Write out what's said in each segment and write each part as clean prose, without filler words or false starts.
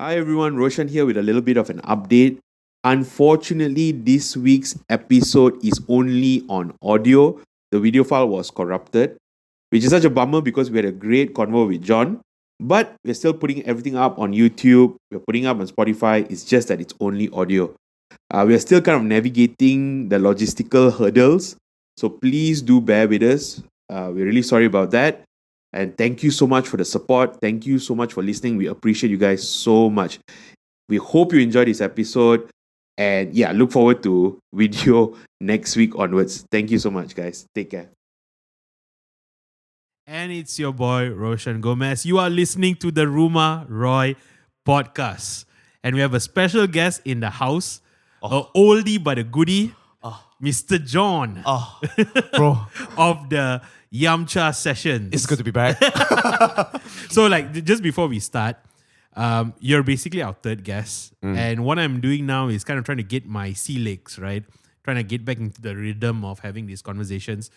Hi everyone, Roshan here with a little bit of an update. Unfortunately, this week's episode is only on audio. The video file was corrupted, which is such a bummer because we had a great convo with John. But we're still putting everything up on YouTube. We're putting up on Spotify. It's just that it's only audio. We're still kind of navigating the logistical hurdles. So please do bear with us. We're really sorry about that. And thank you so much for the support. Thank you so much for listening. We appreciate you guys so much. We hope you enjoyed this episode. And yeah, look forward to video next week onwards. Thank you so much, guys. Take care. And it's your boy, Roshan Gomez. You are listening to the Rumah Roy podcast. And we have a special guest in the house, a oldie but a goodie, Mr. John Bro, of the Yamcha sessions. it's good to be back. So, just before we start, you're basically our third guest. And what I'm doing now is kind of trying to get my sea legs, right? Trying to get back into the rhythm of having these conversations.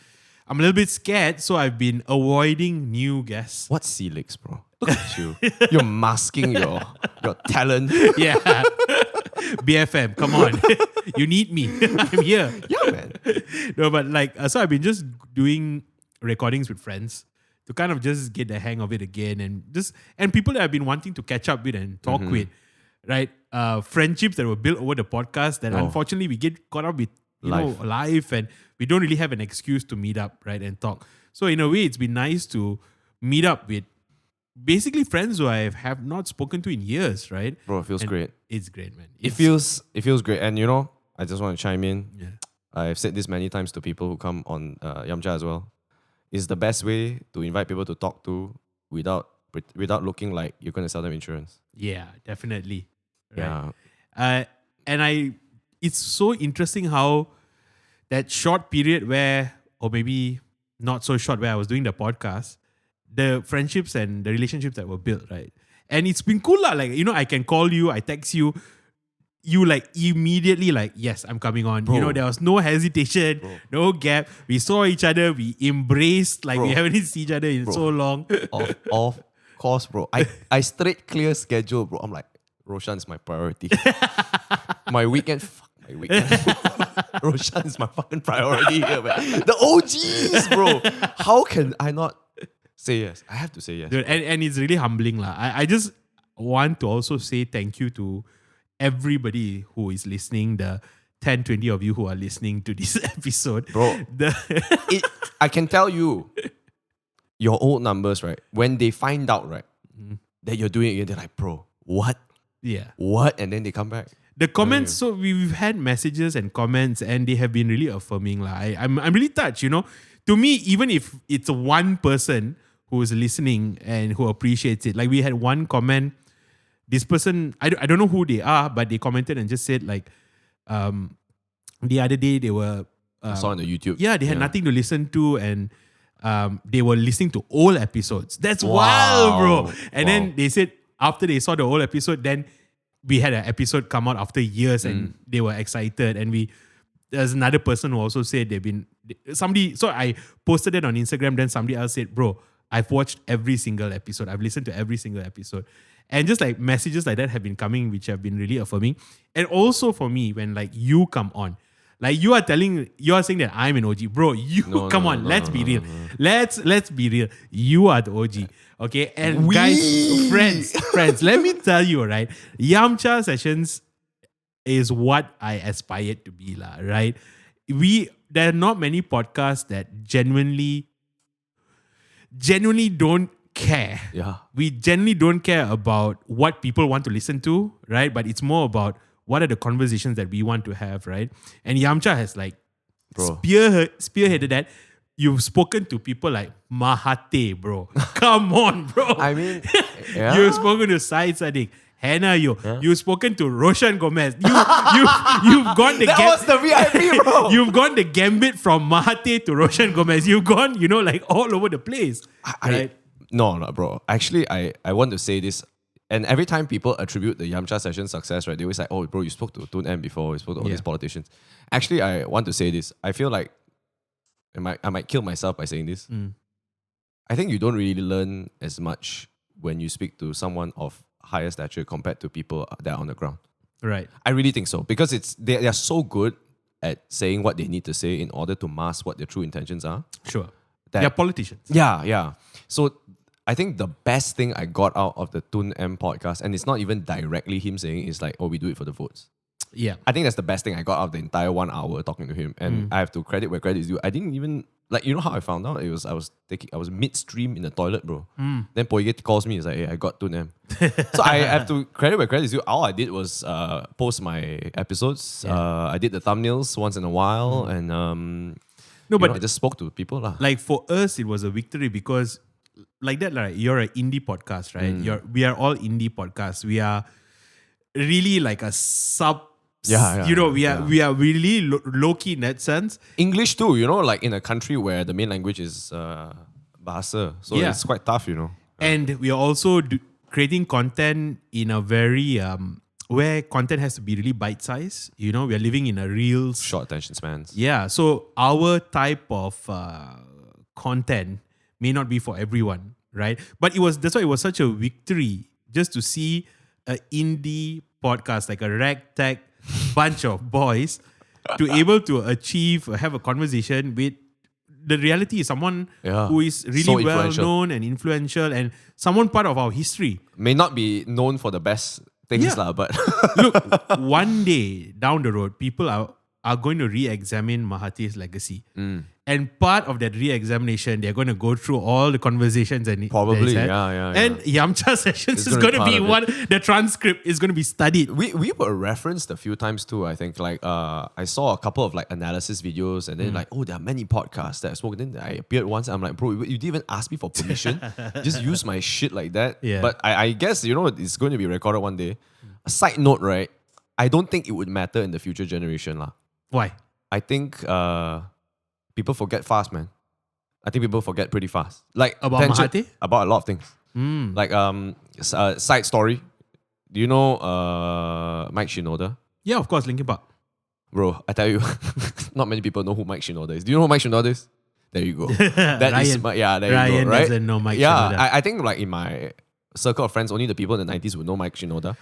I'm a little bit scared, so I've been avoiding new guests. What Celix, bro? Look at you. You're masking your talent. Yeah. BFM, come on. You need me. I'm here. Yeah, man. No, but so I've been just doing recordings with friends to kind of just get the hang of it again and people that I've been wanting to catch up with and talk with, right? Friendships that were built over the podcast that unfortunately we get caught up with life, and we don't really have an excuse to meet up, right, and talk. So in a way, it's been nice to meet up with basically friends who I have not spoken to in years, right? Bro, it feels great. It's great, man. It feels great. And I just want to chime in. Yeah. I've said this many times to people who come on Yamcha as well. It's the best way to invite people to talk to without looking like you're going to sell them insurance. Yeah, definitely. Right. Yeah. It's so interesting how that short period where, or maybe not so short, where I was doing the podcast, the friendships and the relationships that were built, right? And it's been cool, lah. I can call you, I text you, you immediately yes, I'm coming on. Bro. There was no hesitation, no gap. We saw each other, we embraced, we haven't seen each other in so long. Of course, bro. I straight clear schedule, bro. I'm like, Roshan is my priority. My weekend. Roshan is my fucking priority here, man. The OGs, bro. How can I not say yes? I have to say yes. Dude, and it's really humbling, lah. I just want to also say thank you to everybody who is listening, the 10, 20 of you who are listening to this episode. Bro, I can tell you, your old numbers, right? When they find out, right, that you're doing it again, they're like, bro, what? Yeah. What? And then they come back. The comments, so we've had messages and comments and they have been really affirming. I'm really touched, To me, even if it's one person who is listening and who appreciates it, we had one comment, this person, I don't know who they are, but they commented and just said the other day they were... I saw on the YouTube. Yeah, they had nothing to listen to and they were listening to old episodes. That's wild, bro. And then they said after they saw the old episode, then we had an episode come out after years and they were excited. And there's another person who also said so I posted it on Instagram, then somebody else said, bro, I've watched every single episode. I've listened to every single episode. And just messages like that have been coming, which have been really affirming. And also for me, when you come on, you are saying that I'm an OG. Bro, let's be real. Let's be real. You are the OG. Okay? And guys, friends, let me tell you, right? Yamcha Sessions is what I aspired to be, right? There are not many podcasts that genuinely don't care. Yeah. We genuinely don't care about what people want to listen to, right? But it's more about what are the conversations that we want to have, right? And Yamcha has spearheaded that. You've spoken to people like Mahate, bro. Come on, bro. I mean, yeah. You've spoken to Syed Sadiq, Hannah Yo. Yeah. You've spoken to Roshan Gomez. You've gone the that was the VIP, bro. You've gone the gambit from Mahate to Roshan Gomez. You've gone, all over the place. Right? No, bro. Actually, I want to say this. And every time people attribute the Yamcha session success, right, they always like, oh, bro, you spoke to Tun M before, you spoke to all these politicians. Actually, I want to say this. I feel like I might kill myself by saying this. I think you don't really learn as much when you speak to someone of higher stature compared to people that are on the ground. Right. I really think so because they are so good at saying what they need to say in order to mask what their true intentions are. Sure. That- They're politicians. Yeah. So I think the best thing I got out of the Tun M podcast, and it's not even directly him saying, is like, oh, we do it for the votes. Yeah. I think that's the best thing I got out of the entire 1 hour talking to him. And I have to credit where credit is due. I didn't even like, you know how I found out? I was midstream in the toilet, bro. Then Poyet calls me, he's like, hey, I got Tun M. So I have to credit where credit is due. All I did was post my episodes. I did the thumbnails once in a while, and I just spoke to people lah. Like for us, it was a victory because like that, like you're an indie podcast, right? We are all indie podcasts. We are really like a sub. We are really low key in that sense. English too, like in a country where the main language is Bahasa. So it's quite tough, And we are also creating content in a very where content has to be really bite sized. We are living in a real Short attention spans. Yeah, so our type of content may not be for everyone, right? But that's why it was such a victory just to see an indie podcast, like a ragtag bunch of boys, to able to have a conversation with. The reality is someone who is really So well influential. known and influential, and someone part of our history. May not be known for the best things, but Look, one day down the road, people are going to re-examine Mahathir's legacy. And part of that re-examination, they're going to go through all the conversations and Probably, that he's had. yeah. And Yamcha sessions It's is gonna going be to be part of one. The transcript is going to be studied. we were referenced a few times too. I think like I saw a couple of like analysis videos, and then like, oh, there are many podcasts that I spoke. Then I appeared once. I'm like, bro, you didn't even ask me for permission. Just use my shit like that. Yeah. But I guess it's going to be recorded one day. A side note, right? I don't think it would matter in the future generation lah. Why? I think people forget fast, man. I think people forget pretty fast. Like About Mahathir? About a lot of things. Like side story. Do you know Mike Shinoda? Yeah, of course, Linkin Park. Bro, I tell you, not many people know who Mike Shinoda is. Do you know who Mike Shinoda is? There you go. That is Ryan. there you Ryan go, right? doesn't know Mike yeah, Shinoda. I think like in my circle of friends, only the people in the 90s would know Mike Shinoda.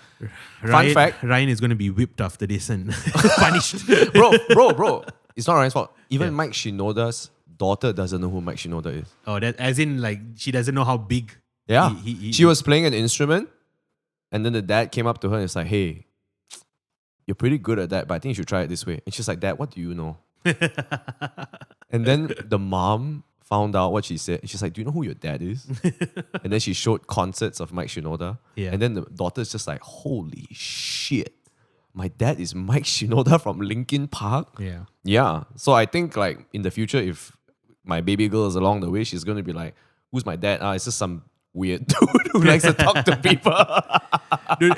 Ryan, fact. Ryan is going to be whipped after this and punished. Bro, it's not Ryan's fault. Even Mike Shinoda's daughter doesn't know who Mike Shinoda is. Oh, that as in like she doesn't know how big. Yeah. he- She was playing an instrument, and then the dad came up to her and it's like, hey, you're pretty good at that, but I think you should try it this way. And she's like, Dad, what do you know? And then the mom found out what she said. She's like, do you know who your dad is? And then she showed concerts of Mike Shinoda. Yeah. And then the daughter's just like, holy shit. My dad is Mike Shinoda from Linkin Park. Yeah. Yeah. So I think like in the future, if my baby girl is along the way, she's going to be like, who's my dad? It's just some weird dude who likes to talk to people. Dude,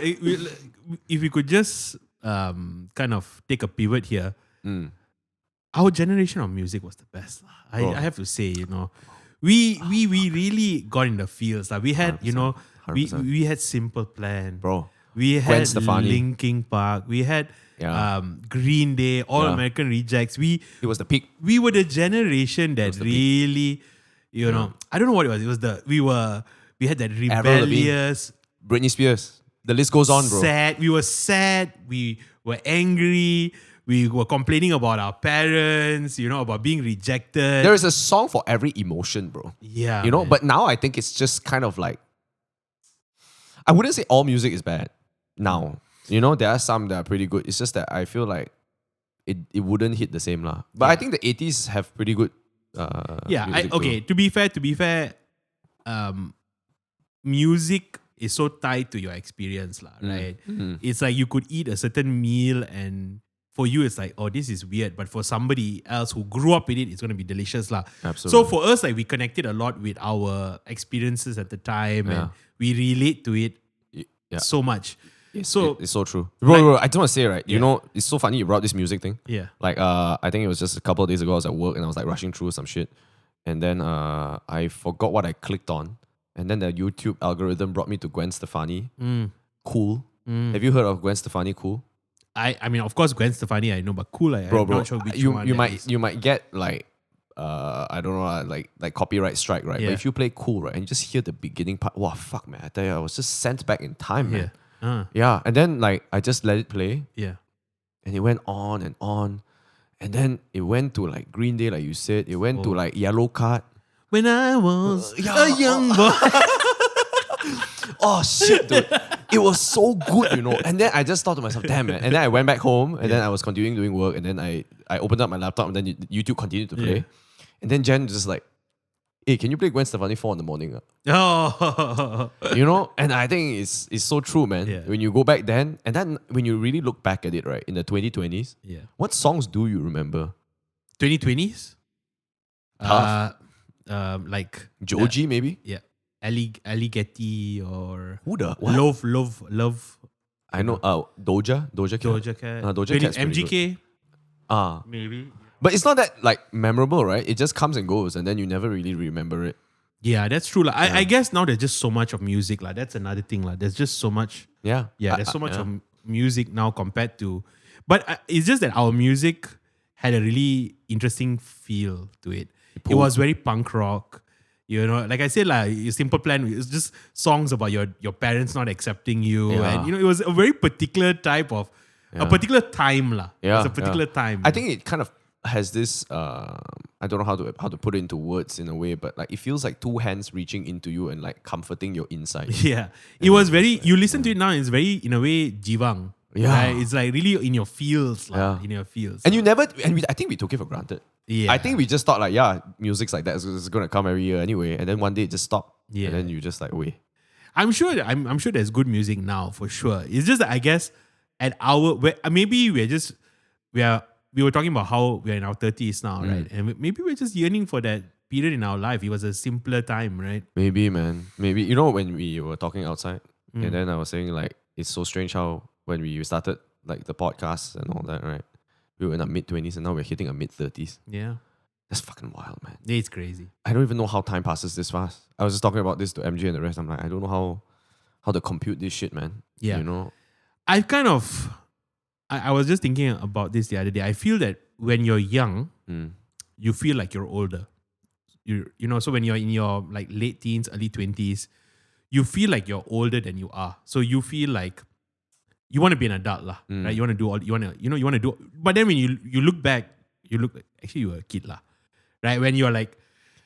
if we could just kind of take a pivot here, our generation of music was the best. I have to say, we really got in the fields. We had, 100%. we had Simple Plan. Bro. We Gwen had Stefani. Linkin Park. We had Yeah. Green Day, All Yeah. American Rejects. It was the peak. We were the generation that was the really, I don't know what it was. It was we had that Lavigne. rebellious, Britney Spears. The list goes on, bro. sad. We were sad. We were angry. We were complaining about our parents, about being rejected. There is a song for every emotion, bro. Yeah. man. But now I think it's just kind of like, I wouldn't say all music is bad now. There are some that are pretty good. It's just that I feel like it wouldn't hit the same lah. But I think the 80s have pretty good music too. To be fair, music is so tied to your experience lah, right? It's like you could eat a certain meal and for you it's like, oh, this is weird. But for somebody else who grew up with it, it's going to be delicious lah. Absolutely. So for us, like we connected a lot with our experiences at the time and we relate to it Yeah. so much. It's So so true. Bro, I just want to say, right, it's so funny you brought this music thing. yeah. Like, I think it was just a couple of days ago, I was at work and I was like rushing through some shit. And then I forgot what I clicked on. And then the YouTube algorithm brought me to Gwen Stefani. Cool. Have you heard of Gwen Stefani? Cool? I mean, of course, Gwen Stefani I know, but cool. I'm Bro, not sure which you one you that might is. you might get like I don't know, like copyright strike, right? Yeah. But if you play Cool, right, and you just hear the beginning part, wow, fuck, man, I tell you, I was just sent back in time, man. Yeah, and then like I just let it play, Yeah. and it went on and on, and then it went to like Green Day, like you said. It went to like Yellow Card. When I was a young boy. Oh shit, dude. It was so good, you know. And then I just thought to myself, damn man. And then I went back home and then I was continuing doing work. And then I opened up my laptop and then YouTube continued to play. Yeah. And then Jen just like, hey, can you play Gwen Stefani 4 in the morning? Oh. You know? And I think it's so true, man. Yeah. When you go back then, and then when you really look back at it, right, in the 2020s, Yeah. what songs do you remember? 2020s? Tough. Like Joji, maybe? yeah. Ali Getty or Who the? What? Love I know. Doja Cat. Doja Cat. Doja Cat's pretty MGK. good. Maybe. But it's not that like memorable, right? It just comes and goes, and then you never really remember it. Yeah, that's true. Like, I guess now there's just so much of music. Like, that's another thing. Like, there's just so much. Yeah, Yeah, there's so much yeah. of music now compared to. But it's just that our music had a really interesting feel to it. It was very punk rock. You know, like I said, like Simple Plan, it's just songs about your parents not accepting you. Yeah. And, you know, it was a very particular type of, a particular time. It was a particular time. I think it kind of has this, I don't know how to put it into words in a way, but like it feels like two hands reaching into you and like comforting your inside. Yeah. It was very, you listen to it now, it's very, in a way, jivang. Yeah. Right? It's like really in your feels. Yeah. In your feels. And you never, I think we took it for granted. Yeah. I think we just thought like, yeah, music's like that. It's going to come every year anyway. And then one day it just stopped. Yeah. And then you just like, wait. I'm sure there's good music now for sure. It's just that I guess at our maybe we were talking about how we're in our 30s now, right? And maybe we're just yearning for that period in our life. It was a simpler time, right? Maybe, man. Maybe. You know, when we were talking outside, and then I was saying like, it's so strange how when we started like the podcast and all that, right? We were in our mid-20s and now we're hitting our mid-30s. Yeah. That's fucking wild, man. It's crazy. I don't even know how time passes this fast. I was just talking about this to MJ and the rest. I'm like, I don't know how to compute this shit, man. Yeah. You know? I was just thinking about this the other day. I feel that when you're young, you feel like you're older. You know, so when you're in your like late teens, early 20s, you feel like you're older than you are. So you feel like you want to be an adult, right? You want to do all you want to do. But then when you look back, you look like, actually you were a kid, right? When you're like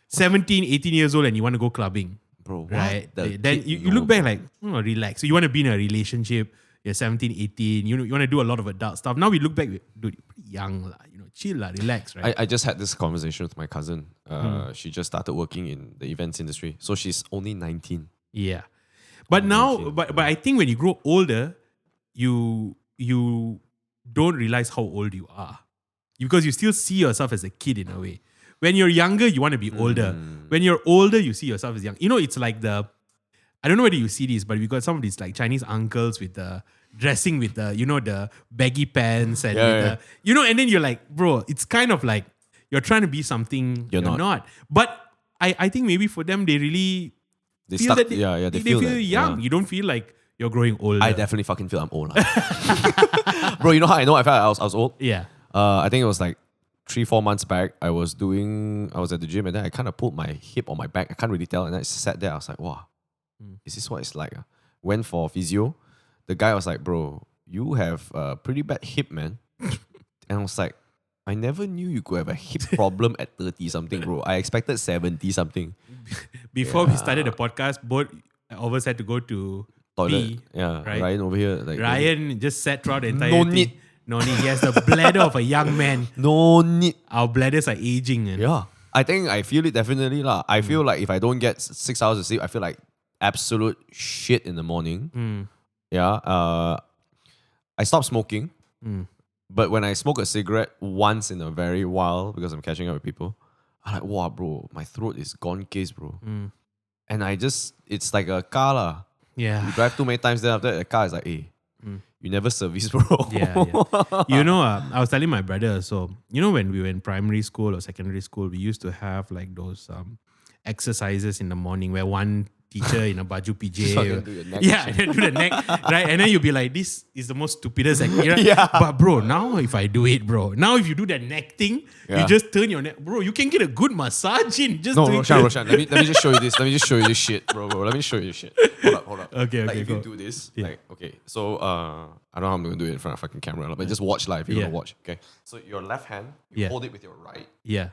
17, 18 years old and you want to go clubbing, Bro, what? right? The Then kid, you no, look back like, relax. So you want to be in a relationship. You're 17, 18. You want to do a lot of adult stuff. Now we look back, dude, you're pretty young, chill, relax, right? I just had this conversation with my cousin. She just started working in the events industry. So she's only 19. Yeah. But now, but I think when you grow older, you don't realize how old you are. Because you still see yourself as a kid in a way. When you're younger, you want to be older. When you're older, you see yourself as young. You know, it's like I don't know whether you see this, but we got some of these like Chinese uncles with the dressing with the, the baggy pants and and then you're like, bro, it's kind of like you're trying to be something you're not. But I think maybe for them, they really feel that they feel that, young. yeah. You don't feel like you're growing older. I definitely fucking feel I'm old. Bro, you know how I know I felt I was old? Yeah. I think it was like 3-4 months back. I was at the gym and then I kind of pulled my hip on my back. I can't really tell. And I sat there. I was like, wow, is this what it's like? Went for physio. The guy was like, bro, you have a pretty bad hip, man. And I was like, I never knew you could have a hip problem at 30 something, bro. I expected 70 something. Before we started the podcast, both of us had to go to Toilet. pee. Yeah. Right? Ryan over here. Like, Ryan just sat throughout the entire No thing. need. No need. He has the bladder of a young man. No need. Our bladders are aging. And Yeah. I think I feel it definitely. I feel like if I don't get 6 hours of sleep, I feel like absolute shit in the morning. Yeah. I stopped smoking. But when I smoke a cigarette once in a very while, because I'm catching up with people, I'm like, wow, bro, my throat is gone case, bro. And it's like a car lah. Yeah. You drive too many times, then after that, the car is like, hey, you never service, bro. Yeah. I was telling my brother, so, when we were in primary school or secondary school, we used to have like those exercises in the morning where one teacher in a baju PJ. Just fucking do your neck Yeah, shit. and then do the neck, right? And then you'll be like, this is the most stupidest acting. Yeah. But bro, now if I do it, bro, now if you do that neck thing, you Yeah. just turn your neck, bro, you can get a good massage in. Just No, doing Roshan. Let me just show you this. Let me just show you this shit, bro. Let me show you this shit. Hold up. Okay, Like if go. you do this, Yeah. like okay, so I don't know how I'm gonna do it in front of fucking camera, but just watch live. You're Yeah. gonna watch. Okay, so your left hand, you Yeah. hold it with your right. Yeah.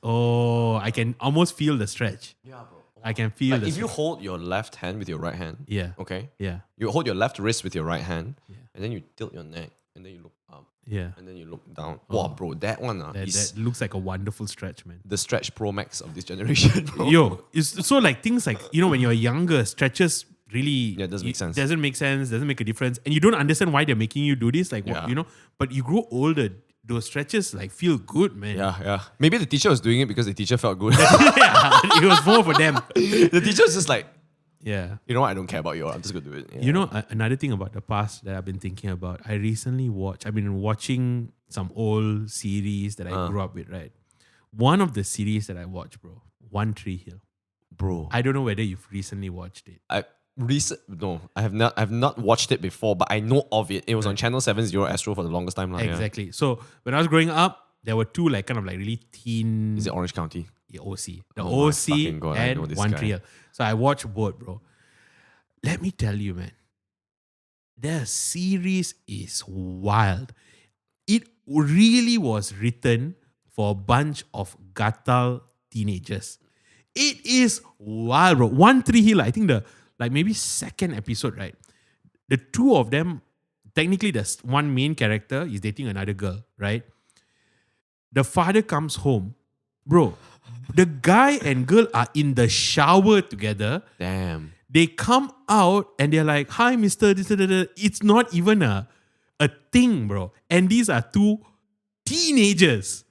Oh, I can almost feel the stretch. Yeah, bro. I can feel Like the if you stretch. hold your left hand with your right hand, Yeah. okay, Yeah. you hold your left wrist with your right hand, Yeah. and then you tilt your neck, and then you look up, Yeah. and then you look down. Wow, bro, that one is That looks like a wonderful stretch, man. the stretch pro max of this generation, bro. Yo, it's so like things like, when you're younger, stretches really Yeah, it doesn't make sense. Doesn't make sense, doesn't make a difference. And you don't understand why they're making you do this. Like, Yeah. but you grow older, those stretches like feel good, man. Yeah. Maybe the teacher was doing it because the teacher felt good. Yeah, it was more for them. The teacher was just like, Yeah. you know what? I don't care about you. I'm just gonna do it. Yeah. You know, another thing about the past that I've been thinking about, I've been watching some old series that I grew up with, right? One of the series that I watched, bro, One Tree Hill. bro. I don't know whether you've recently watched it. No, I have not watched it before, but I know of it. It was on Channel 7 Zero Astro for the longest time. Yeah. Exactly. So when I was growing up, there were two like kind of like really teen Is it Orange County? OC. The Oh my OC fucking God, I know and this One guy. Tree Hill. So I watched both, bro. Let me tell you, man. The series is wild. It really was written for a bunch of gatal teenagers. It is wild, bro. One Tree Hill, I think maybe second episode, right? The two of them, technically the one main character is dating another girl, right? The father comes home. Bro, the guy and girl are in the shower together. Damn. They come out and they're like, hi, mister. It's not even a thing, bro. And these are two teenagers.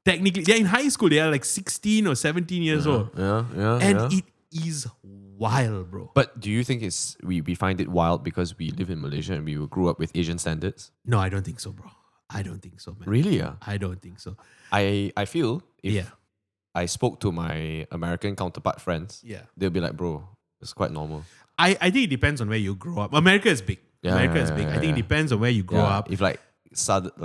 Technically, they're in high school. They are like 16 or 17 years old. Yeah. And it is wild, bro. But do you think we find it wild because we live in Malaysia and we grew up with Asian standards? No, I don't think so, bro. I don't think so, man. Really? Yeah. I don't think so. I feel if Yeah. I spoke to my American counterpart friends, Yeah. they'll be like, bro, it's quite normal. I think it depends on where you grow up. America is big. Yeah, America yeah, is big. yeah, I think it yeah. depends on where you grow up. If like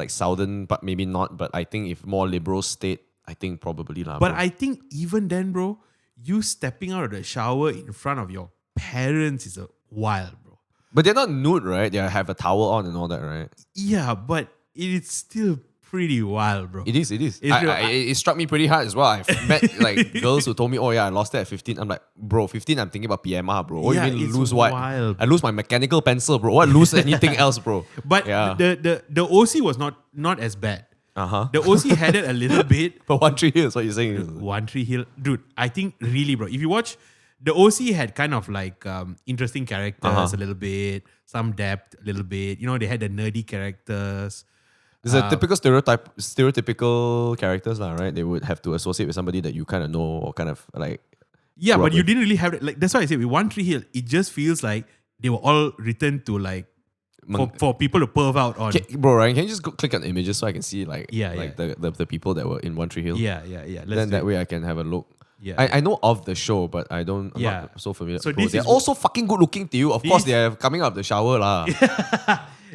southern, but maybe not. But I think if more liberal state, I think probably lah. But bro. I think even then, bro, you stepping out of the shower in front of your parents is a wild, bro. But they're not nude, right? They have a towel on and all that, right? Yeah, but it's still pretty wild, bro. It is. It's real. It struck me pretty hard as well. I've met like girls who told me, oh yeah, I lost it at 15. I'm like, bro, 15, I'm thinking about PMR, bro. What Yeah, you mean it's lose what? wild. I lose my mechanical pencil, bro. What lose anything else, bro? But yeah. the OC was not as bad. Uh-huh. The OC had it a little bit. But One Tree Hill is what you're saying. One Tree Hill, dude. I think really, bro. If you watch, the OC had kind of like interesting characters a little bit, some depth a little bit. You know, they had the nerdy characters. It's a typical stereotypical characters, lah, right? They would have to associate with somebody that you kind of know or kind of like. Yeah, grew but up you with. didn't really have it. Like that's why I said with One Tree Hill, it just feels like they were all written to like for people to perv out on. Bro, Ryan, can you just go click on images so I can see like Yeah. the people that were in One Tree Hill? Yeah. Then Let's that do it. way I can have a look. Yeah. I know of the show, but I'm Yeah. not so familiar. So Bro, this they're is- also fucking good looking to you. Of course, This- they're coming out of the shower, lah.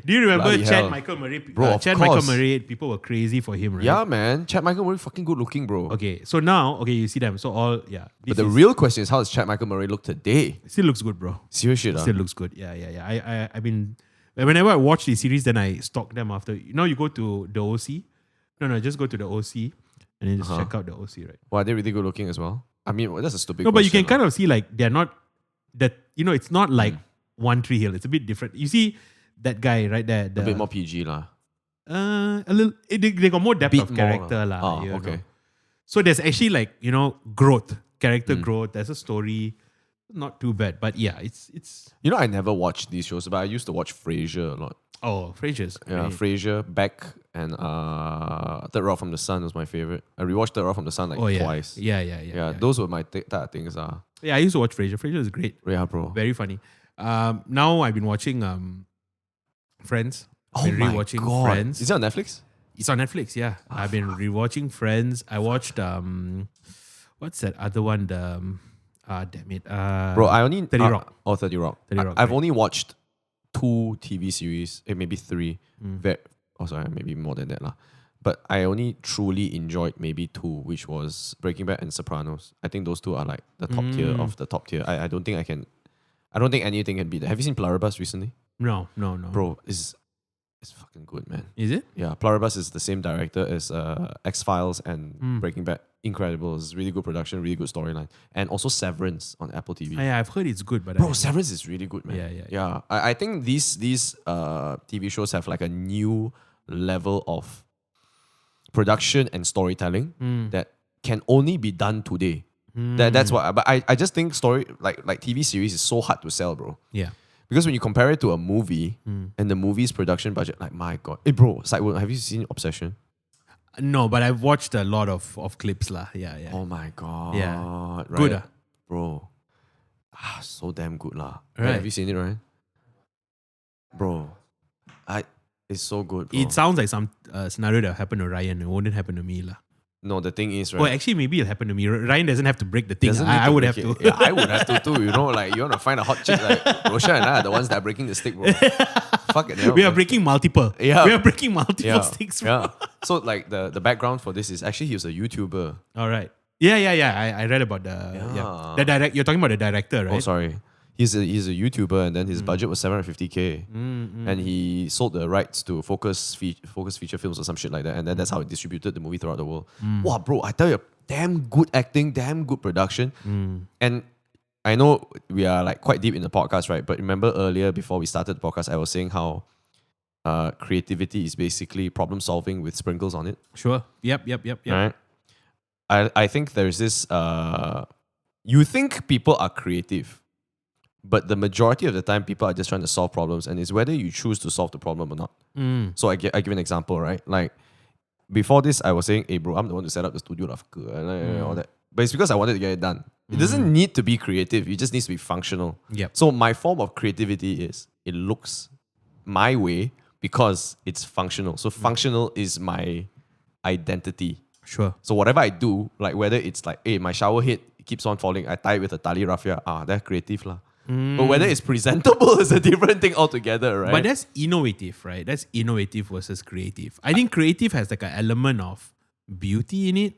Do you remember Bloody Chad hell. Michael Murray? Bro, of Chad Michael course. Murray, people were crazy for him, right? Yeah, man. Chad Michael Murray fucking good looking, bro. Okay, so now, you see them. So all, yeah. But the real question is, how does Chad Michael Murray look today? still looks good, bro. Serious shit, Still looks good. Yeah. I mean, whenever I watch these series, then I stalk them after. You know, you go to the OC. No, just go to the OC and then just check out the OC, right? Wow, they're really good looking as well. I mean, that's a stupid No, but you question. can kind of see like they're not that. You know, it's not like One Tree Hill. It's a bit different. You see that guy right there. a bit more PG, lah. A little. They got more depth Bit of more character, lah. lah. Oh, you okay. know. So there's actually like growth, character growth. There's a story. Not too bad, but yeah, it's. You know, I never watched these shows, but I used to watch Frasier a lot. Oh, Frasier's. Yeah, great. Frasier, Beck, and Third Rock from the Sun was my favorite. I rewatched Third Rock from the Sun like Oh yeah. twice. Yeah. Those were my type of things. Yeah, I used to watch Frasier. Frasier is great. Yeah, bro. Very funny. Now I've been watching Friends. I've been rewatching Friends. Is it on Netflix? It's on Netflix, yeah. I've been rewatching Friends. I watched what's that other one? Damn it. Bro, I only 30 Rock. 30 Rock. 30 Rock, I've right. only watched 2 TV series, maybe 3. Maybe more than that lah. But I only truly enjoyed maybe 2, which was Breaking Bad and Sopranos. I think those 2 are like the top tier of the top tier. I don't think anything can beat that. Have you seen Pluribus recently? No. Bro, it's fucking good, man. Is it? Yeah, Pluribus is the same director as X-Files and Breaking Bad. Incredible. It's really good production, really good storyline. And also Severance on Apple TV. Yeah, I've heard it's good, but Bro, Severance is really good, man. Yeah. I think these TV shows have like a new level of production and storytelling that can only be done today. That's what. But I just think story like TV series is so hard to sell, bro. Yeah. Because when you compare it to a movie and the movie's production budget, like my god, hey bro, Sidewood, have you seen Obsession? No, but I've watched a lot of clips lah. Yeah. Oh my god, Yeah. right? Good, bro. So damn good lah. Right. Have you seen it, right? Bro, it's so good, bro. It sounds like some scenario that happened to Ryan. It wouldn't happen to me lah. No, the thing is, right? Oh, actually, maybe it'll happen to me. Ryan doesn't have to break the thing. Doesn't need I to would break have it. to. Yeah, I would have to too. You know, like you want to find a hot chick like Rosha and I are the ones that are breaking the stick, bro. Fuck it. We are breaking multiple. Yeah. We are breaking multiple sticks, bro. Yeah. So like the background for this is actually he was a YouTuber. All right. Yeah. I read about the You're talking about the director, right? Oh, sorry. He's a YouTuber and then his budget was 750K. And he sold the rights to Focus feature films or some shit like that. And then that's how he distributed the movie throughout the world. Wow, bro, I tell you, damn good acting, damn good production. And I know we are like quite deep in the podcast, right? But remember earlier before we started the podcast, I was saying how creativity is basically problem solving with sprinkles on it. Sure. Yep. Right? I think there's this you think people are creative, but the majority of the time people are just trying to solve problems, and it's whether you choose to solve the problem or not. So I give an example, right? Like before this, I was saying, hey bro, I'm the one to set up the studio and all that. But it's because I wanted to get it done. It doesn't need to be creative. It just needs to be functional. Yep. So my form of creativity is it looks my way because it's functional. So functional is my identity. Sure. So whatever I do, like whether it's like, hey, my shower head keeps on falling, I tie it with a tali raffia. That's creative lah. But whether it's presentable is a different thing altogether, right? But that's innovative, right? That's innovative versus creative. I think creative has like an element of beauty in it.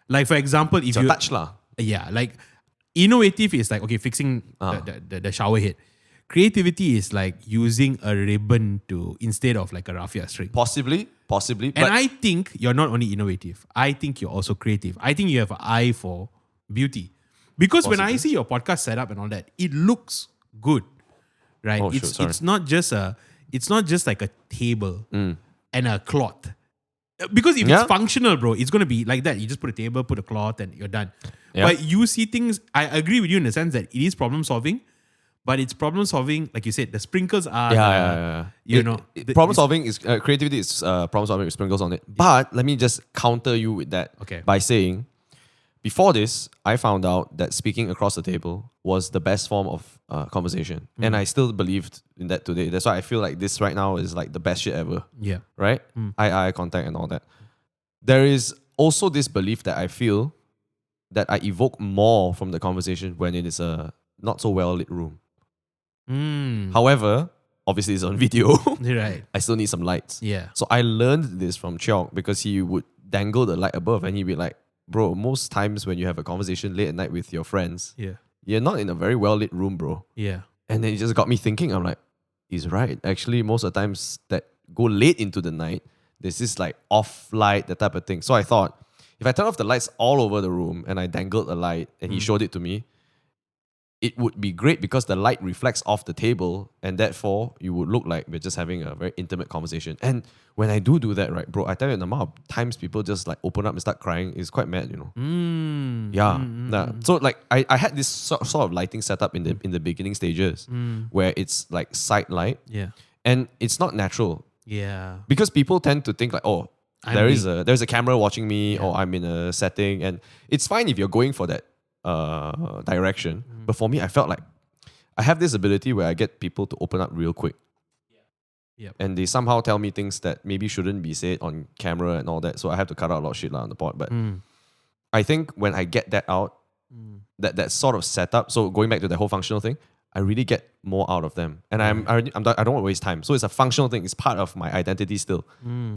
Like for example, if it's a you touch lah. Yeah, like innovative is like okay, fixing the shower head. Creativity is like using a ribbon to instead of like a raffia string. Possibly. And But I think you're not only innovative. I think you're also creative. I think you have an eye for beauty. Because when I see your podcast setup and all that, it looks good, right? Oh, It's not just like a table and a cloth. Because if it's functional, bro, it's gonna be like that. You just put a table, put a cloth, and you're done. Yeah. But you see things. I agree with you in the sense that it is problem solving, but it's problem solving, like you said. The sprinkles are, problem solving is creativity is problem solving with sprinkles on it. But let me just counter you with that by saying, before this, I found out that speaking across the table was the best form of conversation. And I still believed in that today. That's why I feel like this right now is like the best shit ever. Yeah. Right? Eye contact and all that. There is also this belief that I feel that I evoke more from the conversation when it is a not so well lit room. However, obviously it's on video. Right. I still need some lights. Yeah. So I learned this from Cheok because he would dangle the light above and he'd be like, bro, most times when you have a conversation late at night with your friends, you're not in a very well lit room, bro. Yeah. And then it just got me thinking. I'm like, he's right. Actually, most of the times that go late into the night, there's this like off light, that type of thing. So I thought, if I turn off the lights all over the room and I dangled a light and he showed it to me, it would be great because the light reflects off the table and therefore you would look like we're just having a very intimate conversation. And when I do that, right, bro, I tell you the amount of times people just like open up and start crying is quite mad, you know. So like I had this sort of lighting setup in the beginning stages where it's like side light. Yeah. And it's not natural. Yeah. Because people tend to think like, oh, there's a camera watching me or I'm in a setting. And it's fine if you're going for that direction. But for me, I felt like I have this ability where I get people to open up real quick. Yep. And they somehow tell me things that maybe shouldn't be said on camera and all that. So I have to cut out a lot of shit on the pod. But I think when I get that out, that sort of setup. So going back to the whole functional thing, I really get more out of them, and I don't want to waste time. So it's a functional thing. It's part of my identity still.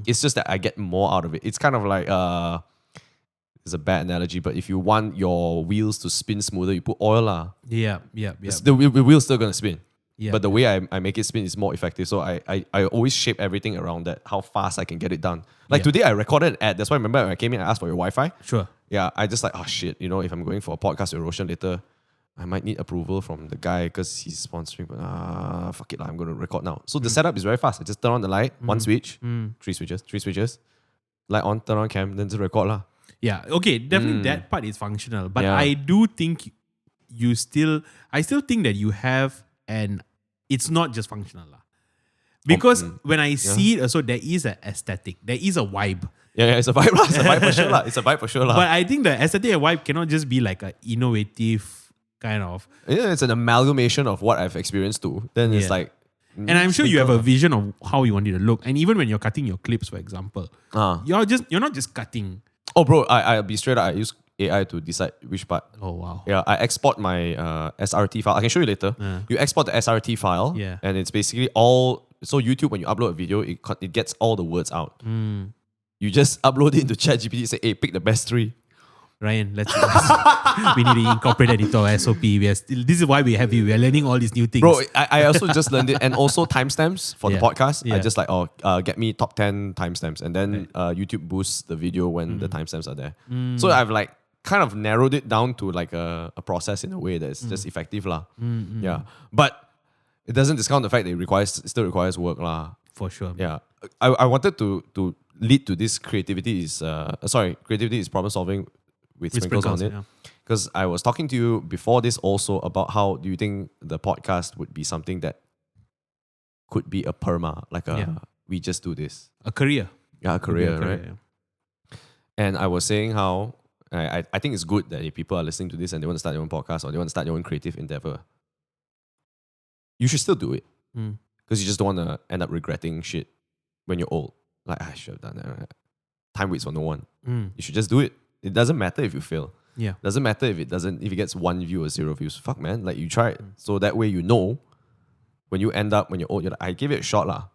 It's just that I get more out of it. It's kind of like it's a bad analogy, but if you want your wheels to spin smoother, you put oil lah. Yeah. The wheel's still gonna spin. Yeah. But the way I make it spin is more effective. So I always shape everything around that, how fast I can get it done. Like today I recorded an ad. That's why I remember when I came in, I asked for your Wi-Fi. Sure. Yeah, I just like, oh shit, if I'm going for a podcast with Roshan later, I might need approval from the guy because he's sponsoring. But fuck it, I'm going to record now. So the setup is very fast. I just turn on the light, one switch, three switches, light on, turn on cam, then just record lah. Yeah. Okay. Definitely that part is functional, but Yeah. I do think I still think that you have it's not just functional lah. Because when I see it also, there is an aesthetic, there is a vibe. Yeah, it's a vibe lah. It's a vibe for sure lah. It's a vibe for sure lah. But I think the aesthetic and vibe cannot just be like an innovative kind of. Yeah, it's an amalgamation of what I've experienced too. Then it's like, and I'm sure you have a vision of how you want it to look. And even when you're cutting your clips, for example, you're not just cutting. oh bro, I'll be straight up. I use AI to decide which part. Oh wow. Yeah, I export my SRT file. I can show you later. You export the SRT file, Yeah. and it's basically all. So YouTube, when you upload a video, it gets all the words out. You just upload it into ChatGPT. Say, hey, pick the best 3. Ryan, we need to incorporate that into our SOP. This is why we have you. We are learning all these new things. Bro, I also just learned it, and also timestamps for the podcast. Yeah. I just like, get me top 10 timestamps, and then YouTube boosts the video when the timestamps are there. So I've like kind of narrowed it down to like a process in a way that's just effective lah. Yeah, but it doesn't discount the fact that it still requires work lah. For sure. Yeah, I wanted to lead to this creativity is problem solving with sprinkles on it. Because I was talking to you before this also about how do you think the podcast would be something that could be a perma, like we just do this. A career. Yeah, a career, right? Yeah. And I was saying how I think it's good that if people are listening to this and they want to start their own podcast or they want to start their own creative endeavor, you should still do it. Because you just don't want to end up regretting shit when you're old. Like, I should have done that. Time waits for no one. You should just do it. It doesn't matter if you fail. Yeah. Doesn't matter if it gets 1 view or 0 views. Fuck man. Like you try it. So that way you know when you end up when you're old, you're like, I gave it a shot lah.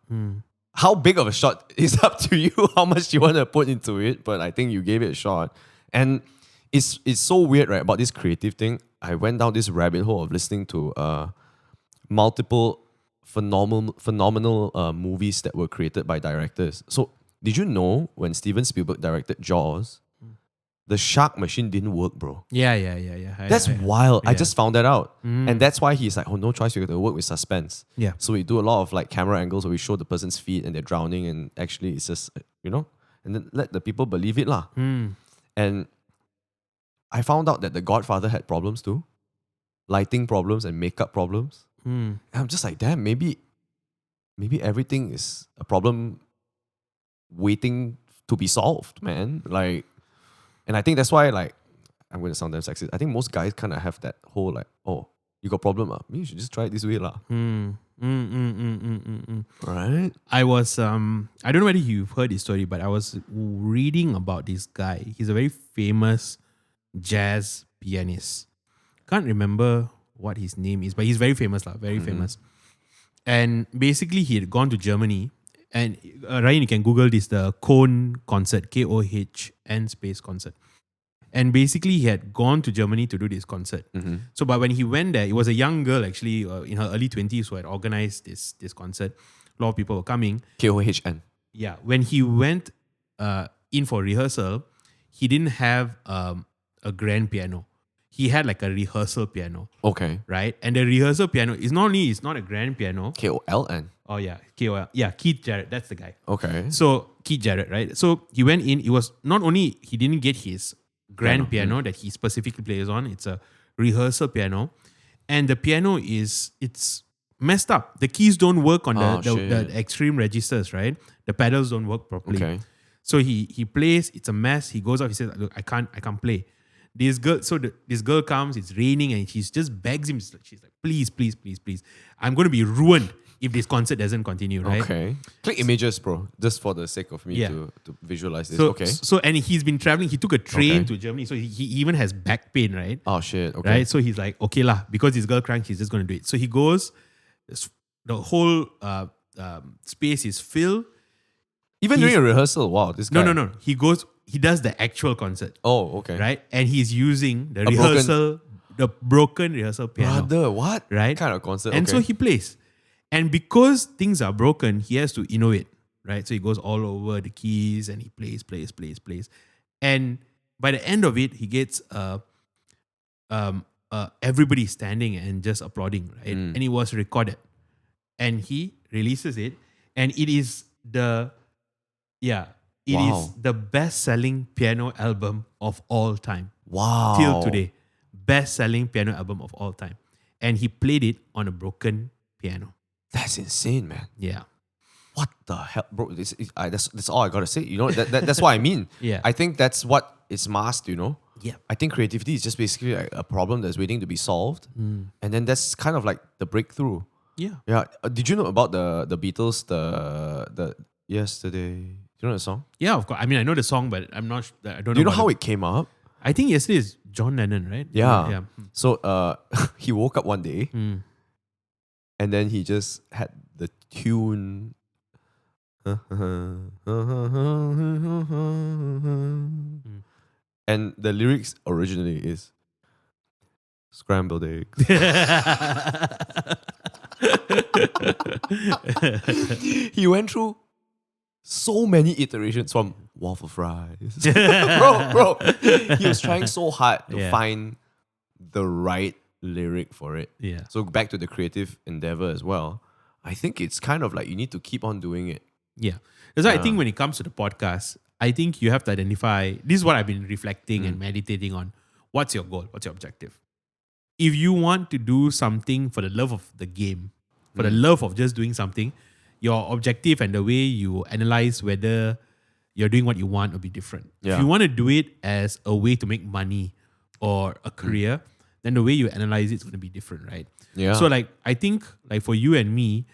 How big of a shot is up to you, how much you want to put into it, but I think you gave it a shot. And it's so weird, right? About this creative thing. I went down this rabbit hole of listening to multiple phenomenal movies that were created by directors. So did you know when Steven Spielberg directed Jaws, the shark machine didn't work, bro? Yeah. That's wild. I yeah. just found that out. And that's why he's like, no choice, we got to work with suspense. Yeah. So we do a lot of like camera angles where we show the person's feet and they're drowning, and actually it's just, and then let the people believe it lah. And I found out that The Godfather had problems too. Lighting problems and makeup problems. And I'm just like, damn, maybe everything is a problem waiting to be solved, man. Like, and I think that's why, like, I'm going to sound damn sexist. I think most guys kind of have that whole like, oh, you got problem? Maybe you should just try it this way lah. Right? I was, I don't know whether you've heard his story, but I was reading about this guy. He's a very famous jazz pianist. Can't remember what his name is, but he's very famous lah, very famous. And basically he had gone to Germany, and Ryan, you can Google this, the Kohn concert, Kohn space concert. And basically he had gone to Germany to do this concert. So but when he went there, it was a young girl actually in her early 20s who had organized this concert. A lot of people were coming. Kohn. Yeah. When he went in for rehearsal, he didn't have a grand piano. He had like a rehearsal piano. Okay. Right? And the rehearsal piano is not a grand piano. Koln. Oh yeah, KOL. Yeah, Keith Jarrett. That's the guy. Okay. So Keith Jarrett, right? So he went in. It was not only he didn't get his grand piano that he specifically plays on. It's a rehearsal piano, and the piano it's messed up. The keys don't work on the extreme registers, right? The pedals don't work properly. Okay. So he plays. It's a mess. He goes off. He says, "Look, I can't play." This girl comes. It's raining, and she just begs him. She's like, "Please, please, please, please! I'm going to be ruined if this concert doesn't continue, right? Okay. Click images, bro. Just for the sake of me Yeah. to visualize this. So, okay. so and he's been traveling. He took a train Okay. to Germany, so he even has back pain, right? Oh shit. Okay. Right. So he's like, okay lah, because his girl crying, he's just gonna do it. So he goes. The whole space is filled. Even during a rehearsal, wow, this guy. No. He goes. He does the actual concert, Oh, okay. right? And he's using the broken- the broken rehearsal piano, Brother, what? right? Kind of concert. And okay. so he plays. And because things are broken, he has to innovate, right? So he goes all over the keys and he plays. And by the end of it, he gets everybody standing and just applauding, right? And it was recorded. And he releases it. And it is the best-selling piano album of all time. Wow. Till today. Best-selling piano album of all time. And he played it on a broken piano. That's insane, man. Yeah. What the hell, bro? That's all I gotta say. You know, that's what I mean. Yeah. I think that's what is masked, you know? Yeah. I think creativity is just basically like a problem that's waiting to be solved. And then that's kind of like the breakthrough. Yeah. Yeah. Did you know about the Beatles, the Yesterday? Do you know the song? Yeah, of course. I mean, I know the song, but I'm not. I don't know. Do you know about how it came up? I think yesterday is John Lennon, right? Yeah. Yeah. So he woke up one day Mm. and then he just had the tune. And the lyrics originally is scrambled eggs. He went through so many iterations from waffle fries. bro. He was trying so hard to Yeah. find the right lyric for it. Yeah. So back to the creative endeavor as well. I think it's kind of like you need to keep on doing it. Yeah. That's why I think when it comes to the podcast, I think you have to identify, this is what I've been reflecting and meditating on. What's your goal? What's your objective? If you want to do something for the love of the game, for the love of just doing something, your objective and the way you analyze whether you're doing what you want will be different. Yeah. If you want to do it as a way to make money or a career, then the way you analyze it is going to be different, right? Yeah. So like, I think like for you and me,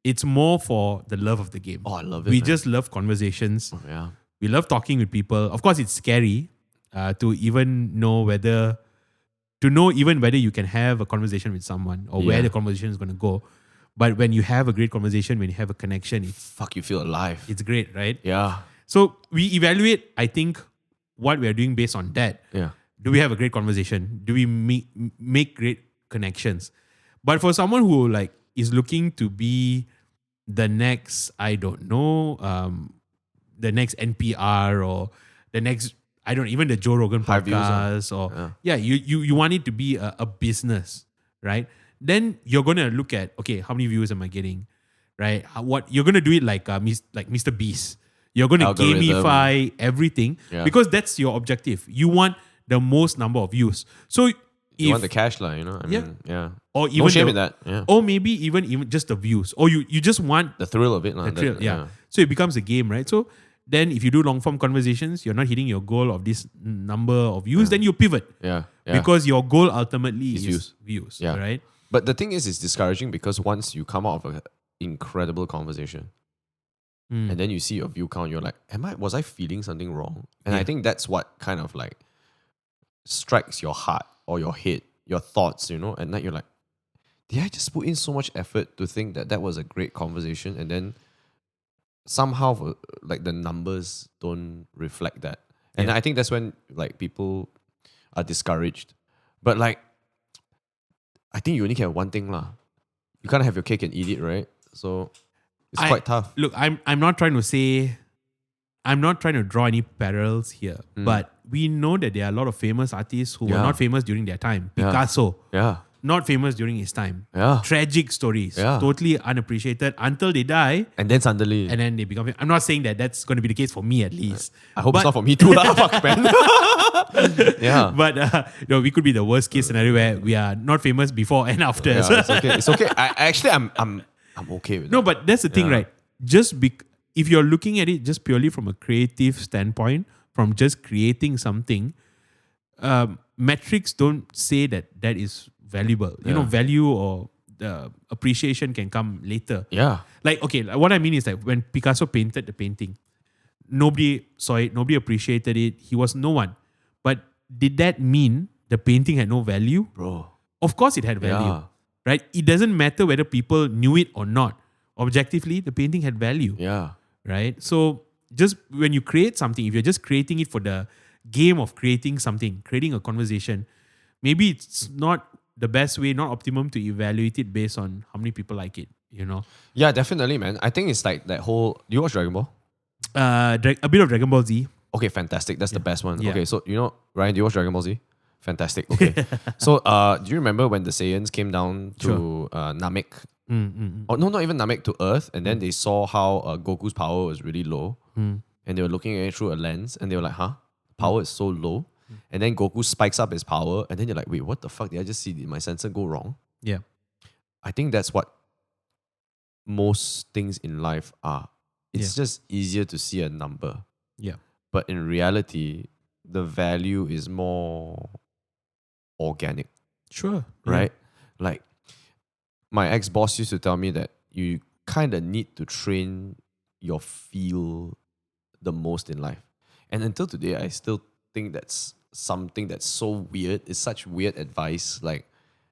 it's more for the love of the game. Oh, I love it. We man. just love conversations. Yeah. We love talking with people. Of course, it's scary to even know whether you can have a conversation with someone or where Yeah. the conversation is going to go. But when you have a great conversation, when you have a connection, Fuck, you feel alive. it's great, right? Yeah. So we evaluate, I think, what we are doing based on that. Yeah. Do we have a great conversation? Do we make great connections? But for someone who like is looking to be the next, I don't know, the next NPR or the next, I don't even the Joe Rogan High views, podcast or you want it to be a business, right? Then you're gonna look at, okay, how many views am I getting, right? What you're gonna do it like Mr. Beast. You're gonna Algorithm. gamify everything because that's your objective. You want the most number of views. So You want the cash line, you know? I Yeah. mean, yeah. or No even shame in that. Yeah. or maybe even just the views, or you just want The thrill of it. the thrill, yeah. So it becomes a game, right? So then if you do long form conversations, you're not hitting your goal of this number of views, then you pivot Yeah. Yeah. because your goal ultimately Is is views, Yeah. right? But the thing is, it's discouraging because once you come out of an incredible conversation and then you see your view count, you're like, was I feeling something wrong? And I think that's what kind of like strikes your heart or your head, your thoughts, you know? At night, you're like, did I just put in so much effort to think that was a great conversation? And then somehow like the numbers don't reflect that. And I think that's when like people are discouraged. But like, I think you only can have one thing lah. You can't have your cake and eat it, right? So it's quite tough. Look, I'm not trying to draw any parallels here, but we know that there are a lot of famous artists who were not famous during their time. Yeah. Picasso, Yeah. not famous during his time. Yeah. Tragic stories, Yeah. totally unappreciated until they die, And then suddenly, and then they become. I'm not saying that that's going to be the case for me, at least. I hope but, it's not for me too lah. Fuck, man. Yeah. But we could be the worst case scenario where we are not famous before and after. Yeah, So- it's okay. It's okay. I'm okay with no, that. but that's the thing, Yeah. right? If you're looking at it just purely from a creative standpoint, from just creating something, metrics don't say that is valuable. You know, value or the appreciation can come later. Yeah. Like, okay, what I mean is that when Picasso painted the painting, nobody saw it, nobody appreciated it. He was no one. But did that mean the painting had no value? Bro. Of course it had value. Yeah. Right? It doesn't matter whether people knew it or not. Objectively, the painting had value. Yeah. Right? So just when you create something, if you're just creating it for the game of creating something, creating a conversation, maybe it's not the best way, not optimum to evaluate it based on how many people like it, you know? Yeah, definitely, man. I think it's like that whole... Do you watch Dragon Ball? A bit of Dragon Ball Z. Okay, fantastic. That's the best one. Yeah. Okay, so you know, Ryan, do you watch Dragon Ball Z? Fantastic. Okay. So do you remember when the Saiyans came down to Namek? Oh, no, not even Namek, to Earth, and then they saw how Goku's power was really low, and they were looking at it through a lens, and they were like, huh? Power is so low. And then Goku spikes up his power, and then you're like, wait, what the fuck? Did I just see my sensor go wrong? Yeah. I think that's what most things in life are. It's just easier to see a number. Yeah. But in reality, the value is more organic, Sure. right? Like, my ex-boss used to tell me that you kind of need to train your feel the most in life. And until today, I still think that's something that's so weird. It's such weird advice. Like,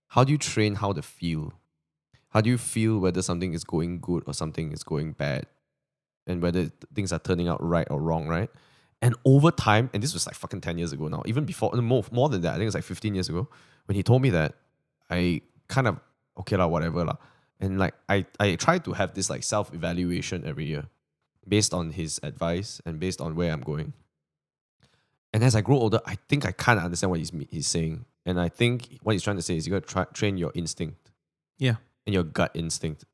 how do you train how to feel? How do you feel whether something is going good or something is going bad? And whether things are turning out right or wrong, right? And over time, and this was like fucking 10 years ago now, even before, more than that, I think it's like 15 years ago, when he told me that, I kind of, okay lah, whatever lah. And like, I try to have this like self-evaluation every year based on his advice and based on where I'm going. And as I grow older, I think I kind of understand what he's saying. And I think what he's trying to say is you got to train your instinct. Yeah. And your gut instinct.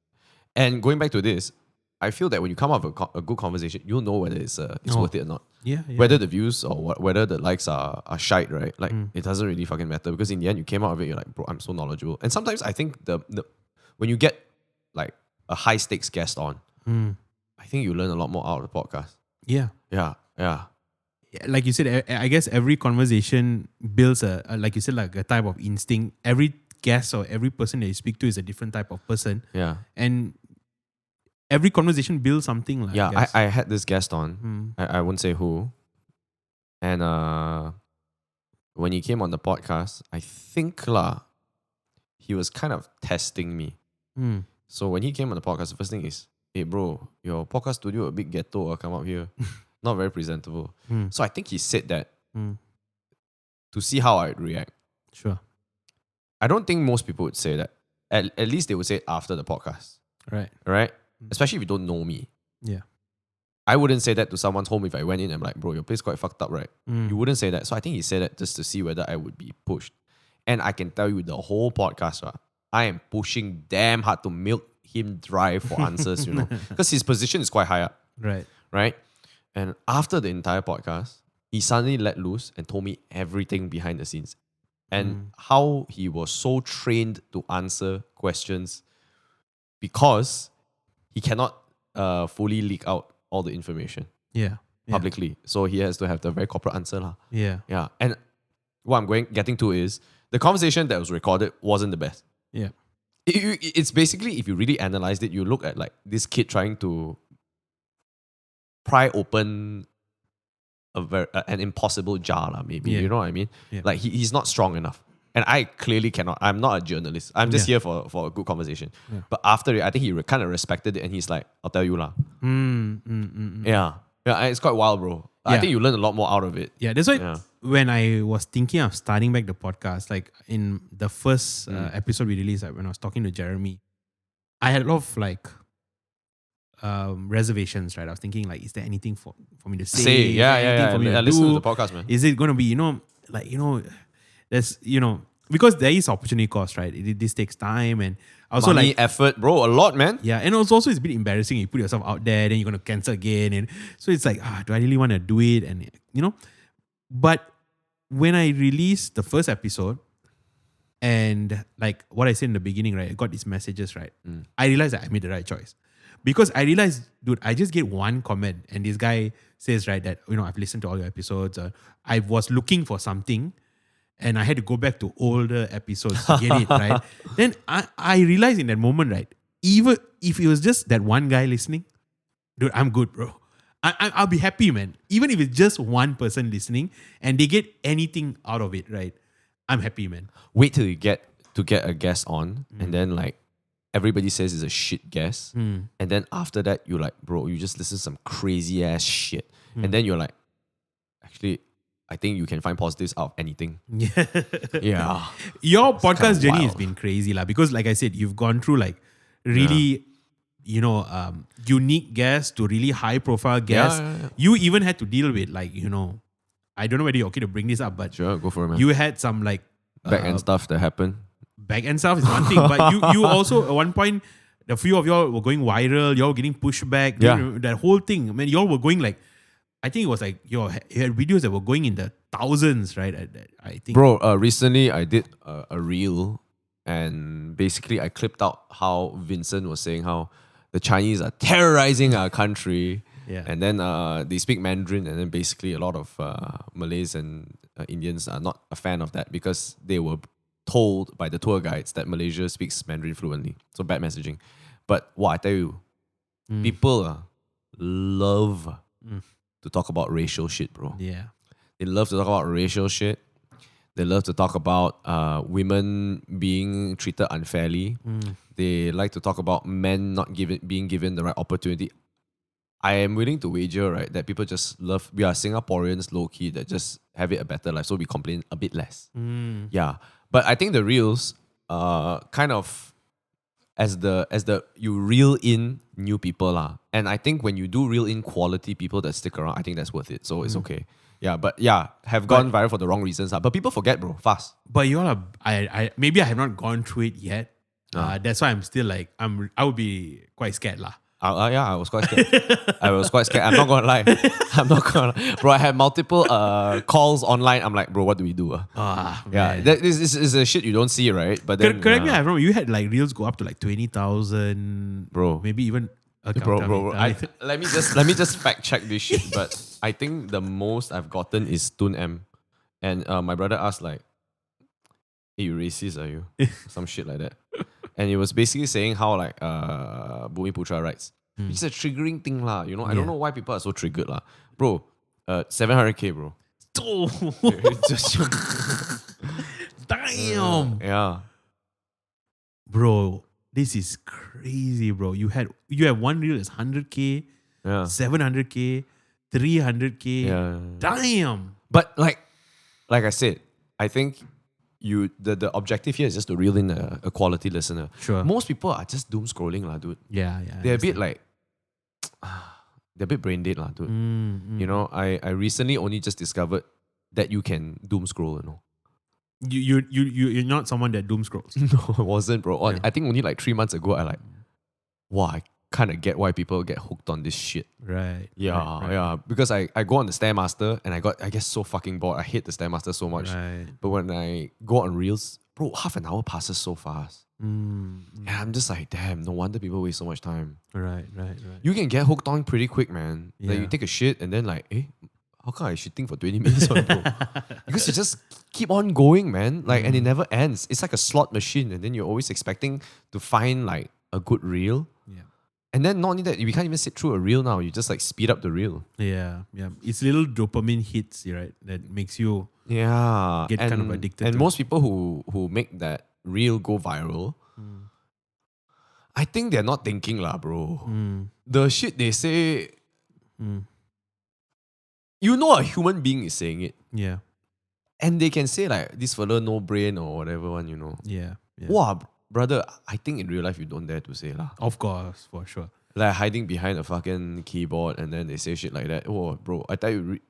And going back to this, I feel that when you come up with a good conversation, you'll know whether it's worth it or not. Yeah. Whether the views or whether the likes are shite, right? Like, it doesn't really fucking matter, because in the end, you came out of it, you're like, bro, I'm so knowledgeable. And sometimes I think the when you get like a high stakes guest on, I think you learn a lot more out of the podcast. Yeah. Yeah. Like you said, I guess every conversation builds like you said, like a type of instinct. Every guest or every person that you speak to is a different type of person. Yeah. And every conversation builds something. Like, yeah, I had this guest on. I won't say who. And when he came on the podcast, I think he was kind of testing me. So when he came on the podcast, the first thing is, hey bro, your podcast studio a bit ghetto, come up here. Not very presentable. So I think he said that to see how I'd react. Sure. I don't think most people would say that. At least they would say it after the podcast. Right? Especially if you don't know me. Yeah. I wouldn't say that to someone's home if I went in and I'm like, bro, your place quite fucked up, right? You wouldn't say that. So I think he said that just to see whether I would be pushed. And I can tell you the whole podcast, I am pushing damn hard to milk him dry for answers, you know. Because his position is quite high up. Right? And after the entire podcast, he suddenly let loose and told me everything behind the scenes. And how he was so trained to answer questions because he cannot fully leak out all the information publicly. So he has to have the very corporate answer. Yeah. And what I'm getting to is the conversation that was recorded wasn't the best. Yeah. It's basically, if you really analyzed it, you look at like this kid trying to pry open an impossible jar, maybe. You know what I mean? Yeah. Like he's not strong enough. And I clearly cannot. I'm not a journalist. I'm just here for a good conversation. Yeah. But after it, I think he kind of respected it and he's like, I'll tell you lah. Yeah. Yeah, it's quite wild, bro. Yeah. I think you learn a lot more out of it. Yeah, that's why when I was thinking of starting back the podcast, like in the first episode we released, when I was talking to Jeremy, I had a lot of like reservations, right? I was thinking like, is there anything for me to say? Yeah. For me to listen do? to the podcast, man. Is it going to be, there's, because there is opportunity cost, right? This takes time and also money, like effort, bro, a lot, man. Yeah, and also it's a bit embarrassing. You put yourself out there, then you're gonna cancel again, and so it's like, do I really want to do it? And but when I released the first episode, and like what I said in the beginning, right, I got these messages, right. I realized that I made the right choice because I realized, dude, I just get one comment, and this guy says, right, that I've listened to all your episodes. I was looking for something. and I had to go back to older episodes to get it, right? Then I realized in that moment, right? Even if it was just that one guy listening, dude, I'm good, bro. I'll be happy, man. Even if it's just one person listening and they get anything out of it, right? I'm happy, man. Wait till you get a guest on, and then like everybody says it's a shit guest, and then after that you're like, bro, you just listen to some crazy ass shit, and then you're like, actually, I think you can find positives out of anything. Yeah. Yeah. Your podcast kinda journey has wild. been crazy, lah. Because like I said, you've gone through like really, unique guests to really high profile guests. yeah. You even had to deal with like, I don't know whether you're okay to bring this up, but Sure, go for it, man. you had some like Back end stuff that happened. back end stuff is one thing, but you also at one point, a few of y'all were going viral, y'all were getting pushed back. Yeah. That whole thing, man, y'all were going like, I think it was like you had videos that were going in the thousands, right? I think. Bro, recently I did a reel, and basically I clipped out how Vincent was saying how the Chinese are terrorizing our country. Yeah. And then they speak Mandarin, and then basically a lot of Malays and Indians are not a fan of that because they were told by the tour guides that Malaysia speaks Mandarin fluently. So bad messaging. But what I tell you, people love to talk about racial shit, bro. Yeah. They love to talk about racial shit. They love to talk about women being treated unfairly. They like to talk about men not being given the right opportunity. I am willing to wager, right, that people just love. We are Singaporeans, low key, that just have it a better life, so we complain a bit less. Yeah, but I think the reels, kind of, as the you reel in new people lah, and I think when you do reel in quality people that stick around, I think that's worth it. So it's okay. Yeah, but yeah, have gone viral for the wrong reasons lah. But people forget, bro, fast. But you all are, I maybe I have not gone through it yet. That's why I'm still like, I would be quite scared lah. Yeah, I was quite scared. I was quite scared. I'm not gonna lie. Bro, I had multiple calls online. I'm like, bro, what do we do? Yeah, Man. this is a shit you don't see, right? But then, Correct me if I'm wrong. You had like reels go up to like 20,000, Bro. maybe even. Okay, bro. tell me. Let me just fact check this shit. But I think the most I've gotten is Tun M, and my brother asked like, "Hey, you racist? Are you?" Some shit like that. And it was basically saying how like Bumi Putra writes. It's a triggering thing lah. You know, I don't know why people are so triggered lah. Bro, 700K, bro. Just, Damn, yeah. bro, this is crazy, bro. You have one reel that's 100K, Yeah. 700K, 300K. Yeah. Damn. But like I said, I think the objective here is just to reel in a quality listener. Sure. Most people are just doom scrolling lah, dude. Yeah. They're a bit like they're a bit brain dead lah, dude. You know, I recently only just discovered that you can doom scroll, you know. You're not someone that doom scrolls. No, it wasn't, bro. I think only like 3 months ago, I kind of get why people get hooked on this shit. Right. Yeah, right. yeah. Because I go on the Stairmaster and I get so fucking bored. I hate the Stairmaster so much. Right. But when I go on Reels, bro, half an hour passes so fast. And I'm just like, damn, no wonder people waste so much time. Right. You can get hooked on pretty quick, man. Like Yeah. you take a shit and then like, how come I shitting for 20 minutes, bro? Because you just keep on going, man. Like, and it never ends. It's like a slot machine, and then you're always expecting to find like a good reel. Yeah. And then not only that, you can't even sit through a reel now. You just like speed up the reel. Yeah. It's little dopamine hits, right? That makes you Yeah. get kind of addicted And to most people who make that reel go viral, I think they're not thinking lah, bro. The shit they say, you know a human being is saying it. Yeah. And they can say like, this fella no brain or whatever one, you know. Yeah. Wow, brother, I think in real life you don't dare to say lah. Of course, for sure. Like hiding behind a fucking keyboard and then they say shit like that. Oh, bro, I tell you,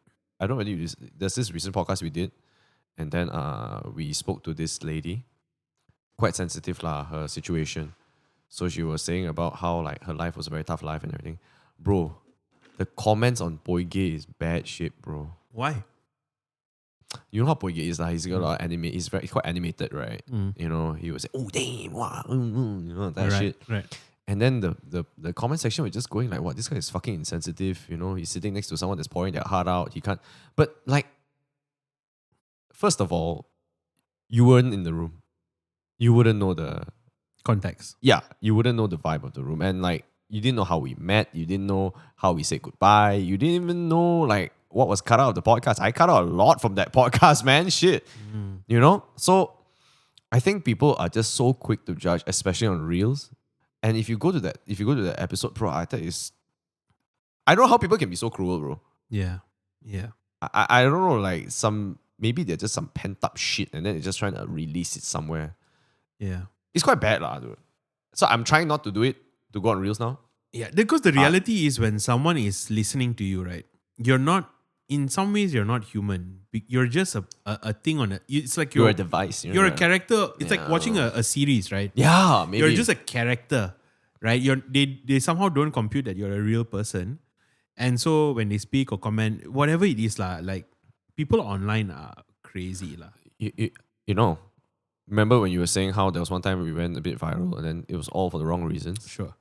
I don't really. There's this recent podcast we did, and then we spoke to this lady, quite sensitive lah, her situation. So she was saying about how like her life was a very tough life and everything. Bro, the comments on Poige is bad shit, bro. Why? You know how Poige is like, he's got a lot of anime. He's quite animated, right? You know, he was say, oh damn, wow, you know that Right. shit. Right. And then the comment section was just going like, what, this guy is fucking insensitive. You know, he's sitting next to someone that's pouring their heart out. He can't. But like, first of all, you weren't in the room. You wouldn't know the Context. you wouldn't know the vibe of the room. And like you didn't know how we met, you didn't know how we said goodbye, you didn't even know like what was cut out of the podcast. I cut out a lot from that podcast, man. Shit. You know? So I think people are just so quick to judge, especially on Reels. And if you go to that episode, bro, I don't know how people can be so cruel, bro. Yeah. Yeah. I don't know, like maybe they're just some pent up shit and then they're just trying to release it somewhere. Yeah. It's quite bad, dude. So I'm trying not to do it, to go on Reels now. Yeah. Because the reality is when someone is listening to you, right? You're not, in some ways, you're not human. You're just a thing on it. It's like You're a device. You're a character. It's like watching a series, right? Yeah, maybe. You're just a character, right? They somehow don't compute that you're a real person. And so when they speak or comment, whatever it is, like people online are crazy. You know, remember when you were saying how there was one time we went a bit viral and then it was all for the wrong reasons? Sure.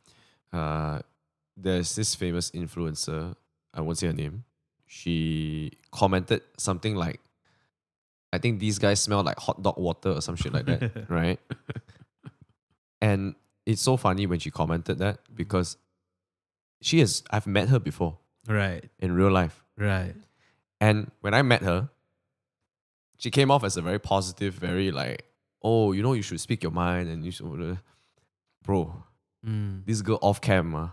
There's this famous influencer, I won't say her name. She commented something like, I think these guys smell like hot dog water or some shit like that, right? And it's so funny when she commented that because I've met her before. Right. In real life. Right. And when I met her, she came off as a very positive, very like, oh, you know, you should speak your mind and you should, bro, this girl off cam,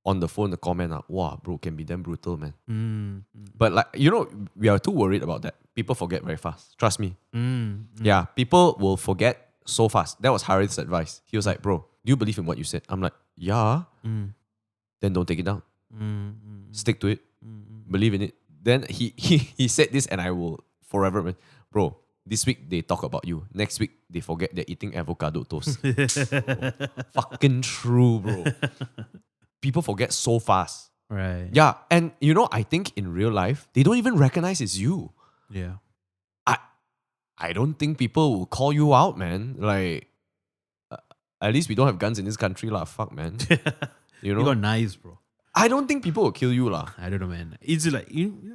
on the phone, the comment, wow, bro, can be damn brutal, man. But like, you know, we are too worried about that. People forget very fast. Trust me. Yeah, people will forget so fast. That was Harith's advice. He was like, bro, do you believe in what you said? I'm like, yeah. Then don't take it down. Stick to it. Believe in it. Then he said this and I will forever, bro, this week they talk about you. Next week they forget they're eating avocado toast. Fucking true, bro. People forget so fast. Right. Yeah. And you know, I think in real life, they don't even recognize it's you. Yeah. I don't think people will call you out, man. Like, at least we don't have guns in this country, lah. Fuck, man. You know? You got knives, bro. I don't think people will kill you, lah. I don't know, man. It's like,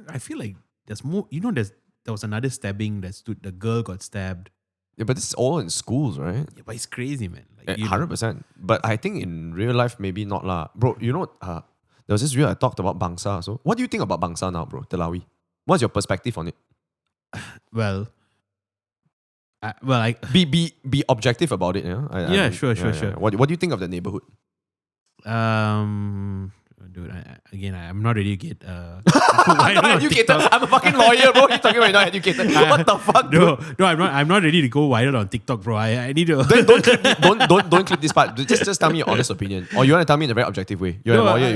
I feel like there's more, there was another stabbing the girl got stabbed. Yeah, but this is all in schools, right? Yeah, but it's crazy, man. Like, 100%. But I think in real life, maybe not, lah. Bro, you know, there was this reel I talked about Bangsar. So what do you think about Bangsar now, bro? Telawi. What's your perspective on it? Well, Be objective about it, yeah? Sure. What do you think of the neighborhood? Dude, I'm not ready to get I'm not educated. I'm a fucking lawyer, bro. You're talking about not educated. What the fuck, no, I'm not ready to go viral on TikTok, bro. I need to. Don't clip this part. Just tell me your honest opinion, or you want to tell me in a very objective way. You're a lawyer.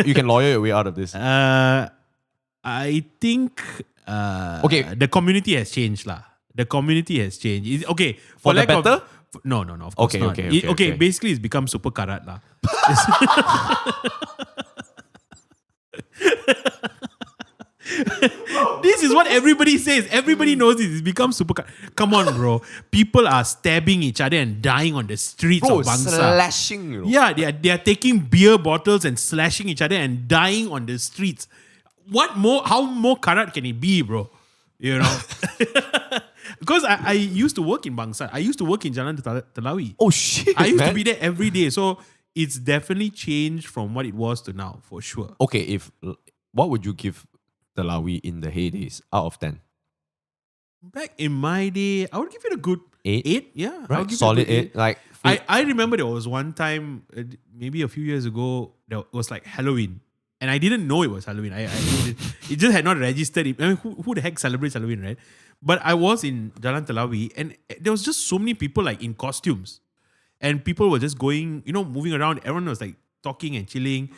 You can lawyer your way out of this. I think okay. The community has changed, lah. The community has changed. Okay, for the better. No, of course not. Okay. Basically, it's become super karat, lah. This is what everybody says. Everybody knows this. It's become super. Come on, bro. People are stabbing each other and dying on the streets of Bangsar. Slashing. You know? Yeah, they are taking beer bottles and slashing each other and dying on the streets. What more? How more karat can it be, bro? You know. Because I used to work in Bangsar. I used to work in Jalan Telawi. Oh shit! I used to be there every day. So it's definitely changed from what it was to now, for sure. Okay, what would you give Telawi in the heydays out of 10? Back in my day, I would give it a good 8. 8, yeah. Right, solid 8. Like I remember there was one time, maybe a few years ago, there was like Halloween. And I didn't know it was Halloween. It just had not registered. I mean, who the heck celebrates Halloween, right? But I was in Jalan Telawi and there was just so many people like in costumes. And people were just going, moving around. Everyone was like talking and chilling.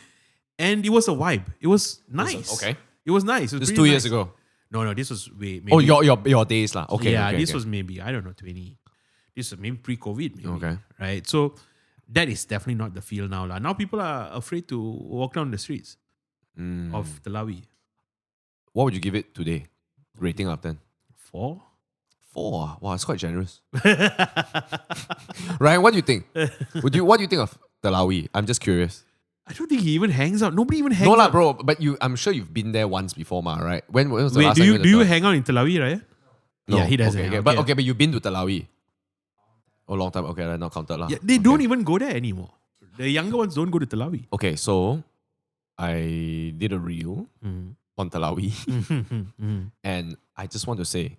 And it was a vibe. It was nice. Okay. It was nice. It was this 2 years ago. No, this was way maybe. Oh, your days lah. Okay. Yeah, okay, this was maybe, I don't know, 20. This was maybe pre-COVID, maybe. Okay. Right? So that is definitely not the feel now. Now people are afraid to walk down the streets of Telawi. What would you give it today? Rating out of 10? 4? 4? Wow, it's quite generous. Ryan, what do you think? What do you think of Telawi? I'm just curious. I don't think he even hangs out. Nobody even hangs out. No lah, out. bro. But I'm sure you've been there once before, ma, right? When was the last do time you hang out in Telawi, right? No. Yeah, he doesn't. Okay, Okay. but you've been to Telawi. Oh, long time. Okay, that's not counted lah. Yeah, they don't even go there anymore. The younger ones don't go to Telawi. Okay, so I did a reel on Telawi, and I just want to say,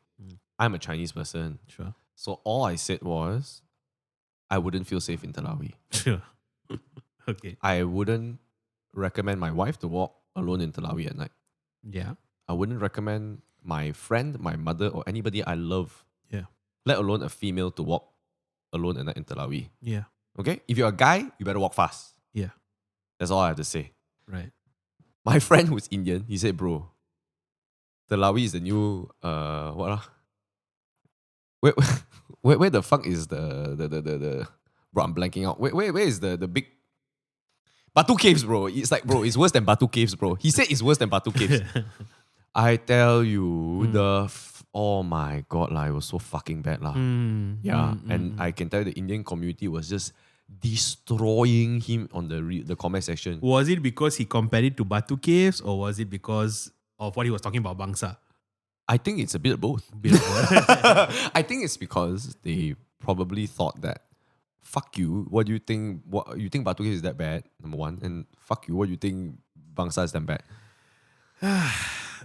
I'm a Chinese person. Sure. So all I said was, I wouldn't feel safe in Telawi. Sure. Okay. I wouldn't recommend my wife to walk alone in Telawi at night. Yeah. I wouldn't recommend my friend, my mother, or anybody I love, Yeah. let alone a female, to walk alone at night in Telawi. Yeah. Okay? If you're a guy, you better walk fast. Yeah. That's all I have to say. Right. My friend who's Indian, he said, bro, Telawi is the new, what lah? Where the fuck is the bro, I'm blanking out. Where is the big Batu Caves, bro? It's like, bro, it's worse than Batu Caves, bro. He said it's worse than Batu Caves. I tell you, oh my god, it was so fucking bad lah. And I can tell you the Indian community was just destroying him on the comment section. Was it because he compared it to Batu Caves, or was it because of what he was talking about Bangsar? I think it's a bit of both. I think it's because they probably thought that, fuck you, what do you think? What you think Batu Caves is that bad? Number one, and fuck you, what do you think Bangsar is that bad?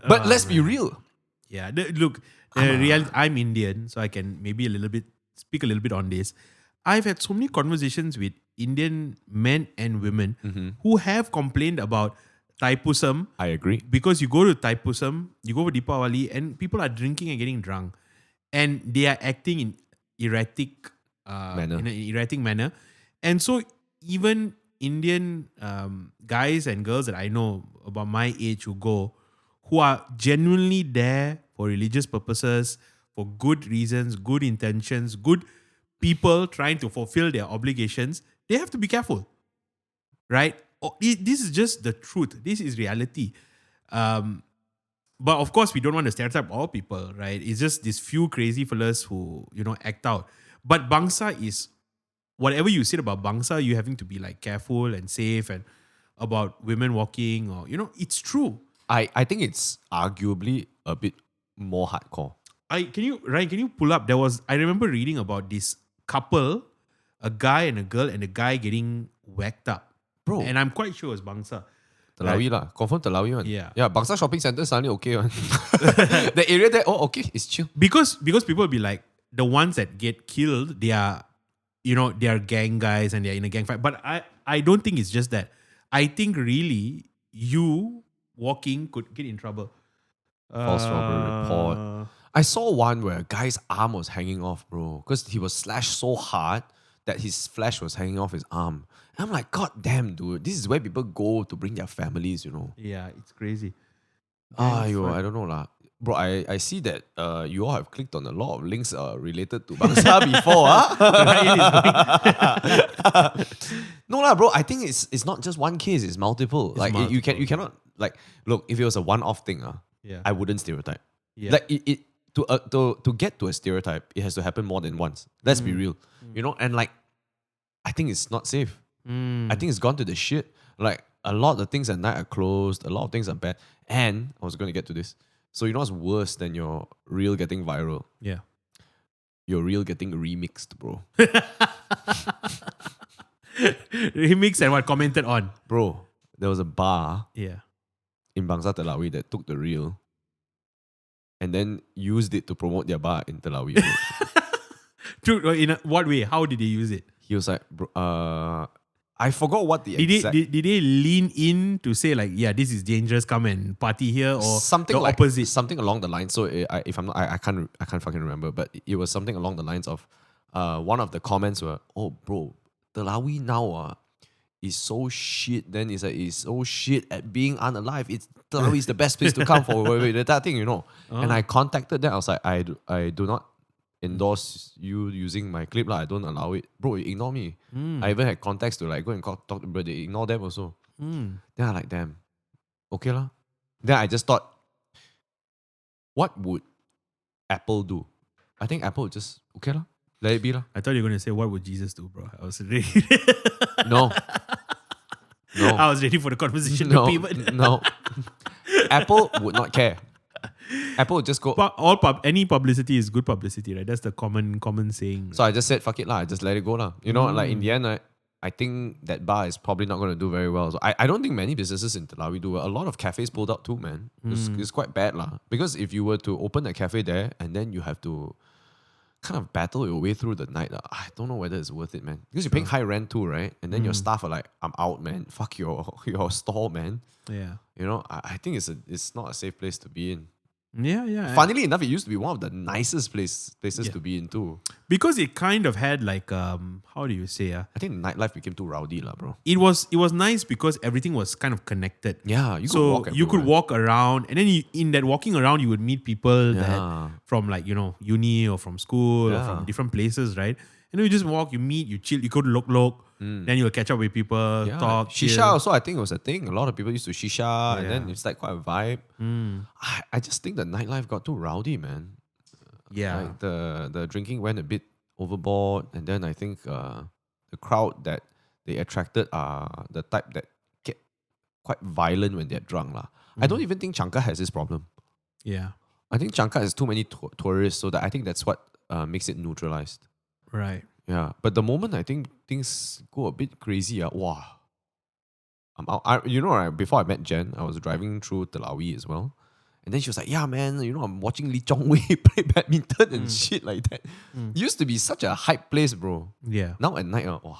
But let's be real. Yeah, look, I'm Indian, so I can maybe speak a little bit on this. I've had so many conversations with Indian men and women who have complained about Thaipusam. I agree. Because you go to Thaipusam, you go for Deepavali, and people are drinking and getting drunk, and they are acting in erratic manner. And so even Indian guys and girls that I know about my age who are genuinely there for religious purposes, for good reasons, good intentions, good people trying to fulfill their obligations, they have to be careful, right? This is just the truth. This is reality. But of course, we don't want to stereotype all people, right? It's just these few crazy fellas who, act out. But Bangsar is, whatever you said about Bangsar, you having to be like careful and safe, and about women walking, or, it's true. I think it's arguably a bit more hardcore. Ryan, can you pull up? I remember reading about this couple, a guy and a girl, and the guy getting whacked up. Bro. And I'm quite sure it was Bangsar. Telawi lah. Confirm Telawi one. Yeah. Yeah, Bangsar shopping center suddenly okay one. The area there, okay, it's chill. Because people will be like, the ones that get killed, they are gang guys and they're in a gang fight. But I don't think it's just that. I think really you walking could get in trouble. False robbery report. I saw one where a guy's arm was hanging off, bro, because he was slashed so hard that his flesh was hanging off his arm. And I'm like, god damn, dude, this is where people go to bring their families, Yeah, it's crazy. I don't know lah. Bro, I see that you all have clicked on a lot of links related to Bangsar before, No lah, bro. I think it's not just one case; it's multiple. You cannot look. If it was a one-off thing, I wouldn't stereotype. Yeah. To get to a stereotype, it has to happen more than once. Let's be real, And I think it's not safe. I think it's gone to the shit. Like a lot of the things at night are closed. A lot of things are bad. And I was going to get to this. So you know what's worse than your reel getting viral? Yeah. Your reel getting remixed, bro. Remixed and what? Commented on. Bro, there was a bar in Bangsar Telawi that took the reel and then used it to promote their bar in Telawi. True. In what way? How did they use it? He was like, I forgot what the exact... Did they lean in to say like, yeah, this is dangerous, come and party here, or something the like, opposite? Something along the lines. So if I'm not, I can't fucking remember, but it was something along the lines of, one of the comments were, oh bro, Telawi now is so shit. Then it's so shit at being unalive. Telawi is the best place to come for that thing, And I contacted them. I was like, I do not endorse you using my clip lah. I don't allow it. Bro, you ignore me. I even had contacts to go and talk to bro. They ignore them also. Then I like, damn. Okay lah. Then I just thought, what would Apple do? I think Apple would just, okay lah. Let it be lah. I thought you were going to say, what would Jesus do, bro? I was ready. No. I was ready for the conversation to pivot. No. Apple would not care. Apple would just go. Any publicity is good publicity, right? That's the common saying. So I just said, fuck it lah. I just let it go lah. You know, like in the end, I think that bar is probably not going to do very well. So I don't think many businesses in Telawi do well. A lot of cafes pulled out too, man. It's quite bad lah. Because if you were to open a cafe there and then you have to kind of battle your way through the night, I don't know whether it's worth it, man. Because you're paying high rent too, right? And then your staff are like, I'm out, man. Fuck your store, man. Yeah. You know, I think it's not a safe place to be in. Yeah. Funnily enough, it used to be one of the nicest places to be in too. Because it kind of had like how do you say I think nightlife became too rowdy lah, bro. it was nice because everything was kind of connected. Yeah, you could So walk you could everywhere. walk around, and then in that walking around, you would meet people Yeah. that from like uni or from school or Yeah. from different places, right? And then you just walk, you meet, you chill, you go to Lok, then you'll catch up with people, Yeah. talk, Shisha chill. also, I think it was a thing. A lot of people used to shisha, and then it's like quite a vibe. I just think the nightlife got too rowdy, man. Yeah, Like the drinking went a bit overboard, and then I think the crowd that they attracted are the type that get quite violent when they're drunk lah. I don't even think Changka has this problem. yeah, I think Changka has too many tourists, so that I think that's what makes it neutralized. right. Yeah, but the moment I think things go a bit crazy, wow. I'm out. Right, before I met Jen, I was driving through Telawi as well. And then she was like, yeah, man, I'm watching Lee Chong Wei play badminton and shit like that. It used to be such a hype place, bro. Yeah, Now at night, wow.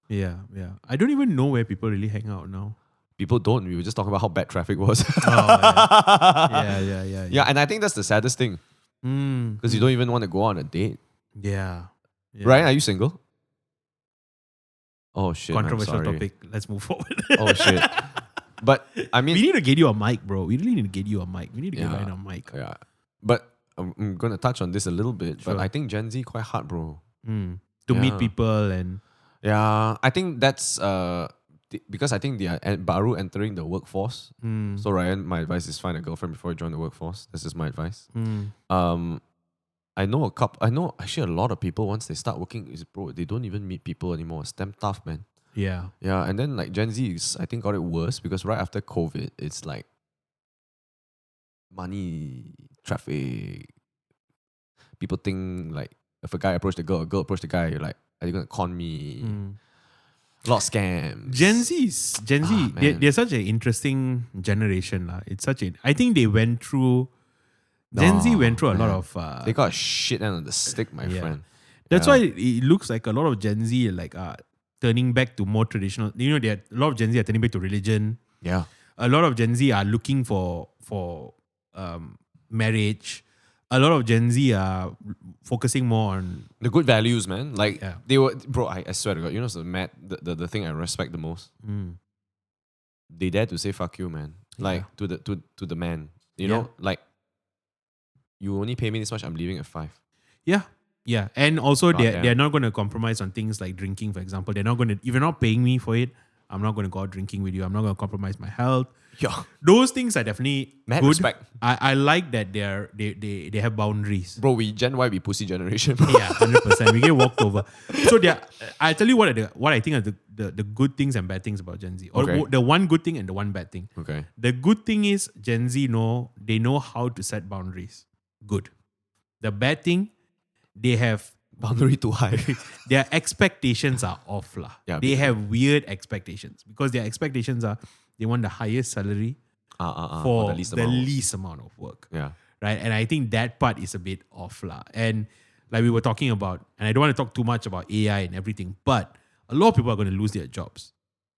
yeah. I don't even know where people really hang out now. People don't. We were just talking about how bad traffic was. Yeah. Yeah, and I think that's the saddest thing. Because you don't even want to go on a date. Yeah. Right? Are you single? Oh, shit. Controversial I'm sorry. topic. Let's move forward. Oh, shit. But, I mean... We need to get you a mic, bro. We really need to get you a mic. We need to get Ryan a mic. Yeah. But I'm going to touch on this a little bit. Sure. But I think Gen Z quite hard, bro. To meet people and... Yeah. I think that's... because I think they are baru entering the workforce. So Ryan, my advice is find a girlfriend before you join the workforce. This is my advice. I know actually a lot of people once they start working, bro, they don't even meet people anymore. It's damn tough, man. Yeah. Yeah, and then like Gen Z is, I think, got it worse because right after COVID, it's like money, traffic. People think like if a guy approached a girl approached a guy, you're like, are you gonna con me? A lot of scams. Gen Z, man. they're such an interesting generation. It's I think they went through, Gen Z went through a lot of... they got a shit end of the stick, my friend. That's why it looks like a lot of Gen Z turning back to more traditional. A lot of Gen Z are turning back to religion. Yeah. A lot of Gen Z are looking for marriage. A lot of Gen Z are focusing more on The good values, man. Like Yeah. they were, bro. I swear to God, the thing I respect the most. They dare to say fuck you, man. Like to the man. You know, like you only pay me this much. I'm leaving at 5. Yeah, and also God they're not going to compromise on things like drinking, for example. They're not going to, if you're not paying me for it, I'm not going to go out drinking with you. I'm not going to compromise my health. Yeah. Those things are definitely Mad good. respect. I like that they have boundaries. Bro, we Gen Y, we pussy generation. Yeah, 100%. We get walked over. So I'll tell you what I think are the good things and bad things about Gen Z. Or Okay. the one good thing and the one bad thing. Okay. The good thing is Gen Z they know how to set boundaries. Good. The bad thing, they have Boundary too high. their expectations are off lah. Yeah, They have weird expectations because their expectations are they want the highest salary for the least amount of work. Yeah. Right? And I think that part is a bit off lah. And like we were talking about, and I don't want to talk too much about AI and everything, but a lot of people are going to lose their jobs.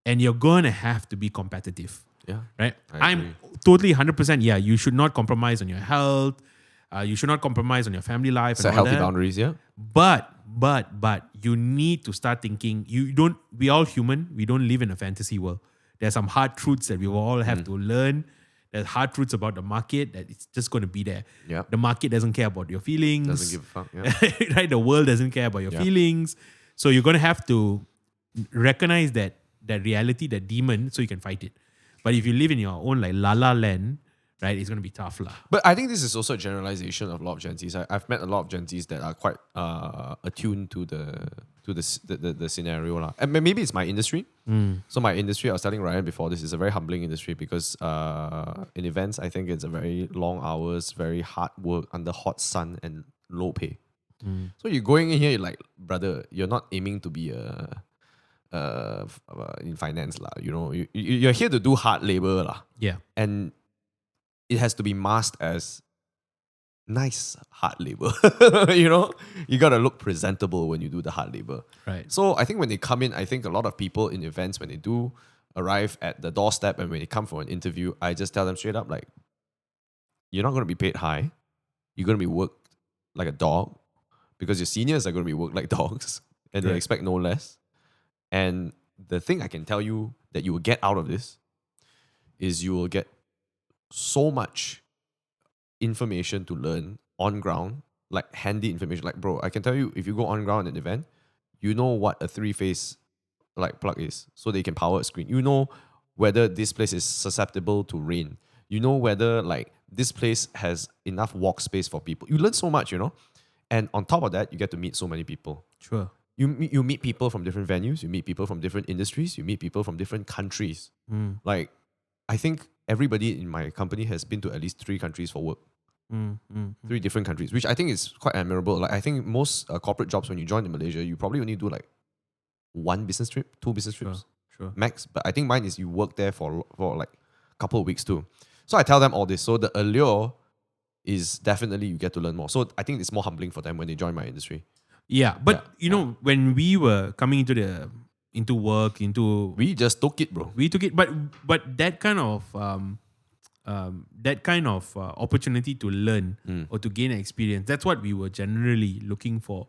And you're going to have to be competitive. Yeah. Right? I I'm agree. totally 100%, you should not compromise on your health. You should not compromise on your family life. Set and all healthy that. boundaries, yeah. But you need to start thinking, we all human, we don't live in a fantasy world. There's some hard truths that we all have to learn. There's hard truths about the market that it's just going to be there. Yeah. The market doesn't care about your feelings. Doesn't give a fuck. Yeah. Right? The world doesn't care about your feelings. So you're going to have to recognize that reality, that demon, so you can fight it. But if you live in your own like la la land, right, it's going to be tough lah. But I think this is also a generalization of a lot of Gen Zs. I've met a lot of Gen Zs that are quite attuned to to the scenario lah. And maybe it's my industry. So my industry, I was telling Ryan before, this is a very humbling industry because in events, I think it's a very long hours, very hard work under hot sun and low pay. So you're going in here, you're like, brother, you're not aiming to be in finance lah. You know, you're here to do hard labor lah. Yeah. And it has to be masked as nice hard labor. You know, you gotta look presentable when you do the hard labor. Right. So I think when they come in, I think a lot of people in events, when they do arrive at the doorstep and when they come for an interview, I just tell them straight up, like, you're not gonna be paid high. You're gonna be worked like a dog because your seniors are gonna be worked like dogs and they Correct. expect no less. And the thing I can tell you that you will get out of this is you will get so much information to learn on ground, like handy information. Like, bro, I can tell you, if you go on ground at an event, you know what a 3-phase like plug is, so they can power a screen. You know whether this place is susceptible to rain. You know whether like this place has enough walk space for people. You learn so much, you know. And on top of that, you get to meet so many people. Sure. You meet people from different venues. You meet people from different industries. You meet people from different countries. Like, I think everybody in my company has been to at least 3 countries for work. 3 different countries, which I think is quite admirable. Like, I think most corporate jobs, when you join in Malaysia, you probably only do like 1 business trip, 2 business trips, Sure. max. But I think mine is you work there for like a couple of weeks too. So I tell them all this. So the allure is definitely you get to learn more. So I think it's more humbling for them when they join my industry. Yeah, but you know, when we were coming into work, We just took it, bro. we took it, but that kind of opportunity to learn or to gain experience, that's what we were generally looking for,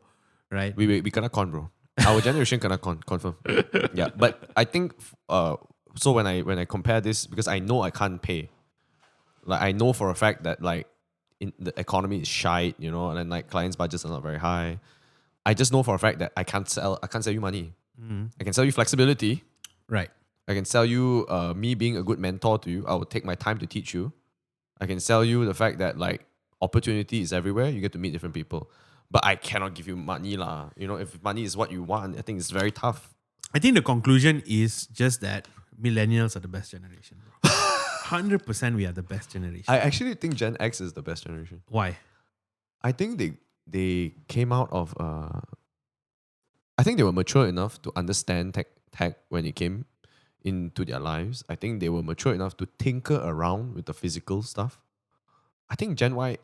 right? We kena con, bro. Our generation kena con, confirm. Yeah, but I think so when I compare this, because I know I can't pay. Like, I know for a fact that like the economy is shite, you know, and then like clients' budgets are not very high. I just know for a fact that I can't sell you money. I can sell you flexibility. Right. I can sell you me being a good mentor to you. I will take my time to teach you. I can sell you the fact that like opportunity is everywhere. You get to meet different people. But I cannot give you money lah. You know, if money is what you want, I think it's very tough. I think the conclusion is just that millennials are the best generation. 100% we are the best generation. I actually think Gen X is the best generation. Why? I think they came out of I think they were mature enough to understand tech when it came into their lives. I think they were mature enough to tinker around with the physical stuff. I think Gen Y,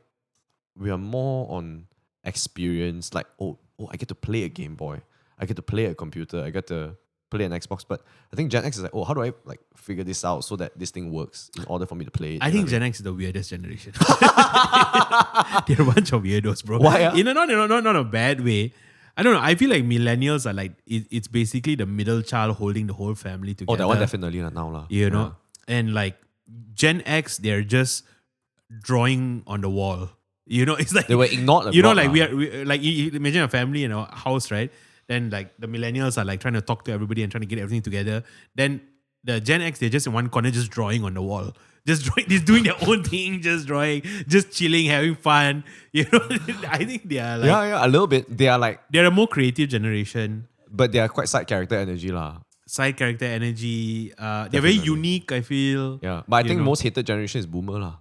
we are more on experience, like, oh, I get to play a Game Boy. I get to play a computer. I get to play an Xbox. But I think Gen X is like, oh, how do I like figure this out so that this thing works in order for me to play it? I think Gen X is the weirdest generation. They're a bunch of weirdos, bro. Why? In a not a bad way. I don't know. I feel like millennials are like it's basically the middle child holding the whole family together. Oh, that one definitely now lah. You know, and like Gen X, they're just drawing on the wall. You know, it's like They were ignored. you know, abroad like lah. we are like you imagine a family in a house, right? Then like the millennials are like trying to talk to everybody and trying to get everything together. Then the Gen X, they're just in one corner, just drawing on the wall. Just doing their own thing, just drawing, just chilling, having fun. You know, I think they are like Yeah, a little bit. They are like, they're a more creative generation. but they are quite side character energy lah. Side character energy. They're very unique, I feel. Yeah, but I You think know. most hated generation is boomer lah.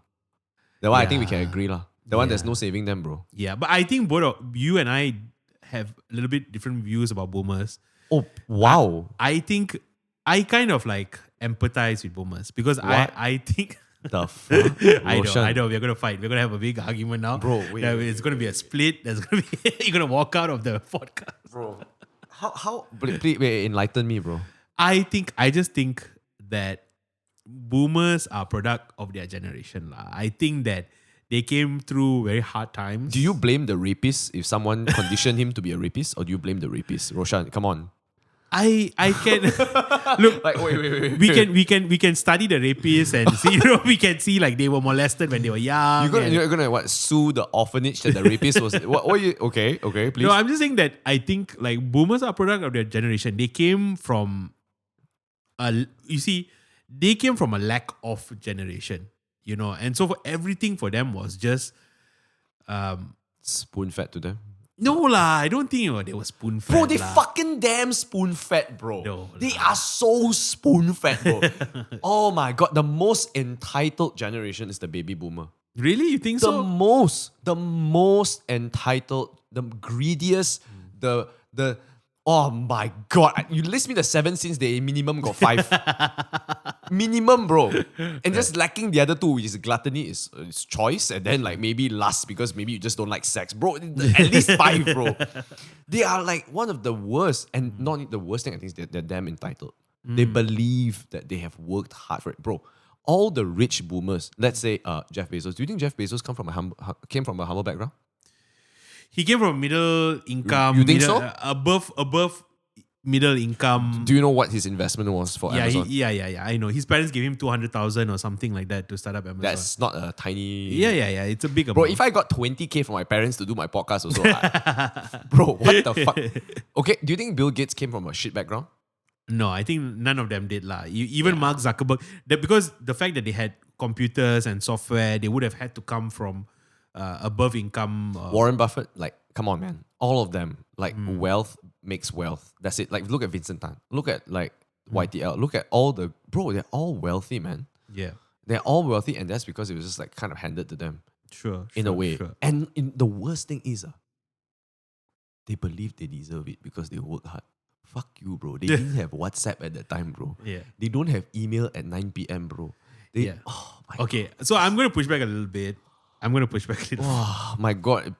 That one I think we can Yeah. agree lah. That one there's Yeah. no saving them, bro. Yeah, but I think both of you and I have a little bit different views about boomers. Oh wow. I think I kind of like empathize with boomers because What? I think The fuck? I Roshan. know we're gonna fight. We're gonna have a big argument now. Bro, wait, It's gonna be a split. There's gonna be you're gonna walk out of the podcast. Bro. How please wait, enlighten me, bro. I just think that boomers are product of their generation. I think that they came through very hard times. Do you blame the rapist if someone conditioned him to be a rapist, or do you blame the rapist? Roshan, come on. I can look. Like wait. We can study the rapists and see. You know, we can see like they were molested when they were young. You're gonna what, sue the orphanage that the rapist was? What you? Okay, please. No, I'm just saying that I think like boomers are a product of their generation. They came from they came from a lack of generation, you know, and so for everything for them was just Spoon fed to them. No lah, I don't think they were spoon fed. Bro, they lah. fucking damn spoon fed, bro. No They lah. are so spoon fed, bro. Oh my god, the most entitled generation is the baby boomer. Really? You think The so? most entitled, the greediest, the oh my god. You list me the 7 sins, they minimum got 5. Minimum, bro. And just lacking the other 2, which is gluttony, is choice, and then like maybe lust because maybe you just don't like sex. Bro, at least 5, bro. They are like one of the worst, and not the worst thing, I think is they're damn entitled. They believe that they have worked hard for it. Bro, all the rich boomers, let's say Jeff Bezos, do you think Jeff Bezos came from a humble background? He came from middle income. You think middle, so? Above middle income. Do you know what his investment was for Yeah, Amazon? yeah. I know. His parents gave him 200,000 or something like that to start up Amazon. That's not a tiny... yeah. It's a big amount. Bro, if I got 20K from my parents to do my podcast also, bro, what the fuck? Okay, do you think Bill Gates came from a shit background? No, I think none of them did lah. Even Mark Zuckerberg, because the fact that they had computers and software, they would have had to come from above income. Warren Buffett, like, come on, man. All of them, like, wealth makes wealth. That's it. Like, look at Vincent Tan. Look at, like, YTL. Look at all the... Bro, they're all wealthy, man. Yeah, They're all wealthy, and that's because it was just, like, kind of handed to them sure. in a way. Sure. And the worst thing is, they believe they deserve it because they work hard. Fuck you, bro. They didn't have WhatsApp at that time, bro. Yeah. They don't have email at 9 p.m., bro. Yeah. Oh, my Okay, so I'm going to push back a little bit. Oh my god.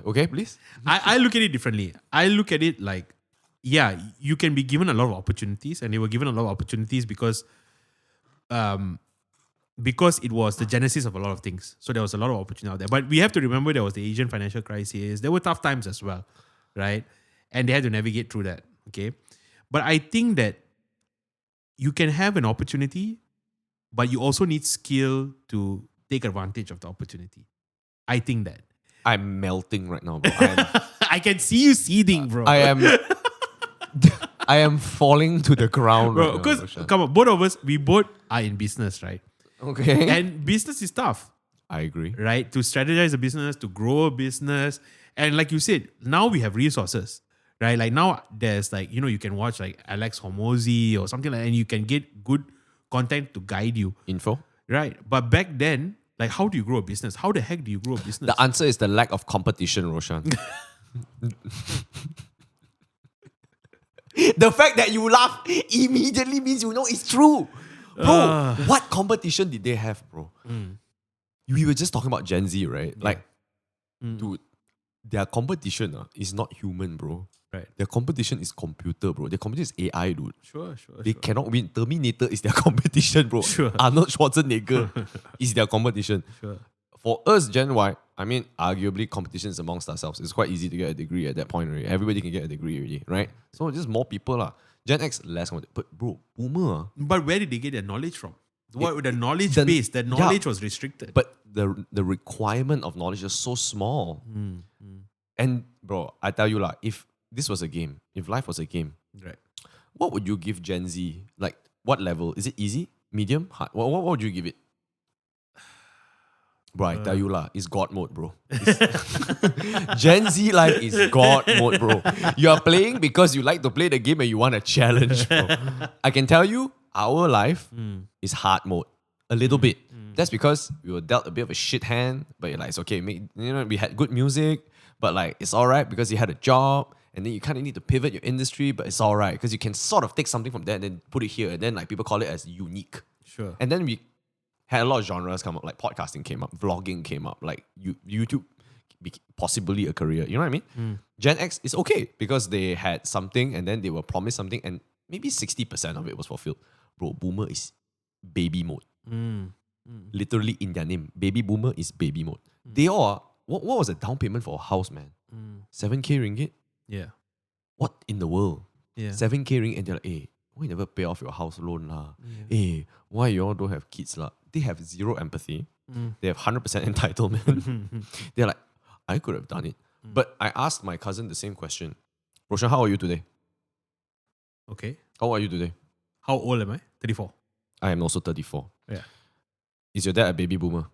Okay, please. I look at it differently. I look at it like, yeah, you can be given a lot of opportunities, and they were given a lot of opportunities because it was the genesis of a lot of things. So there was a lot of opportunity out there. But we have to remember there was the Asian financial crisis. There were tough times as well, right? And they had to navigate through that, okay? But I think that you can have an opportunity, but you also need skill to take advantage of the opportunity. I think that. I'm melting right now, bro. I can see you seething, bro. I am falling to the ground Bro, right now, because Roshan. come on, both of us, we both are in business, right? Okay. And business is tough, I agree. right? To strategize a business, to grow a business. And like you said, now we have resources, right? Like now there's like, you can watch like Alex Hormozy or something like that, and you can get good content to guide you, Info? right? But back then, like how do you grow a business? How the heck do you grow a business? The answer is the lack of competition, Roshan. The fact that you laugh immediately means you know it's true. Bro, what competition did they have, bro? We were just talking about Gen Z, right? Like, dude, their competition is not human, bro. Right. Their competition is computer, bro. Their competition is AI, dude. Sure. They cannot win. Terminator is their competition, bro. Sure. Arnold Schwarzenegger is their competition. Sure. For us, Gen Y, I mean, arguably competitions amongst ourselves. It's quite easy to get a degree at that point already. Everybody can get a degree already, right? So just more people lah. Gen X, less competition. But bro, boomer. But where did they get their knowledge from? What the knowledge the- base? That yeah. knowledge was restricted. But the requirement of knowledge is so small. And bro, I tell you lah, if this was a game, if life was a game, right. what would you give Gen Z? Like, what level? Is it easy? Medium? Hard? What would you give it? Bro, I tell you lah, it's God mode, bro. Gen Z life is God mode, bro. You are playing because you like to play the game and you want a challenge, bro. I can tell you, our life is hard mode. A little bit. That's because we were dealt a bit of a shit hand, but you're like, it's okay. We had good music, but like, it's all right because you had a job. And then you kind of need to pivot your industry, but it's all right because you can sort of take something from there and then put it here. And then like people call it as unique. Sure. And then we had a lot of genres come up, like podcasting came up, vlogging came up, like YouTube possibly a career. You know what I mean? Gen X is okay because they had something and then they were promised something and maybe 60% of it was fulfilled. Bro, boomer is baby mode. Literally in their name. Baby boomer is baby mode. They all are, what was the down payment for a house, man? 7K ringgit? Yeah. What in the world? Yeah. 7K ringgit and they're like, hey, why you never pay off your house loan lah? Hey, why you all don't have kids lah? They have zero empathy. They have 100% entitlement. They're like, I could have done it. But I asked my cousin the same question. Roshan, how are you today? Okay. How are you today? How old am I? 34. I am also 34. Yeah. Is your dad a baby boomer?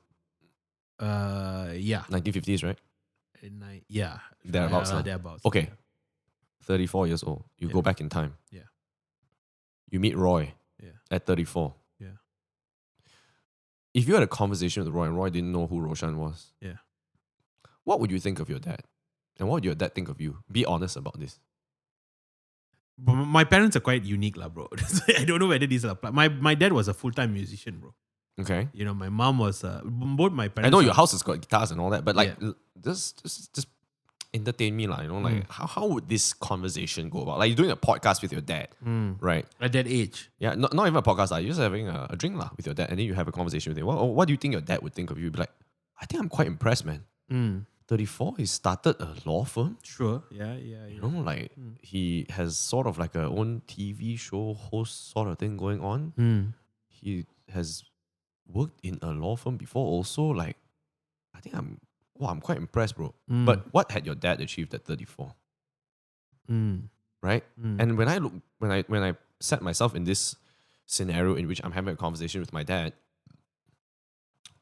Yeah. 1950s, right? Yeah. Thereabouts. lah. Thereabouts. Okay. 34 years old. You go back in time. Yeah. You meet Roy Yeah. at 34. Yeah. If you had a conversation with Roy and Roy didn't know who Roshan was, Yeah. what would you think of your dad? And what would your dad think of you? Be honest about this. But my parents are quite unique, lah, bro. I don't know whether these are apply. My dad was a full-time musician, bro. Okay. You know, my mom was both my parents. I know are- your house has got guitars and all that, but like, Yeah. just entertain me, lah. You know, like how would this conversation go about? Like you're doing a podcast with your dad, right? at that age. Yeah, not even a podcast. You're just having a drink lah with your dad, and then you have a conversation with him. What do you think your dad would think of you? You'd be like, I think I'm quite impressed, man. 34, he started a law firm. Sure. Yeah. You know, like he has sort of like a own TV show host sort of thing going on. He has worked in a law firm before also. Like, I think I'm quite impressed, bro. But what had your dad achieved at 34? Right? And when I set myself in this scenario in which I'm having a conversation with my dad,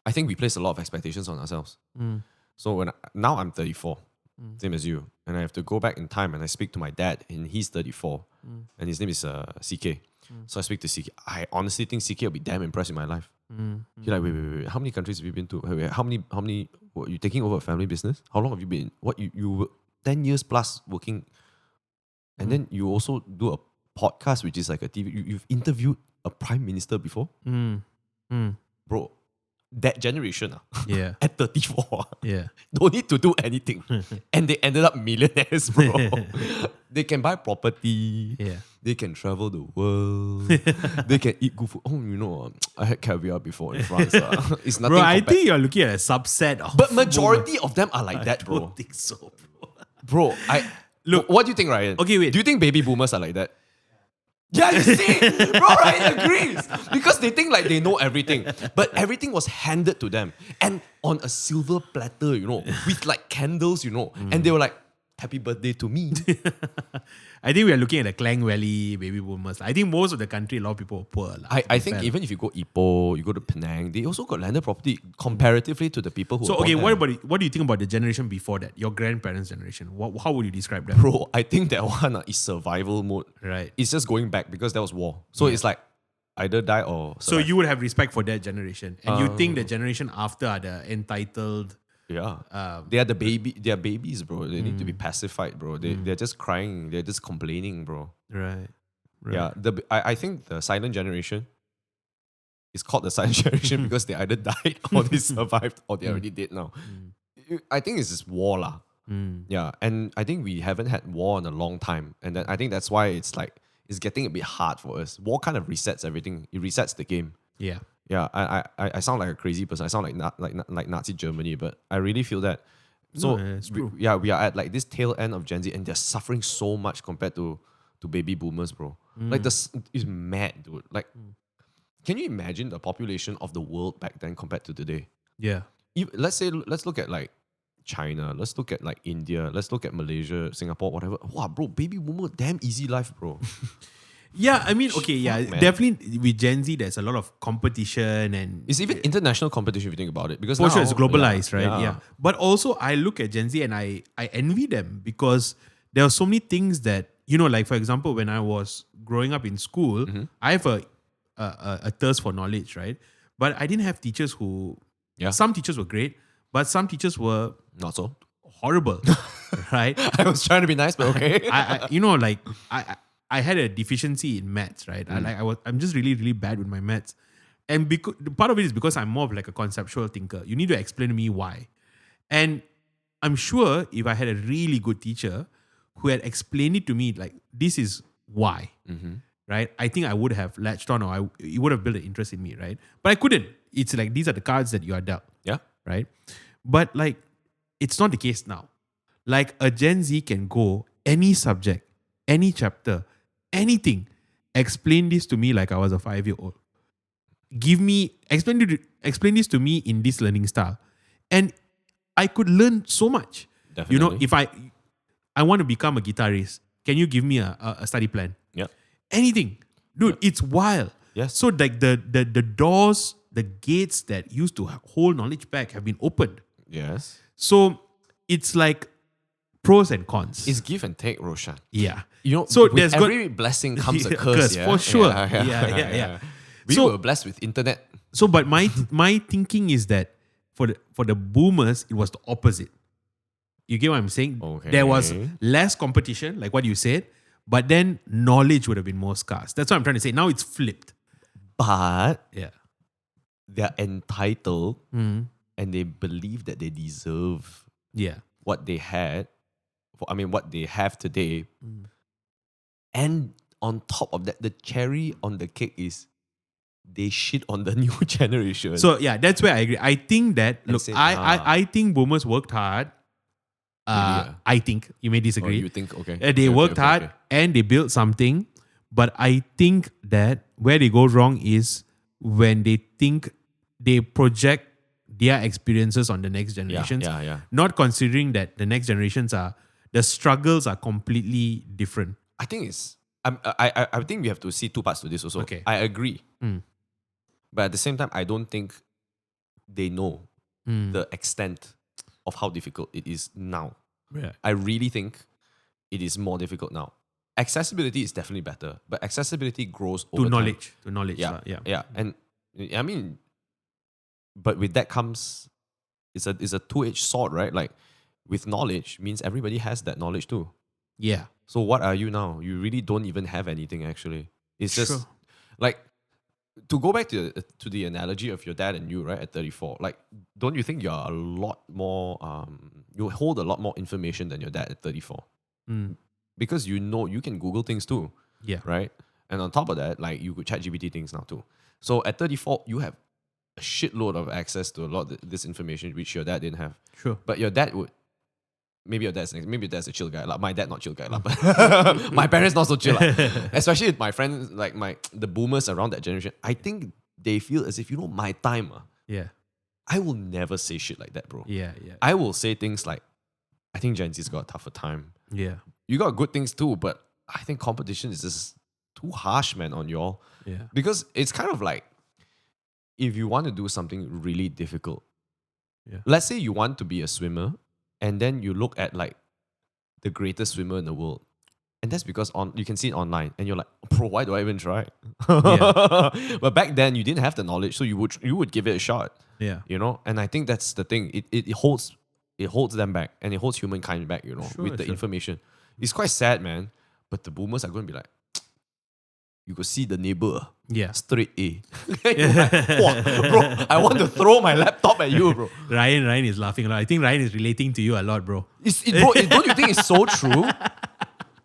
I think we place a lot of expectations on ourselves. So now I'm 34, same as you, and I have to go back in time and I speak to my dad, and he's 34, and his name is CK. So I speak to CK. I honestly think CK will be damn impressed with my life. He's like, wait, how many countries have you been to? Wait, how many? What, you taking over a family business? How long have you been? What you 10 years plus working, and then you also do a podcast, which is like a TV. You've interviewed a prime minister before, bro. That generation, Yeah. at 34, Yeah. don't need to do anything. And they ended up millionaires, bro. They can buy property. Yeah. They can travel the world. They can eat good food. Oh, you know, I had caviar before in France. It's nothing Bro, I compared- think you're looking at a subset of. But majority of them are like that, I bro. don't think so, bro. Bro, Look- what do you think, Ryan? Okay, wait. Do you think baby boomers are like that? Yeah, you see, bro, Ryan agrees. Because they think like they know everything. But everything was handed to them. And on a silver platter, you know, with like candles, you know. And they were like, happy birthday to me. I think we are looking at the Klang Valley baby boomers. I think most of the country, a lot of people are poor. Lah, to I be think fair. even if you go Ipoh, you go to Penang, they also got landed property comparatively to the people who So were okay, born there. what do you think about the generation before that? Your grandparents' generation. How would you describe that? Bro, I think that one is survival mode. Right. It's just going back because that was war. So it's like either die or So survive. you would have respect for that generation, and you think the generation after are the entitled. Yeah. They are they are babies, bro. They need to be pacified, bro. They're just crying. They're just complaining, bro. Right. Yeah. I think the silent generation is called the silent generation because they either died or they survived or they already dead now. I think it's just war lah. Yeah. And I think we haven't had war in a long time. And then I think that's why it's getting a bit hard for us. War kind of resets everything. It resets the game. Yeah. Yeah, I sound like a crazy person. I sound like Nazi Germany, but I really feel that. So No, it's true. we are at like this tail end of Gen Z, and they're suffering so much compared to baby boomers, bro. Like this is mad, dude. Like, can you imagine the population of the world back then compared to today? Yeah. Let's look at like China. Let's look at like India. Let's look at Malaysia, Singapore, whatever. Wow, bro, baby boomer, damn easy life, bro. Yeah, I mean, okay, yeah, Fuck, man. definitely with Gen Z, there's a lot of competition and It's even international competition if you think about it. Because for sure now- it's globalized, right? Yeah. Yeah. But also I look at Gen Z and I envy them because there are so many things that, you know, like for example, when I was growing up in school, I have a thirst for knowledge, right? But I didn't have teachers who, Yeah. some teachers were great, but some teachers were Not so. horrible, right? I was trying to be nice, but okay. I you know, like I had a deficiency in maths, right? I'm just really, really bad with my maths. And because part of it is because I'm more of like a conceptual thinker. You need to explain to me why. And I'm sure if I had a really good teacher who had explained it to me, like, this is why, right? I think I would have latched on, or it would have built an interest in me, right? But I couldn't. It's like, these are the cards that you are dealt, Yeah. right? But like, it's not the case now. Like a Gen Z can go any subject, any chapter, anything. Explain this to me like I was a 5-year-old. Explain this to me in this learning style. And I could learn so much. Definitely. You know, if I want to become a guitarist, can you give me a study plan? Yeah. Anything. Dude, it's wild. Yes. So like the doors, the gates that used to hold knowledge back have been opened. Yes. So it's like pros and cons. It's give and take, Roshan. Yeah. You know, So with there's every blessing comes a curse. Yeah? for sure. Yeah. We So- were blessed with internet. So, but my thinking is that for the boomers, it was the opposite. You get what I'm saying? Okay. There was less competition, like what you said, but then knowledge would have been more scarce. That's what I'm trying to say. Now it's flipped. But Yeah. they're entitled Mm. and they believe that they deserve Yeah. what they had. What they have today. Mm. And on top of that, the cherry on the cake is they shit on the new generation. So yeah, that's where I agree. I think that And look, say, I think boomers worked hard. Really, I think you may oh, disagree. you think, okay. They worked hard and they built something, but I think that where they go wrong is when they think they project their experiences on the next generations, Yeah. not considering that the next generations the struggles are completely different. I think I think we have to see two parts to this also. Okay. I agree. Mm. But at the same time, I don't think they know Mm. the extent of how difficult it is now. Yeah. I really think it is more difficult now. Accessibility is definitely better, but accessibility grows over To time. knowledge. Yeah, Yeah. yeah. And I mean, but with that comes, it's a two-edged sword, right? Like with knowledge means everybody has that knowledge too. Yeah. So what are you now? You really don't even have anything actually. It's just Sure. like, to go back to the analogy of your dad and you, right, at 34, like, don't you think you're a lot more, you hold a lot more information than your dad at 34? Mm. Because you know you can Google things too, Yeah. right? And on top of that, like, you could chat GPT things now too. So at 34, you have a shitload of access to a lot of this information which your dad didn't have. Sure. But your dad would. Maybe your dad's a chill guy. Like my dad not chill guy. But my parents not so chill. Especially my friends, like the boomers around that generation. I think they feel as if, my time. Yeah. I will never say shit like that, bro. Yeah. I will say things like, I think Gen Z's got a tougher time. Yeah. You got good things too, but I think competition is just too harsh, man, on y'all. Yeah. Because it's kind of like, if you want to do something really difficult, Yeah. let's say you want to be a swimmer, and then you look at like the greatest swimmer in the world, and that's because you can see it online, and you're like, bro, why do I even try? But back then you didn't have the knowledge, so you would give it a shot. Yeah. And I think that's the thing. It holds them back, and it holds humankind back. With the information, it's quite sad, man. But the boomers are going to be like, you could see the neighbor. Yeah. Straight A. You're like, "Wah, bro, I want to throw my laptop at you, bro. Ryan is laughing a lot. I think Ryan is relating to you a lot, bro. Don't you think it's so true?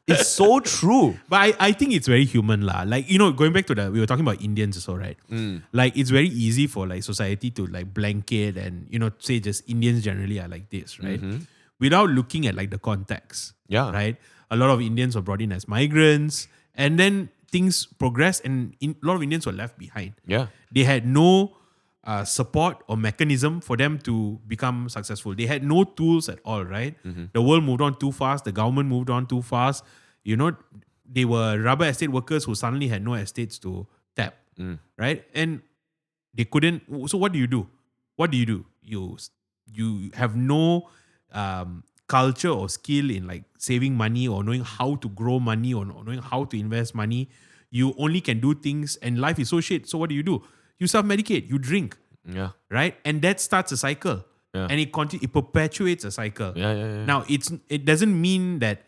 It's so true. But I think it's very human lah. Like, going back to we were talking about Indians also, right? Like, it's very easy for like society to like blanket and, say just Indians generally are like this, right? Without looking at like the context. Yeah. Right? A lot of Indians were brought in as migrants, and then things progressed, and a lot of Indians were left behind. Yeah. They had no support or mechanism for them to become successful. They had no tools at all, right? The world moved on too fast. The government moved on too fast. They were rubber estate workers who suddenly had no estates to tap, right? And they couldn't. So what do you do? You have no culture or skill in like saving money or knowing how to grow money or knowing how to invest money. You only can do things, and life is so shit. So what do? You self-medicate, you drink, Yeah. right? And that starts a cycle. Yeah. And it perpetuates a cycle. Yeah. Now it doesn't mean that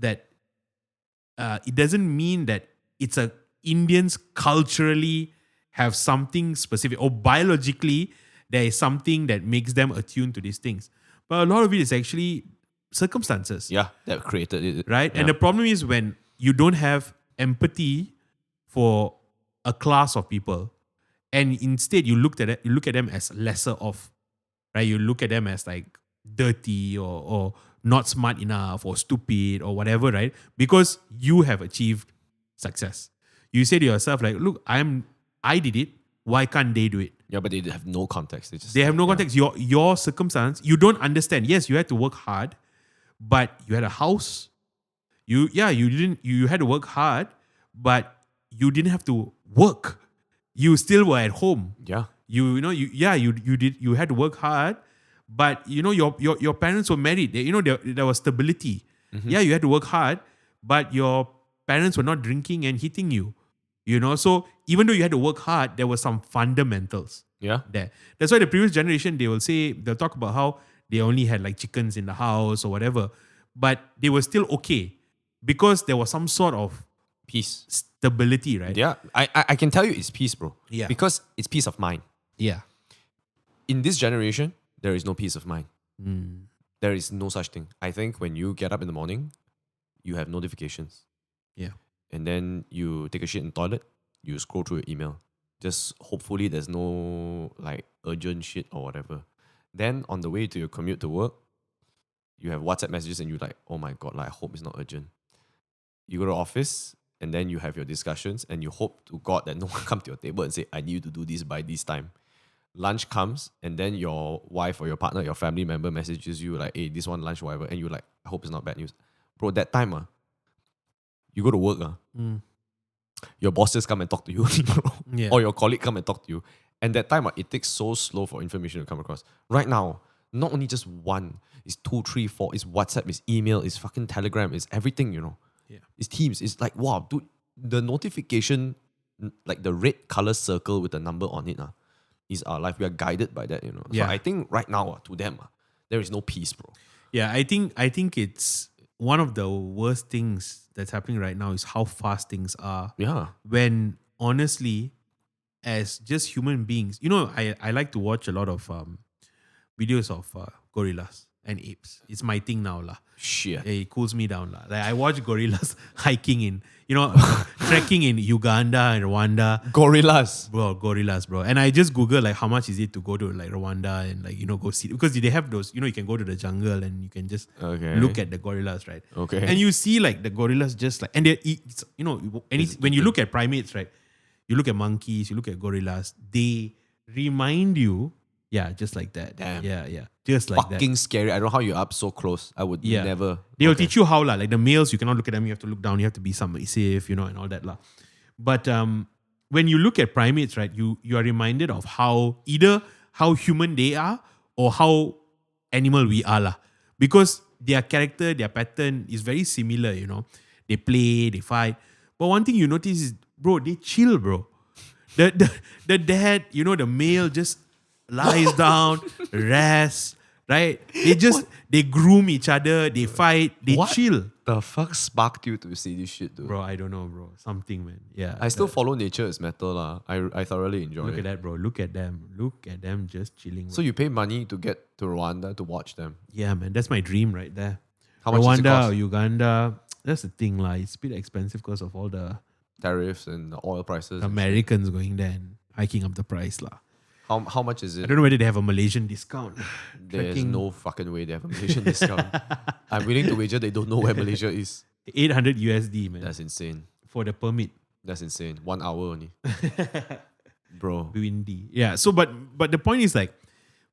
it doesn't mean that it's Indians culturally have something specific, or biologically there is something that makes them attuned to these things. But a lot of it is actually circumstances. Yeah. That created it. Right? Yeah. And the problem is when you don't have empathy for a class of people, and instead you look at them as lesser of, right? You look at them as like dirty or not smart enough or stupid or whatever, right? Because you have achieved success. You say to yourself like, look, I did it. Why can't they do it? Yeah, but they have no context. They have no context. Your circumstance, you don't understand. Yes, you had to work hard, but you had a house. You had to work hard, but you didn't have to work. You still were at home. Yeah. You had to work hard, But your parents were married. There was stability. Yeah, you had to work hard, but your parents were not drinking and hitting you. So even though you had to work hard, there were some fundamentals Yeah. there. That's why the previous generation, they'll talk about how they only had like chickens in the house or whatever, but they were still okay because there was some sort of Peace. stability, right? Yeah. I can tell you it's peace, bro. Yeah. Because it's peace of mind. Yeah. In this generation, there is no peace of mind. There is no such thing. I think when you get up in the morning, you have notifications. Yeah. And then you take a shit in the toilet, you scroll through your email. Just hopefully there's no like urgent shit or whatever. Then on the way to your commute to work, you have WhatsApp messages and you're like, oh my God, like I hope it's not urgent. You go to office and then you have your discussions and you hope to God that no one come to your table and say, I need you to do this by this time. Lunch comes and then your wife or your partner, your family member messages you like, hey, this one lunch, whatever. And you're like, I hope it's not bad news. Bro, that time, you go to work, your bosses come and talk to you, bro. Yeah. Or your colleague come and talk to you. And that time, it takes so slow for information to come across. Right now, not only just one, it's 2, 3, 4, it's WhatsApp, it's email, it's fucking Telegram, it's everything, Yeah. It's Teams. It's like, wow, dude, the notification, like the red color circle with the number on it, is our life. We are guided by that, Yeah. So I think right now, to them, there is no peace, bro. Yeah, I think it's one of the worst things that's happening right now is how fast things are. Yeah. When honestly, as just human beings, I like to watch a lot of videos of gorillas and apes. It's my thing now, lah. Shit. It cools me down, lah. Like I watch gorillas hiking in, trekking in Uganda and Rwanda. Gorillas. Bro, gorillas, bro. And I just Google like how much is it to go to like Rwanda and like, go see, because they have those, you can go to the jungle and you can just Okay. look at the gorillas, right? Okay. And you see like the gorillas just like, and when you look at primates, right? You look at monkeys, you look at gorillas, they remind you, just like that. Damn. Yeah. Just like that. Fucking scary. I don't know how you're up so close. I would never. They will Okay. teach you how, like the males, you cannot look at them, you have to look down, you have to be submissive, and all that. But when you look at primates, right, you are reminded of either how human they are or how animal we are. Because their character, their pattern is very similar, They play, they fight. But one thing you notice is, bro, they chill, bro. The dad, the male just lies down, rests, right? They groom each other, they fight, they What chill. the fuck sparked you to see this shit, dude? Bro, I don't know, bro. Something, man. Yeah. I still follow Nature is Metal, lah. I thoroughly enjoy Look it. at that, bro. Look at them. Look at them just chilling. So you pay money to get to Rwanda to watch them. yeah, man. That's my dream right there. How much does it Rwanda cost? or Uganda. That's the thing, It's a bit expensive because of all the Tariffs and the oil prices. and shit. Americans going there and hiking up the price, How much is I it? don't know whether they have a Malaysian discount. There's Trekking. no fucking way they have a Malaysian discount. I'm willing to wager they don't know where Malaysia is. 800 USD, man, That's insane. for the permit. That's insane. 1 hour only. Bro. Windy. Yeah. So, but the point is like,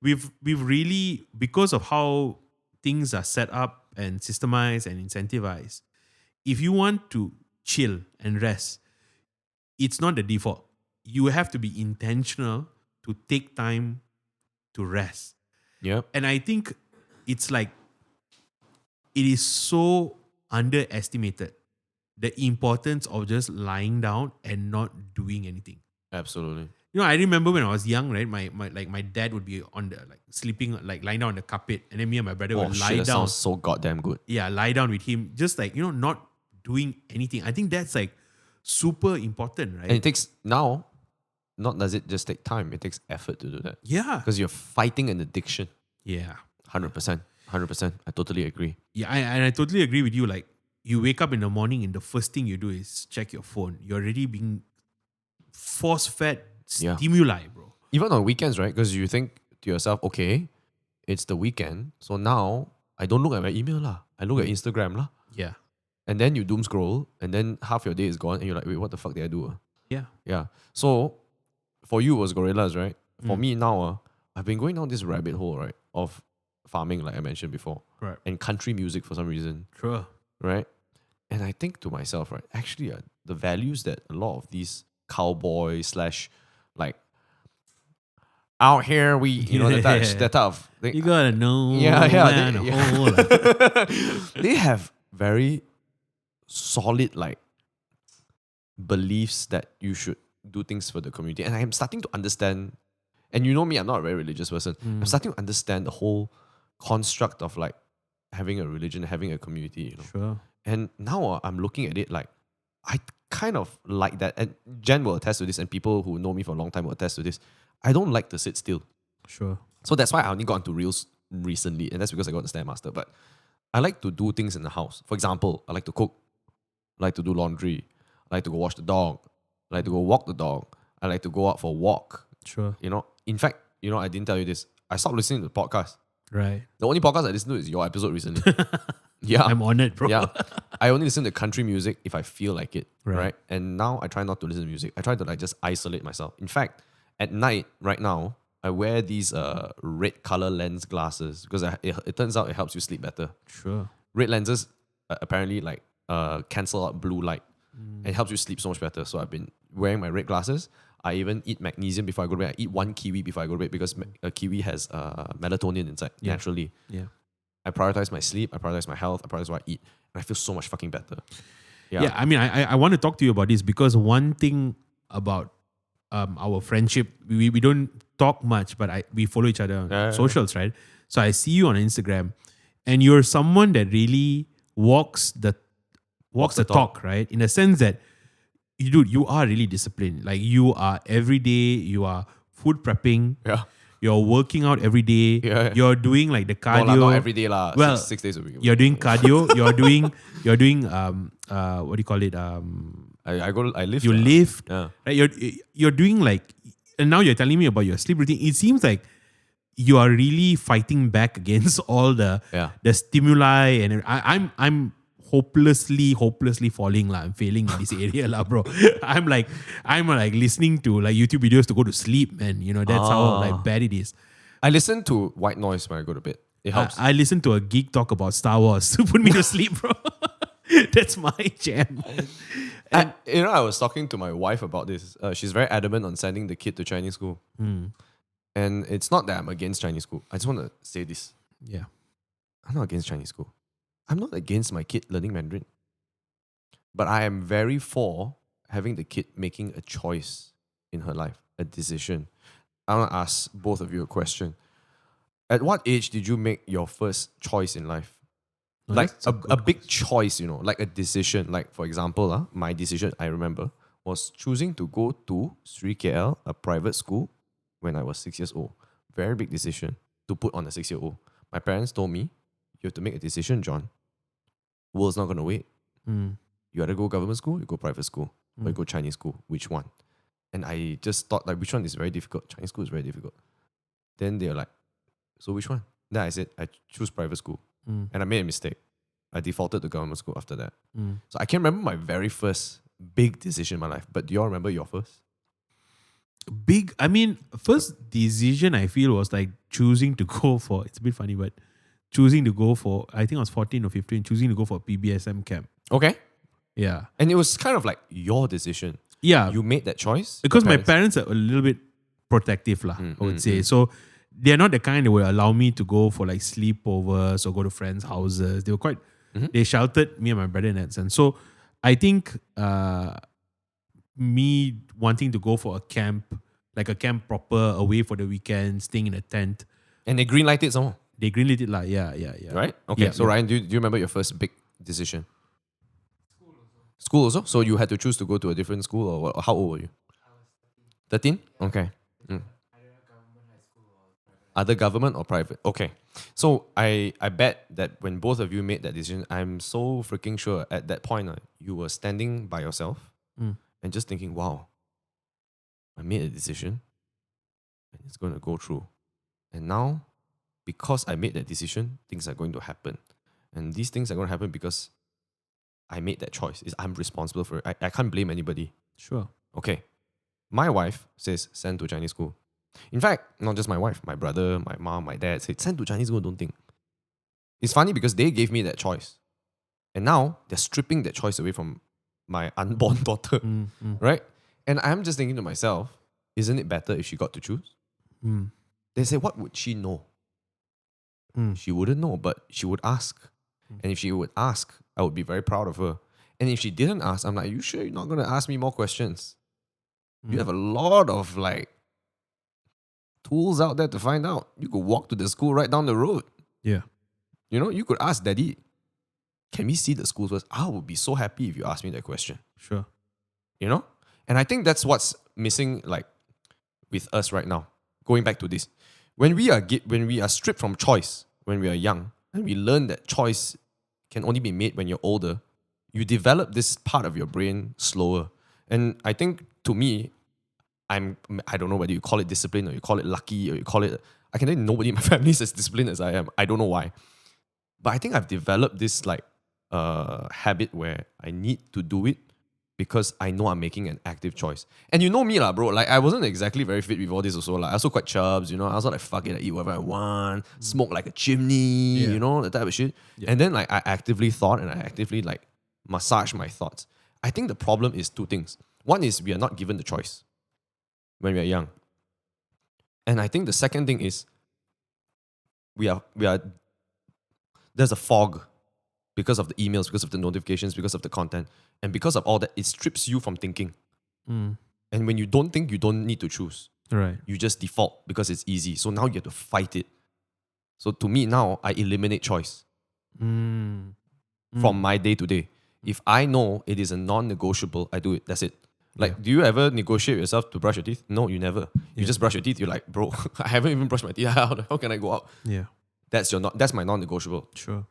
we've really, because of how things are set up and systemized and incentivized, if you want to chill and rest, it's not the default. You have to be intentional to take time to rest. Yep. And I think it's like, it is so underestimated, the importance of just lying down and not doing anything. Absolutely. I remember when I was young, right? My dad would be on the sleeping, lying down on the carpet, and then me and my brother Oh would shit, lie that down. sounds so goddamn good. Yeah, lie down with him, just not doing anything. I think that's super important, right? And it takes now, not does it just take time, it takes effort to do that. yeah, Because you're fighting an addiction. yeah, 100%. 100%. I totally agree. yeah. And I totally agree with you. Like, you wake up in the morning and the first thing you do is check your phone. You're already being force-fed Yeah. stimuli, bro. Even on weekends, right? Because you think to yourself, okay, it's the weekend. So now I don't look at my email lah. I look at Instagram lah. Yeah, And then you doom scroll and then half your day is gone and you're like, wait, what the fuck did I do? yeah, Yeah. So for you it was gorillas, right? For me now, I've been going down this rabbit hole, right? Of farming, like I mentioned before. right. And country music for some reason, Sure. right? And I think to myself, right? Actually, the values that a lot of these cowboys / like out here we, that type of thing. You gotta know. Yeah, man, they- a whole lot. They have very solid like beliefs that you should do things for the community. And I'm starting to understand, and you know me, I'm not a very religious person. I'm starting to understand the whole construct of like having a religion, having a community, Sure. And now I'm looking at it like I kind of like that. And Jen will attest to this, and people who know me for a long time will attest to this. I don't like to sit still. Sure. So that's why I only got into Reels recently. And that's because I got the Stand Master. But I like to do things in the house. For example, I like to cook. I like to do laundry. I like to go wash the dog. I like to go walk the dog. I like to go out for a walk. Sure. In fact, I didn't tell you this. I stopped listening to the podcast. Right. The only podcast I listen to is your episode recently. Yeah. I'm honored, bro. Yeah. I only listen to country music if I feel like it. Right. Right. And now I try not to listen to music. I try to like just isolate myself. In fact, at night, right now, I wear these red color lens glasses because it turns out it helps you sleep better. Sure. Red lenses apparently like cancel out blue light and helps you sleep so much better. So I've been wearing my red glasses. I even eat magnesium before I go to bed. I eat one kiwi before I go to bed because a kiwi has melatonin inside naturally. Yeah. I prioritize my sleep. I prioritize my health. I prioritize what I eat. And I feel so much fucking better. Yeah. I mean, I want to talk to you about this because one thing about our friendship, we don't talk much, but we follow each other on socials, right? So I see you on Instagram and you're someone that really walks the talk, right? In a sense that you are really disciplined. Like you are every day, you are food prepping. Yeah. You're working out every day. Yeah. You're doing like the No, cardio. not every day lah. Well, 6 days a week. You're doing cardio. You're doing what do you call it? I lift. You lift. Yeah. Right? You're doing like, and now you're telling me about your sleep routine. It seems like you are really fighting back against all the stimuli, and I'm hopelessly falling lah. I'm failing in this area lah, bro. I'm like listening to like YouTube videos to go to sleep, man. That's how like bad it is. I listen to white noise when I go to bed. It helps. I listen to a geek talk about Star Wars to put me to sleep, bro. That's my jam. I was talking to my wife about this. She's very adamant on sending the kid to Chinese school. And it's not that I'm against Chinese school. I just want to say this. Yeah. I'm not against Chinese school. I'm not against my kid learning Mandarin. But I am very for having the kid making a choice in her life, a decision. I want to ask both of you a question. At what age did you make your first choice in life? Oh, Like that's a big choice, like a decision. Like for example, my decision, I remember, was choosing to go to Sri KL, a private school, when I was 6 years old. Very big decision to put on a 6-year-old. My parents told me, you have to make a decision, John. World's not going to wait. You either go government school, you go private school, or you go Chinese school. Which one? And I just thought, like, which one is very difficult? Chinese school is very difficult. Then they were like, so which one? Then I said, I choose private school. And I made a mistake. I defaulted to government school after that. So I can't remember my very first big decision in my life. But do you all remember your first? First decision I feel was like choosing to go for, it's a bit funny, but choosing to go for, I think I was 14 or 15, choosing to go for a PBSM camp. Okay. Yeah. And it was kind of like your decision. Yeah. You made that choice? Because my parents are a little bit protective, I would say. So they're not the kind that would allow me to go for like sleepovers or go to friends' houses. They were quite, they sheltered me and my brother in that sense. So I think me wanting to go for a camp, like a camp proper, away for the weekend, staying in a tent. And they greenlight it somehow. They greenlit it lah. Yeah. Right? Okay. Yeah, so Ryan, do you remember your first big decision? School also? So you had to choose to go to a different school, or what? How old were you? I was 13. 13? Okay. Either government or private. Okay. So I bet that when both of you made that decision, I'm so freaking sure at that point you were standing by yourself and just thinking, wow, I made a decision and it's going to go through. And now, because I made that decision, things are going to happen. And these things are going to happen because I made that choice. I'm responsible for it. I can't blame anybody. Sure. Okay. My wife says send to Chinese school. In fact, not just my wife, my brother, my mom, my dad said send to Chinese school, don't think. It's funny because they gave me that choice. And now they're stripping that choice away from my unborn daughter. Right? And I'm just thinking to myself, isn't it better if she got to choose? They say, what would she know? She wouldn't know, but she would ask. And if she would ask, I would be very proud of her. And if she didn't ask, I'm like, you sure you're not going to ask me more questions? You have a lot of like tools out there to find out. You could walk to the school right down the road. Yeah. You know, you could ask Daddy, can we see the school first? I would be so happy if you asked me that question. Sure. You know? And I think that's what's missing like with us right now. Going back to this. When we are stripped from choice when we are young, and we learn that choice can only be made when you're older, you develop this part of your brain slower. And I think to me, I don't know whether you call it discipline or you call it lucky or you call it, I can tell you nobody in my family is as disciplined as I am. I don't know why. But I think I've developed this like habit where I need to do it because I know I'm making an active choice. And you know me lah, bro. Like I wasn't exactly very fit before this also. Like I also quite chubs, you know. I was like, fuck it, I eat whatever I want, smoke like a chimney, you know, that type of shit. Yeah. And then like I actively thought and I actively like massage my thoughts. I think the problem is two things. One is we are not given the choice when we are young. And I think the second thing is we are there's a fog because of the emails, because of the notifications, because of the content. And because of all that, it strips you from thinking. And when you don't think, you don't need to choose. Right. You just default because it's easy. So now you have to fight it. So to me now, I eliminate choice from my day to day. If I know it is a non-negotiable, I do it. That's it. Like, do you ever negotiate yourself to brush your teeth? No, you never. You just brush your teeth. You're like, bro, I haven't even brushed my teeth. How can I go out? Yeah. That's my non-negotiable. Sure.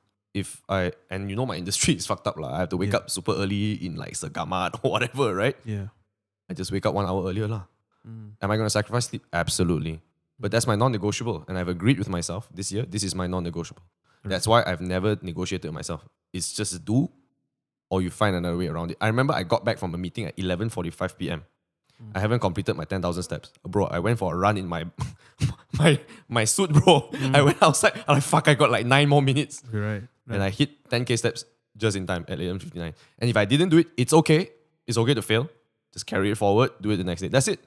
And you know my industry is fucked up lah. I have to wake up super early in like Segamat or whatever, right? Yeah. I just wake up 1 hour earlier lah. Am I going to sacrifice sleep? Absolutely. But that's my non-negotiable. And I've agreed with myself this year, this is my non-negotiable. That's why I've never negotiated with myself. It's just do or you find another way around it. I remember I got back from a meeting at 11:45 p.m. I haven't completed my 10,000 steps. Bro, I went for a run in my my suit, bro. I went outside. I'm like, fuck, I got like 9 more minutes. Right. And I hit 10K steps just in time at 11:59. And if I didn't do it, it's okay. It's okay to fail. Just carry it forward, do it the next day. That's it.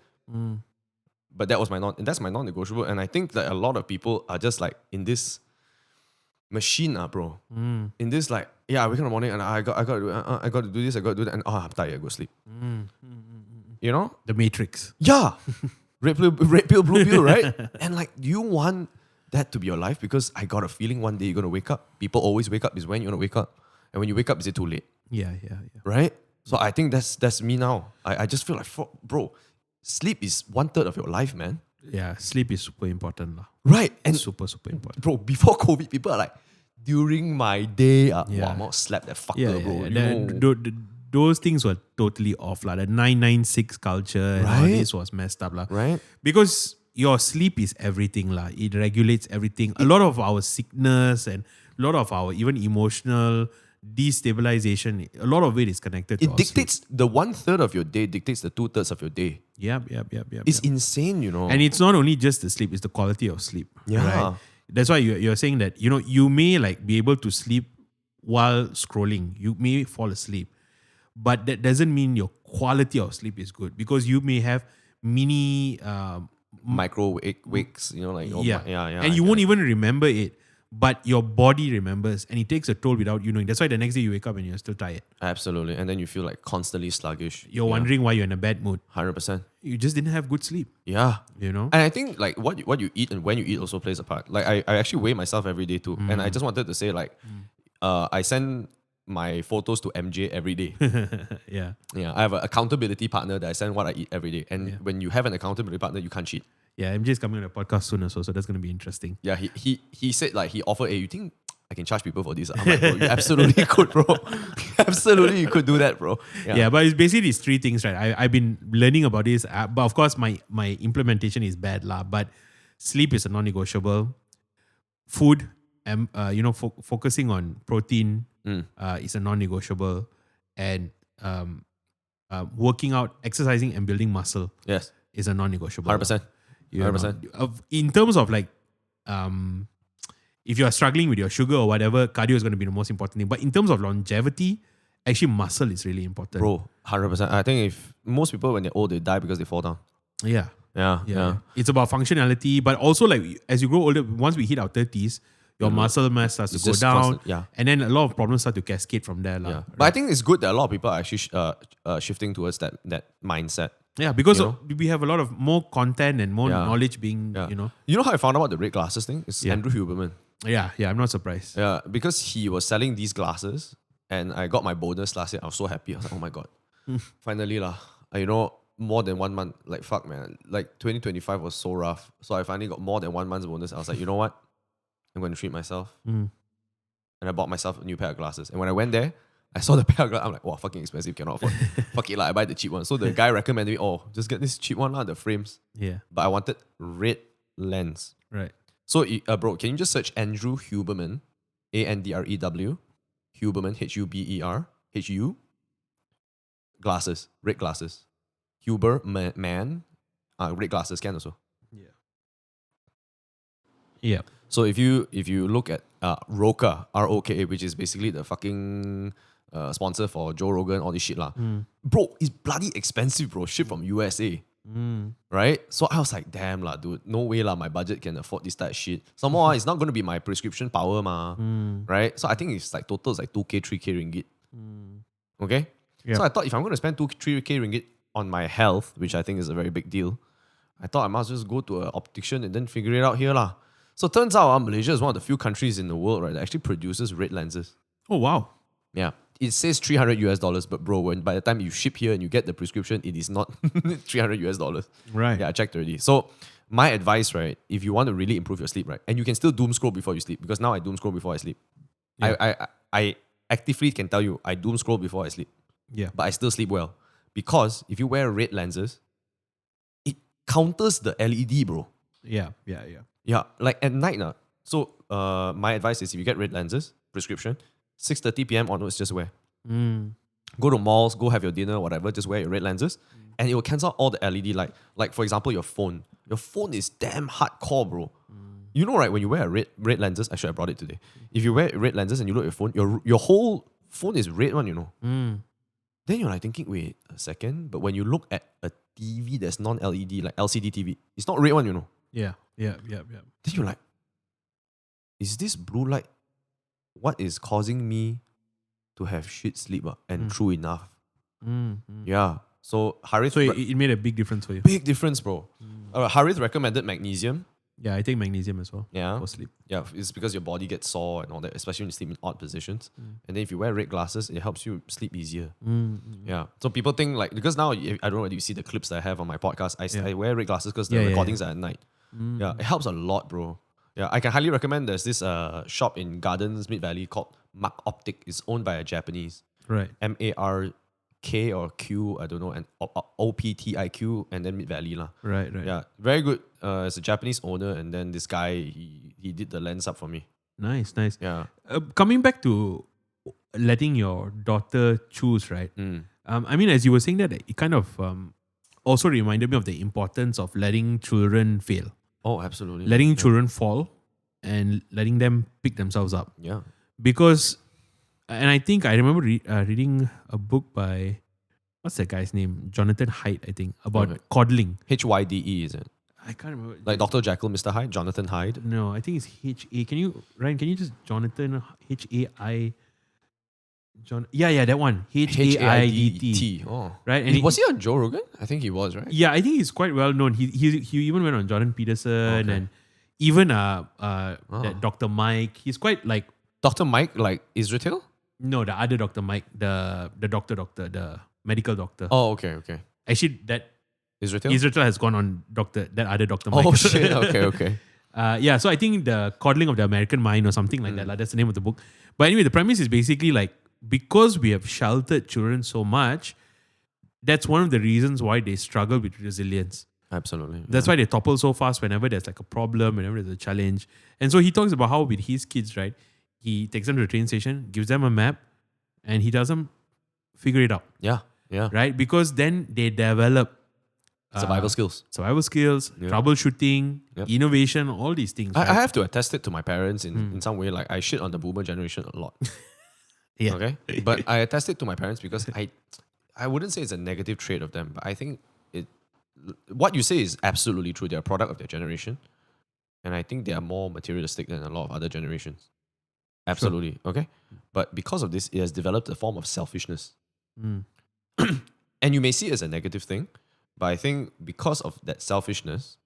But that's my non-negotiable. And I think that a lot of people are just like in this machine, bro. In this like, I wake up in the morning and I got to do this, I got to do that, and I'm tired, I go sleep. You know? The Matrix. Yeah. Red pill, blue pill, right? And like, do you want that to be your life? Because I got a feeling one day you're going to wake up. People always wake up is when you're going to wake up. And when you wake up, is it too late? Yeah. Right? So I think that's me now. I just feel like, bro, sleep is 1/3 of your life, man. Yeah, sleep is super important lah. Right. And super important. bro, before COVID, people are like, during my day, I'm not slap that fucker, bro. Those things were totally off lah. The 996 culture and all this was messed up lah. Right. Because your sleep is everything lah. It regulates everything. A lot of our sickness and a lot of our even emotional destabilization, a lot of it is connected to it dictates sleep. The 1/3 of your day dictates the 2/3 of your day. Yep. It's insane, you know. And it's not only just the sleep, it's the quality of sleep. Yeah. Right? That's why you're saying that, you know, you may like be able to sleep while scrolling. You may fall asleep. But that doesn't mean your quality of sleep is good, because you may have mini micro wakes, you know, like and you won't even remember it, but your body remembers, and it takes a toll without you knowing. That's why the next day you wake up and you're still tired. Absolutely. And then you feel like constantly sluggish. You're wondering why you're in a bad mood. 100%. You just didn't have good sleep. Yeah. You know? And I think like what you eat and when you eat also plays a part. Like I actually weigh myself every day too. And I just wanted to say like I send my photos to MJ every day. Yeah. I have an accountability partner that I send what I eat every day. And when you have an accountability partner, you can't cheat. Yeah, MJ is coming on the podcast soon also, so that's going to be interesting. Yeah, he said like he offered, hey, you think I can charge people for this? I'm like, bro, you absolutely could, bro. Absolutely, you could do that, bro. Yeah, but it's basically these 3 things, right? I've been learning about this, but of course my implementation is bad lah. But sleep is a non-negotiable. Food, focusing on protein is a non-negotiable, and working out, exercising, and building muscle is a non-negotiable. 100%. 100%. In terms of like, if you are struggling with your sugar or whatever, cardio is going to be the most important thing. But in terms of longevity, actually muscle is really important. Bro, 100%. I think if most people when they're old, they die because they fall down. Yeah. Yeah. It's about functionality, but also like as you grow older, once we hit our 30s, your muscle mass starts to It's go just down. constant, yeah. And then a lot of problems start to cascade from there. Yeah. But I think it's good that a lot of people are actually shifting towards that mindset. Yeah, because You know? we have a lot of more content and more Yeah. knowledge being, Yeah. you know. You know how I found out about the red glasses thing? It's Yeah. Andrew Huberman. Yeah, I'm not surprised. Yeah, because he was selling these glasses and I got my bonus last year. I was so happy. I was like, oh my God. Finally lah. You know, more than 1 month. Like fuck man. Like 2025 was so rough. So I finally got more than 1 month's bonus. I was like, you know what? I'm going to treat myself. Mm. And I bought myself a new pair of glasses. And when I went there, I saw the pair of glasses. I'm like, wow, fucking expensive. Cannot afford. Fuck it lah. I buy the cheap one. So the guy recommended me, oh, just get this cheap one lah, the frames. Yeah, But I wanted red lens. right. So, bro, can you just search Andrew Huberman, Andrew, Huberman, Huber, HU, glasses, red glasses. Huber, man, red glasses can also. Yeah. So if you look at Roka, ROKA, which is basically the fucking sponsor for Joe Rogan, all this shit lah. Bro, it's bloody expensive, bro. Shit from USA. Right? So I was like, damn lah, dude. No way lah, my budget can afford this type of shit. Some more, it's not going to be my prescription power ma. Right? So I think it's like total is like 2K, 3K ringgit. Okay? Yeah. So I thought if I'm going to spend 2K, 3K ringgit on my health, which I think is a very big deal, I thought I must just go to an optician and then figure it out here lah. So turns out Malaysia is one of the few countries in the world, right, that actually produces red lenses. Oh, wow. Yeah. It says $300, but bro, when by the time you ship here and you get the prescription, it is not $300. Right. Yeah, I checked already. So my advice, right, if you want to really improve your sleep, right, and you can still doom scroll before you sleep, because now I doom scroll before I sleep. Yeah. I actively can tell you I doom scroll before I sleep, Yeah. but I still sleep well. Because if you wear red lenses, it counters the LED, bro. Yeah. Yeah, like at night. So my advice is if you get red lenses, prescription, 6:30 p.m. onwards, just wear. Go to malls, go have your dinner, whatever, just wear your red lenses. And it will cancel out all the LED light. Like for example, your phone. Your phone is damn hardcore, bro. You know, right, when you wear red lenses, actually I brought it today. If you wear red lenses and you look at your phone, your whole phone is red one, you know. Then you're like thinking, wait a second, but when you look at a TV that's non-LED, like LCD TV, it's not red one, you know. Yeah. Then you're like, is this blue light what is causing me to have shit sleep and true enough? Yeah. So Harith, So it made a big difference for you. big difference, bro. Harith recommended magnesium. Yeah, I take magnesium as well Yeah. for sleep. Yeah, it's because your body gets sore and all that, especially when you sleep in odd positions. And then if you wear red glasses, it helps you sleep easier. Yeah. So people think like, because now, I don't know whether you see the clips that I have on my podcast, I wear red glasses because the recordings are at night. Yeah, it helps a lot, bro. Yeah, I can highly recommend. There's this shop in Gardens, Mid Valley called Mark Optic. It's owned by a Japanese. Right. MARK or Q, I don't know, and OPTIQ, and then Mid Valley lah. Right. Yeah, very good. It's a Japanese owner, and then this guy, he did the lens up for me. Nice. Yeah. Coming back to letting your daughter choose, right? I mean, as you were saying that, it kind of also reminded me of the importance of letting children fail, Oh, absolutely. letting children fall, and letting them pick themselves up. Yeah. Because, and I think I remember reading a book by, what's that guy's name? Jonathan Haidt, I think, about Okay. coddling. HYDE, is it? I can't remember. Like Dr. Jekyll, Mr. Hyde, Jonathan Hyde. No, I think it's H-A. Ryan, can you just Jonathan H-A-I? Yeah, that one. H-A-I-D-T. Oh. Right? And Was he on Joe Rogan? I think he was, right? Yeah, I think he's quite well known. He even went on Jordan Peterson and even that Dr. Mike. He's quite like, Dr. Mike, like Israel? no, the other Dr. Mike, the doctor, the medical doctor. Oh, okay. Actually, that Israel? Israel has gone on that other Dr. Mike. Oh, shit. Okay. Yeah, so I think the coddling of the American mind or something like that. Like, that's the name of the book. But anyway, the premise is basically like, because we have sheltered children so much, that's one of the reasons why they struggle with resilience. Absolutely. That's why they topple so fast whenever there's like a problem, whenever there's a challenge. And so he talks about how with his kids, right, he takes them to the train station, gives them a map, and he tells them figure it out, Yeah. right? Because then they develop Survival skills. troubleshooting, Yep. innovation, all these things. I right? have to attest it to my parents in some way. Like I shit on the boomer generation a lot. Yeah. Okay. But I attest it to my parents because I wouldn't say it's a negative trait of them, but I think what you say is absolutely true. They're a product of their generation. And I think they are more materialistic than a lot of other generations. Absolutely. Okay. But because of this, it has developed a form of selfishness. Mm. And you may see it as a negative thing, but I think because of that selfishness,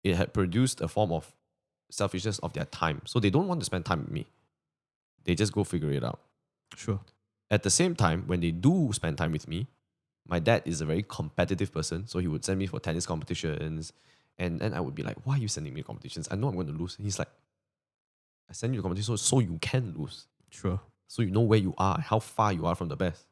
it had produced a form of selfishness of their time. So they don't want to spend time with me. They just go figure it out. Sure. At the same time, when they do spend time with me, my dad is a very competitive person. So he would send me for tennis competitions. And then I would be like, why are you sending me to competitions? I know I'm going to lose. And he's like, I send you to competitions so you can lose. Sure. So you know where you are, how far you are from the best.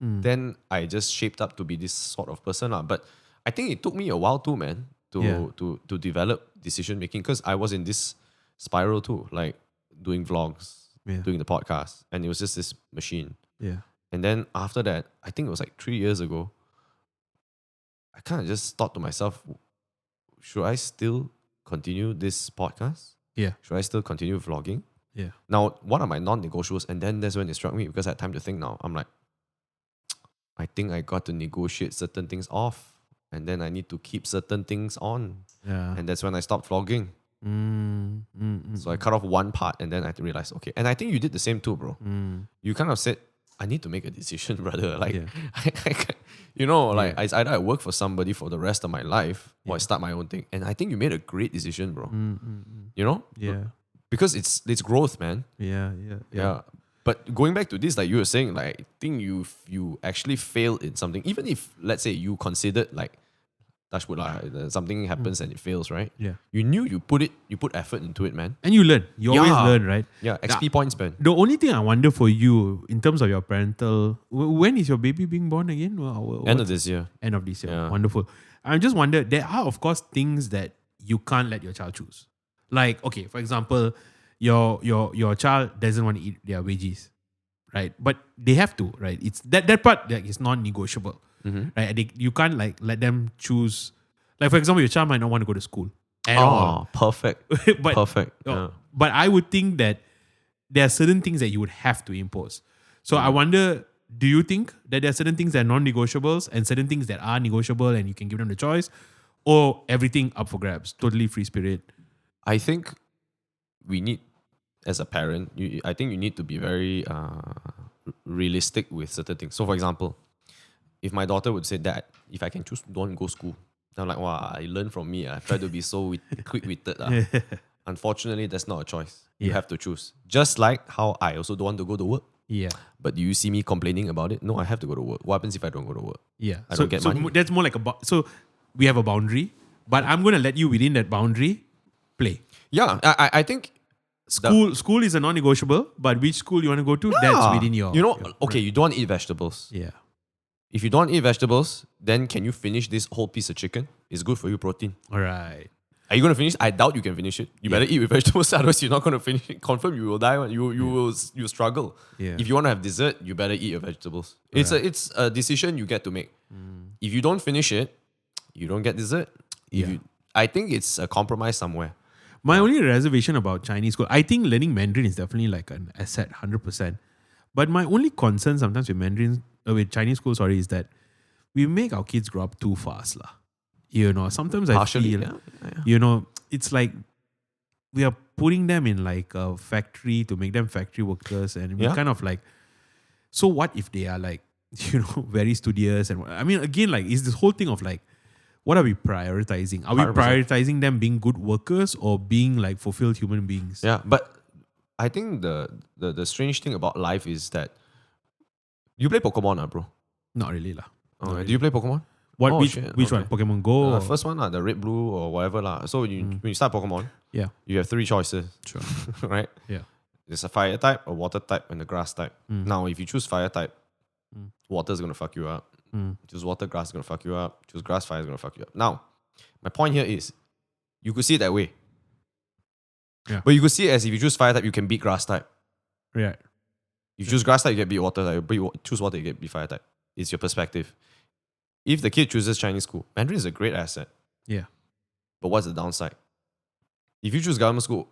Mm. Then I just shaped up to be this sort of person. But I think it took me a while too, man, to develop decision making, because I was in this spiral too, like doing vlogs, doing the podcast, and it was just this machine. Yeah. And then after that, I think it was like 3 years ago, I kind of just thought to myself, should I still continue this podcast? Yeah. Should I still continue vlogging? Yeah. Now, what are my non-negotiables? And then that's when it struck me, because I had time to think now. I'm like, I think I got to negotiate certain things off, and then I need to keep certain things on. Yeah. And that's when I stopped vlogging. So I cut off one part, and then I realized, okay. And I think you did the same too, bro. You kind of said, I need to make a decision, brother. Like, it's either I work for somebody for the rest of my life, or I start my own thing. And I think you made a great decision, bro. You know? Yeah. Because it's growth, man. Yeah. But going back to this, like you were saying, like, I think you actually failed in something. Even if, let's say, you considered, like, touch wood, something happens and it fails, right? Yeah. You knew you put effort into it, man. And you learn. You always learn, right? Yeah, XP points, man. The only thing I wonder for you in terms of your parental, when is your baby being born again? End of this year. End of this year. Yeah. Wonderful. I just wonder, there are, of course, things that you can't let your child choose. Like, okay, for example, your child doesn't want to eat their veggies, right? But they have to, right? It's that part that is non-negotiable, right? You can't like let them choose. Like, for example, your child might not want to go to school at all. Perfect. But, Perfect. Yeah. But I would think that there are certain things that you would have to impose. So I wonder, do you think that there are certain things that are non-negotiables and certain things that are negotiable and you can give them the choice, or everything up for grabs, totally free spirit? I think we need, as a parent, I think you need to be very realistic with certain things. So, for example, if my daughter would say, Dad, if I can choose, don't go school. I'm like, wow, I learn from me. I try to be so quick-witted. Unfortunately, that's not a choice. You have to choose. Just like how I also don't want to go to work. Yeah. But do you see me complaining about it? No, I have to go to work. What happens if I don't go to work? Yeah. I don't get money. That's more like so we have a boundary, but I'm going to let you within that boundary play. Yeah, I think School is a non-negotiable, but which school you want to go to, that's within your... You don't want to eat vegetables. Yeah. If you don't eat vegetables, then can you finish this whole piece of chicken? It's good for you, protein. All right. Are you going to finish? I doubt you can finish it. You better eat with vegetables, otherwise you're not going to finish it. Confirm you will die. You struggle. Yeah. If you want to have dessert, you better eat your vegetables. It's a decision you get to make. If you don't finish it, you don't get dessert. I think it's a compromise somewhere. My only reservation about Chinese school, I think learning Mandarin is definitely like an asset, 100%. But my only concern sometimes with Chinese school, is that we make our kids grow up too fast. Sometimes I feel, it's like we are putting them in like a factory to make them factory workers. And we kind of like, so what if they are like, very studious? And I mean, again, like, is this whole thing of like, what are we prioritizing? Are we 100%. prioritizing them being good workers or being like fulfilled human beings? Yeah, but I think the strange thing about life is that you play Pokemon, bro. Not really lah. Do you play Pokemon? Which one? Pokemon Go? or- First one, the red, blue, or whatever. So when you start Pokemon, Yeah, you have 3 choices, sure. right? Yeah. There's a fire type, a water type, and a grass type. Now, if you choose fire type, water is going to fuck you up. Choose water, grass is going to fuck you up. Choose grass, fire is going to fuck you up. Now, my point here is, you could see it that way. Yeah. But you could see it as if you choose fire type, you can beat grass type. Right. If you choose grass type, you get beat water type. Choose water, you get beat fire type. It's your perspective. If the kid chooses Chinese school, Mandarin is a great asset. Yeah. But what's the downside? If you choose government school,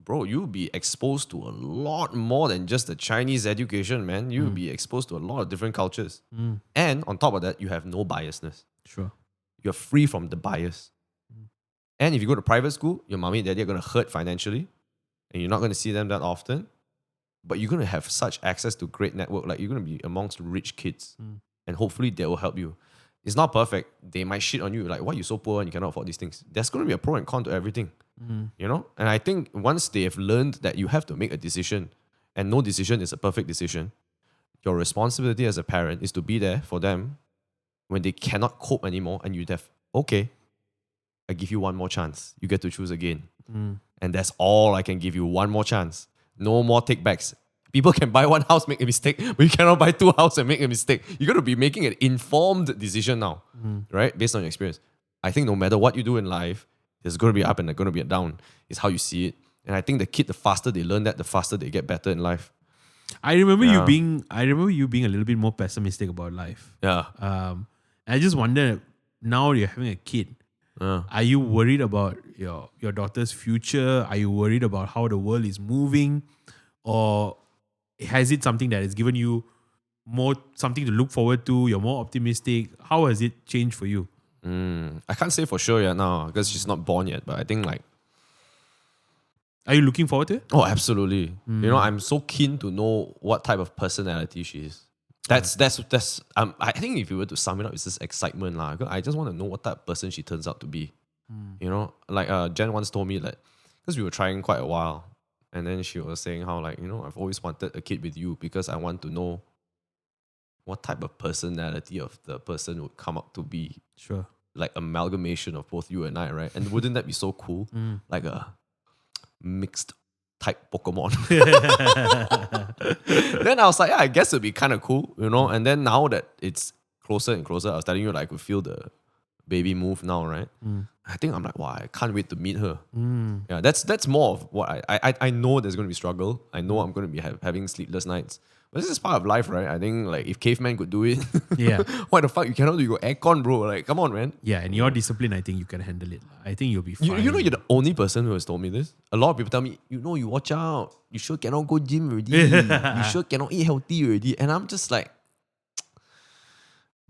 bro, you'll be exposed to a lot more than just the Chinese education, man. You'll be exposed to a lot of different cultures. And on top of that, you have no biasness. Sure. you're free from the bias. And if you go to private school, your mommy and daddy are going to hurt financially and you're not going to see them that often. But you're going to have such access to great network. Like, you're going to be amongst rich kids. And hopefully they will help you. It's not perfect. They might shit on you. Like, why are you so poor and you cannot afford these things? There's going to be a pro and con to everything. You know? And I think once they have learned that you have to make a decision and no decision is a perfect decision, your responsibility as a parent is to be there for them when they cannot cope anymore and you'd have, okay, I give you one more chance. You get to choose again. And that's all I can give you. One more chance. No more take-backs. People can buy one house, make a mistake, but you cannot buy 2 houses and make a mistake. You got to be making an informed decision now, right? Based on your experience. I think no matter what you do in life, there's going to be up and there's going to be a down. It's how you see it. And I think the faster they learn that, the faster they get better in life. I remember you being a little bit more pessimistic about life. Yeah. I just wonder, now you're having a kid. Are you worried about your daughter's future? Are you worried about how the world is moving? Or has it something that has given you more something to look forward to? You're more optimistic. How has it changed for you? I can't say for sure yet now because she's not born yet. But I think like... Are you looking forward to it? Oh, absolutely. You know, I'm so keen to know what type of personality she is. That's I think if you were to sum it up, it's just excitement lah. I just want to know what type of person she turns out to be. You know, like Jen once told me that because we were trying quite a while, and then she was saying how like, you know, I've always wanted a kid with you because I want to know what type of personality of the person would come up to be. Sure. Like amalgamation of both you and I, right? And wouldn't that be so cool? Like a mixed type Pokemon. Then I was like, yeah, I guess it'd be kind of cool, you know? And then now that it's closer and closer, I was telling you like I could feel the baby move now, right? I think I'm like, wow, I can't wait to meet her. Yeah, that's more of what I know there's going to be struggle. I know I'm going to be having sleepless nights. But this is part of life, right? I think like if caveman could do it, yeah. Why the fuck you cannot do your aircon, bro? Like, come on, man. Yeah, and your discipline, I think you can handle it. I think you'll be fine. You know, you're the only person who has told me this. A lot of people tell me, you know, you watch out. You sure cannot go gym already. You sure cannot eat healthy already. And I'm just like,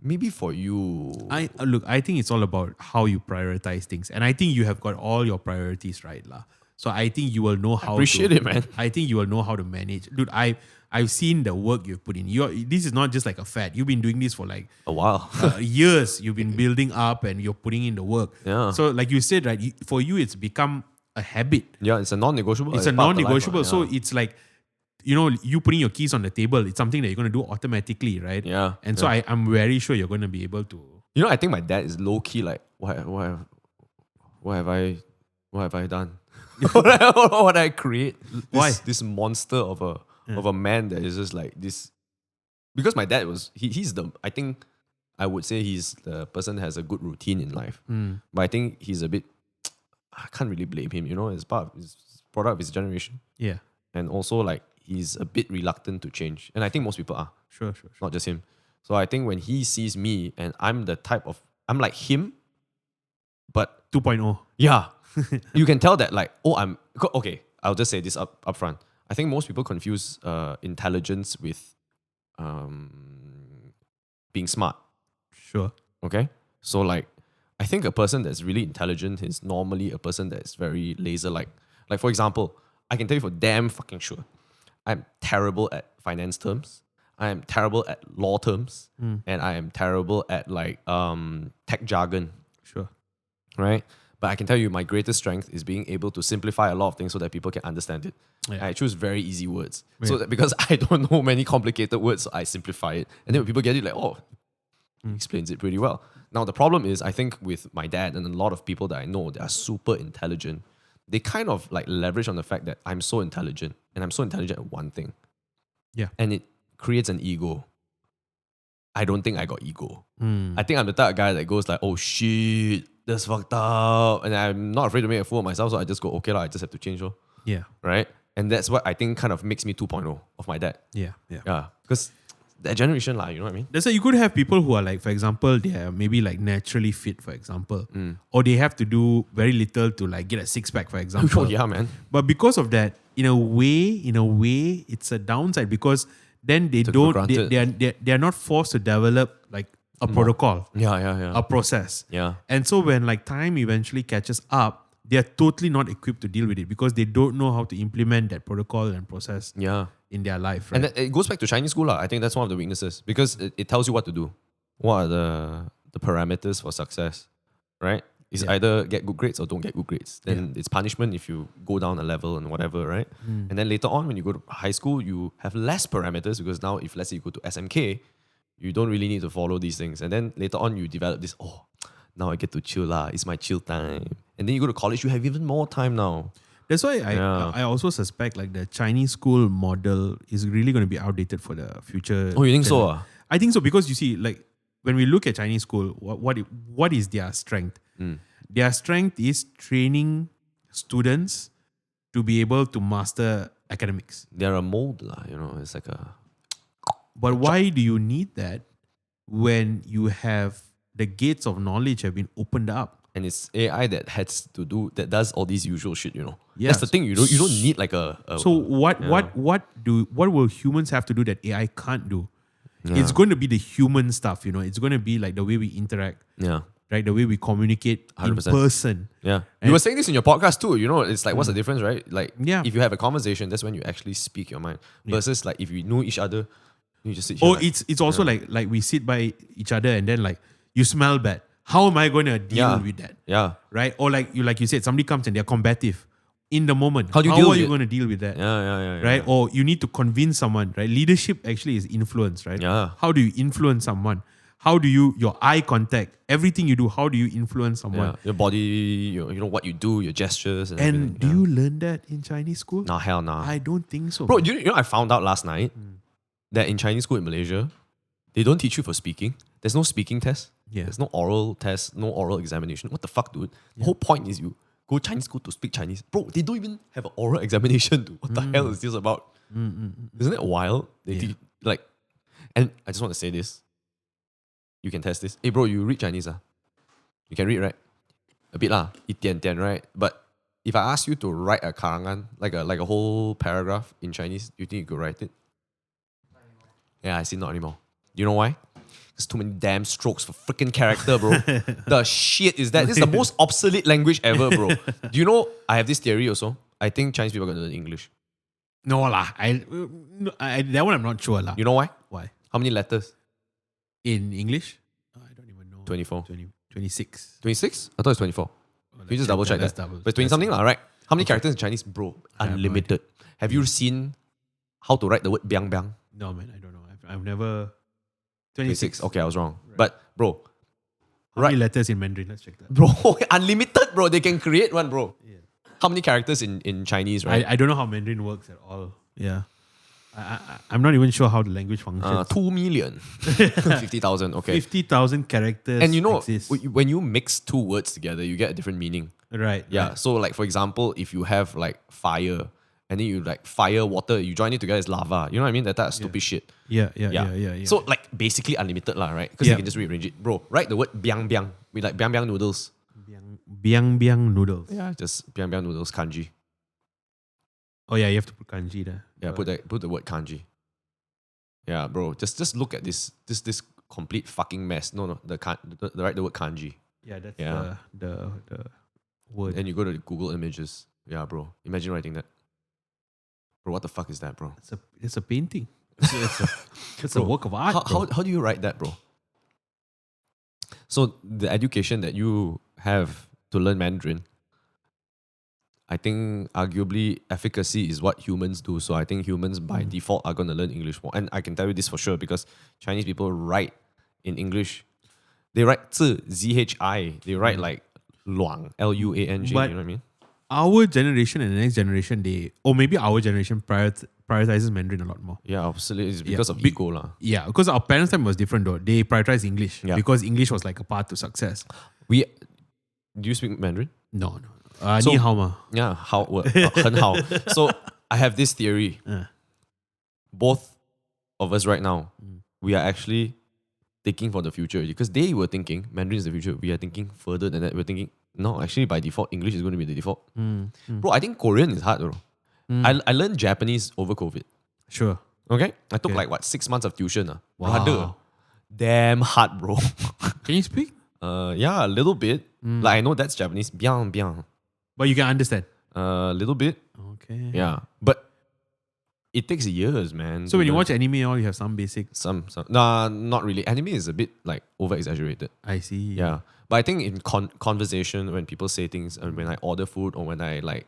maybe for you. I think it's all about how you prioritize things. And I think you have got all your priorities right, lah. So I think you will know how Appreciate it, man. I think you will know how to manage. Dude, I've seen the work you've put in. This is not just like a fad. You've been doing this for like a while. Years. You've been building up and you're putting in the work. Yeah. So like you said, right, for you, it's become a habit. Yeah, it's a non-negotiable. It's a non-negotiable. So it's like, you know, you putting your keys on the table, it's something that you're going to do automatically, right? Yeah. And so I'm very sure you're going to be able to. You know, I think my dad is low-key like, what have I done? what I create? This monster of a man that is just like this. Because my dad was, he's the, I think I would say he's the person that has a good routine in life. But I think he's a bit, I can't really blame him, you know, it's product of his generation. Yeah. And also like, he's a bit reluctant to change. And I think most people are. Sure. Not just him. So I think when he sees me and I'm like him, but 2.0. yeah. You can tell that like, okay, I'll just say this up front. I think most people confuse intelligence with being smart. Sure. Okay? So like, I think a person that's really intelligent is normally a person that's very laser-like. Like for example, I can tell you for damn fucking sure, I'm terrible at finance terms. I am terrible at law terms. And I am terrible at like tech jargon. Sure. Right? But I can tell you my greatest strength is being able to simplify a lot of things so that people can understand it. Yeah. I choose very easy words. So that because I don't know many complicated words, so I simplify it. And then when people get it, like, oh, he explains it pretty well. Now, the problem is, I think with my dad and a lot of people that I know, they are super intelligent. They kind of like leverage on the fact that I'm so intelligent and I'm so intelligent at one thing. Yeah. And it creates an ego. I don't think I got ego. I think I'm the type of guy that goes like, oh shit, that's fucked up. And I'm not afraid to make a fool of myself, so I just go, okay, I just have to change. Yeah. Right? And that's what I think kind of makes me 2.0 of my dad. Yeah. Yeah. Because that generation, you know what I mean? That's why you could have people who are like, for example, they are maybe like naturally fit, for example. Or they have to do very little to like get a six-pack, for example. Oh, yeah, man. But because of that, in a way, it's a downside because then they are not forced to develop like a protocol, Yeah. a process. Yeah. And so when like time eventually catches up, they're totally not equipped to deal with it because they don't know how to implement that protocol and process Yeah. in their life, right? And it goes back to Chinese school. I think that's one of the weaknesses because it tells you what to do. What are the parameters for success, right? It's either get good grades or don't get good grades. Then it's punishment if you go down a level and whatever, right? And then later on, when you go to high school, you have less parameters because now if let's say you go to SMK, you don't really need to follow these things. And then later on, you develop this, now I get to chill lah. It's my chill time. And then you go to college, you have even more time now. That's why I also suspect like the Chinese school model is really going to be outdated for the future. Oh, you think so? I think so because you see, like when we look at Chinese school, what is their strength? Their strength is training students to be able to master academics. They're a mold lah, it's like a... But why do you need that when you have the gates of knowledge have been opened up? And it's AI that does all these usual shit, Yes. That's the thing. You don't need like a So what will humans have to do that AI can't do? Yeah. It's going to be the human stuff, It's going to be like the way we interact, Yeah. right? The way we communicate 100%. in person. Yeah. You were saying this in your podcast too, it's like what's the difference, right? Like if you have a conversation, that's when you actually speak your mind. Versus like if you know each other, you just sit here. Or it's also like we sit by each other and then like you smell bad. How am I going to deal with that? Yeah. Right? Or like you said, somebody comes and they're combative in the moment. How do you deal are with you it? going to deal with that? Yeah. Right? Or you need to convince someone, right? Leadership actually is influence, right? Yeah. How do you influence someone? How do your eye contact, everything you do, how do you influence someone? Yeah. Your body, you know what you do, your gestures and And do you learn that in Chinese school? No, hell no. I don't think so. Bro, you know I found out last night that in Chinese school in Malaysia, they don't teach you for speaking. There's no speaking test. Yeah. There's no oral test, no oral examination. What the fuck, dude? The whole point is you go Chinese school to speak Chinese. Bro, they don't even have an oral examination, dude. What the hell is this about? Isn't it wild? They teach, like, and I just want to say this. You can test this. Hey, bro, you read Chinese, You can read, right? A bit lah, 一点点, right? But if I ask you to write a karangan, like a whole paragraph in Chinese, you think you could write it? Yeah, I see not anymore. You know why? There's too many damn strokes for freaking character, bro. The shit is that? This is the most obsolete language ever, bro. Do you know, I have this theory also. I think Chinese people are going to learn English. No lah. I that one I'm not sure lah. You know why? Why? How many letters? In English? I don't even know. 24. 26. 26? I thought it was 24. Can you just double check that? But 20 something, right? How many characters in Chinese? Bro, unlimited. Have you seen how to write the word biang biang? No, man, I don't know. I've never... 26. Okay, I was wrong. Right. But, bro. How many letters in Mandarin? Let's check that. Bro, unlimited, bro. They can create one, bro. Yeah. How many characters in Chinese, right? I don't know how Mandarin works at all. Yeah. I'm not even sure how the language functions. 2 million. 50,000, okay. 50,000 characters And you know, exist. when you mix two words together, you get a different meaning. Right. Yeah. Right. So, like, for example, if you have, like, fire, and then you, like, fire, water, you join it together as lava. You know what I mean? That type of stupid shit. Yeah. So, like, basically unlimited, lah, right? Because you can just rearrange it. Bro, write the word biang biang. We like biang biang noodles. Biang noodles. Yeah, just biang biang noodles kanji. Oh yeah, you have to put kanji there. Yeah, put the word kanji. Yeah, bro. Just look at this complete fucking mess. No, write the word kanji. Yeah, that's Yeah. the word. And you go to Google Images. Yeah, bro. Imagine writing that. Bro, what the fuck is that, bro? It's a painting. It's a Bro, work of art. How do you write that, bro? So the education that you have to learn Mandarin, I think arguably efficacy is what humans do. So I think humans by default are going to learn English more. And I can tell you this for sure because Chinese people write in English. They write Z-H-I. They write like luang, L-U-A-N-G. But you know what I mean? Our generation and the next generation, or maybe our generation prioritizes Mandarin a lot more. Yeah, absolutely. It's because of Be- ego lah. Yeah, because our parents' time was different though. They prioritized English because English was like a path to success. Do you speak Mandarin? No. So- 你好吗? Yeah, 很好. So I have this theory. Both of us right now, we are actually thinking for the future because they were thinking Mandarin is the future. We are thinking further than that. We're thinking no, actually by default English is going to be the default. Bro, I think Korean is hard, bro. I learned Japanese over COVID. Sure. Okay, I took Okay. like 6 months of tuition. Wow. Brother, damn hard, bro. Can you speak? Yeah, a little bit. Like I know that's Japanese. Biang biang. But you can understand. A little bit. Okay. Yeah, but it takes years, man. So to when you learn. watch anime, all you have some basic. some, nah, not really. Anime is a bit like over exaggerated. I see. Yeah, but I think in conversation when people say things and when I order food or when I like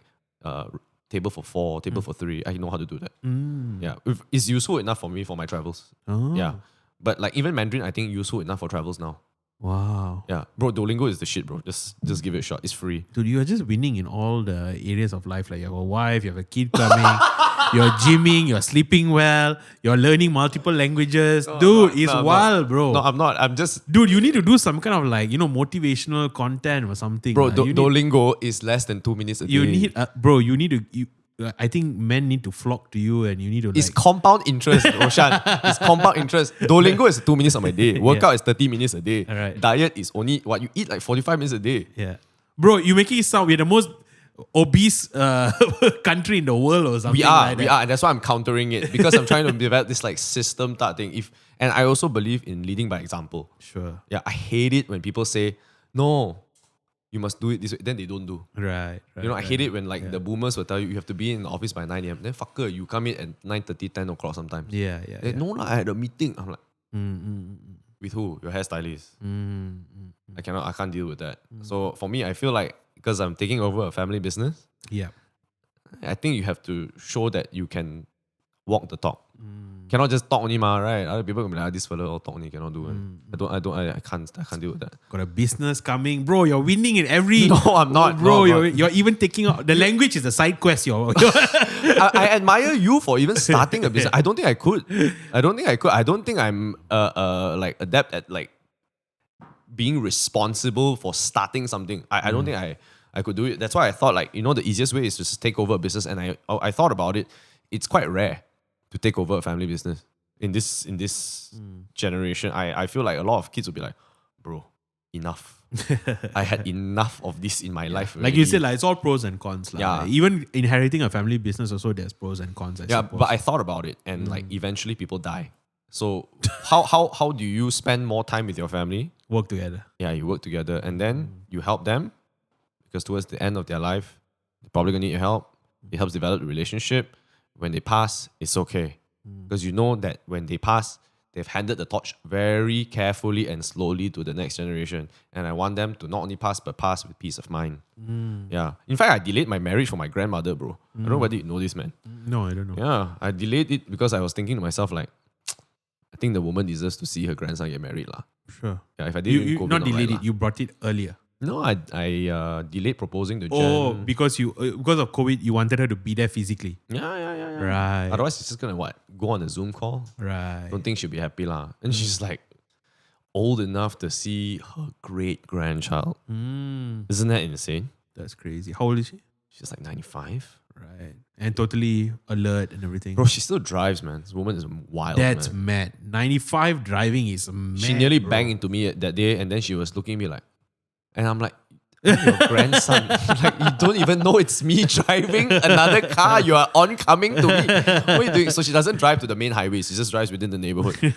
table for 4, table for 3, I know how to do that. Yeah, it's useful enough for me for my travels. Oh. Yeah, but like even Mandarin, I think useful enough for travels now. Wow. Yeah, bro, Duolingo is the shit, bro. Just give it a shot. It's free. Dude, you are just winning in all the areas of life. Like you have a wife, you have a kid coming, you're gymming, you're sleeping well, you're learning multiple languages. Dude, it's wild, bro. No, I'm not. I'm just Dude, you need to do some kind of like, motivational content or something. bro. You need- Duolingo is less than 2 minutes a You day. need, bro, you need to, I think men need to flock to you and you need to It's like, compound interest, Roshan. It's compound interest. Duolingo is 2 minutes of my day. Workout is 30 minutes a day. Alright. Diet is only what you eat like 45 minutes a day. yeah. Bro, you making it sound we're the most obese country in the world or something We are, like we that. are, and that's why I'm countering it because I'm trying to develop this like system type thing. And I also believe in leading by example. Sure. Yeah, I hate it when people say, "No, you must do it this way." Then they don't do. Right. You know, I hate it when like the boomers will tell you have to be in the office by 9 a.m. Then fucker, you come in at 9:30, 10 o'clock sometimes. Yeah. No, I had a meeting. I'm like, with who? Your hairstylist. I can't deal with that. So for me, I feel like because I'm taking over a family business, Yeah. I think you have to show that you can walk the talk. Cannot just talk only, right? Other people can be like, this fella all talk only, cannot do it. I can't deal with that. Got a business coming. Bro, you're winning in every... No, I'm not. Bro, No, I'm not. you're even taking out... The language is a side quest. I admire you for even starting a business. I don't think I could. I don't think I'm like adept at like being responsible for starting something. I don't think I could do it. That's why I thought like, the easiest way is to just take over a business. And I thought about it. It's quite rare to take over a family business in this generation. I feel like a lot of kids will be like, bro, enough. I had enough of this in my life. Like you said, like it's all pros and cons. Yeah. Like, even inheriting a family business also there's pros and cons. I suppose. But I thought about it and like eventually people die. So how do you spend more time with your family? Work together. Yeah, you work together and then you help them because towards the end of their life, they're probably gonna need your help. It helps develop the relationship. When they pass, it's okay. Because you know that when they pass, they've handed the torch very carefully and slowly to the next generation. And I want them to not only pass, but pass with peace of mind. Yeah. In fact, I delayed my marriage for my grandmother, bro. I don't know whether you know this, man. No, I don't know. Yeah, I delayed it because I was thinking to myself, like, I think the woman deserves to see her grandson get married. Sure. Yeah, if I didn't You COVID, not delayed right, it, you brought it earlier. No, I delayed proposing to Jen. Oh, because of COVID, you wanted her to be there physically. Yeah. Right. Otherwise, she's just gonna what? Go on a Zoom call? Right. Don't think she'll be happy lah. And she's like old enough to see her great grandchild. Isn't that insane? That's crazy. How old is she? She's like 95. Right. And totally alert and everything. Bro, she still drives, man. This woman is wild. That's man. mad. 95 driving is mad. She nearly bro. banged into me that day, and then she was looking at me like, and I'm like, I'm your grandson. Like, you don't even know it's me driving another car. You are oncoming to me. What are you doing? So she doesn't drive to the main highway. She just drives within the neighborhood.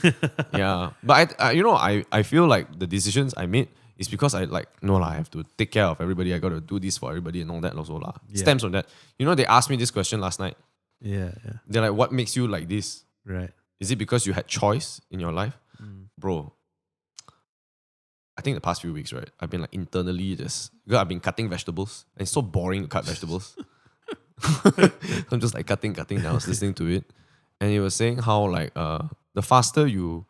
Yeah. But I feel like the decisions I made is because I have to take care of everybody. I got to do this for everybody and all that also lah. Yeah. Stems from that. They asked me this question last night. Yeah. They're like, what makes you like this? Right. Is it because you had choice in your life? Bro, I think the past few weeks, right, I've been like internally because I've been cutting vegetables. And it's so boring to cut vegetables. I'm just like cutting. I was listening to it. And he was saying how like the faster you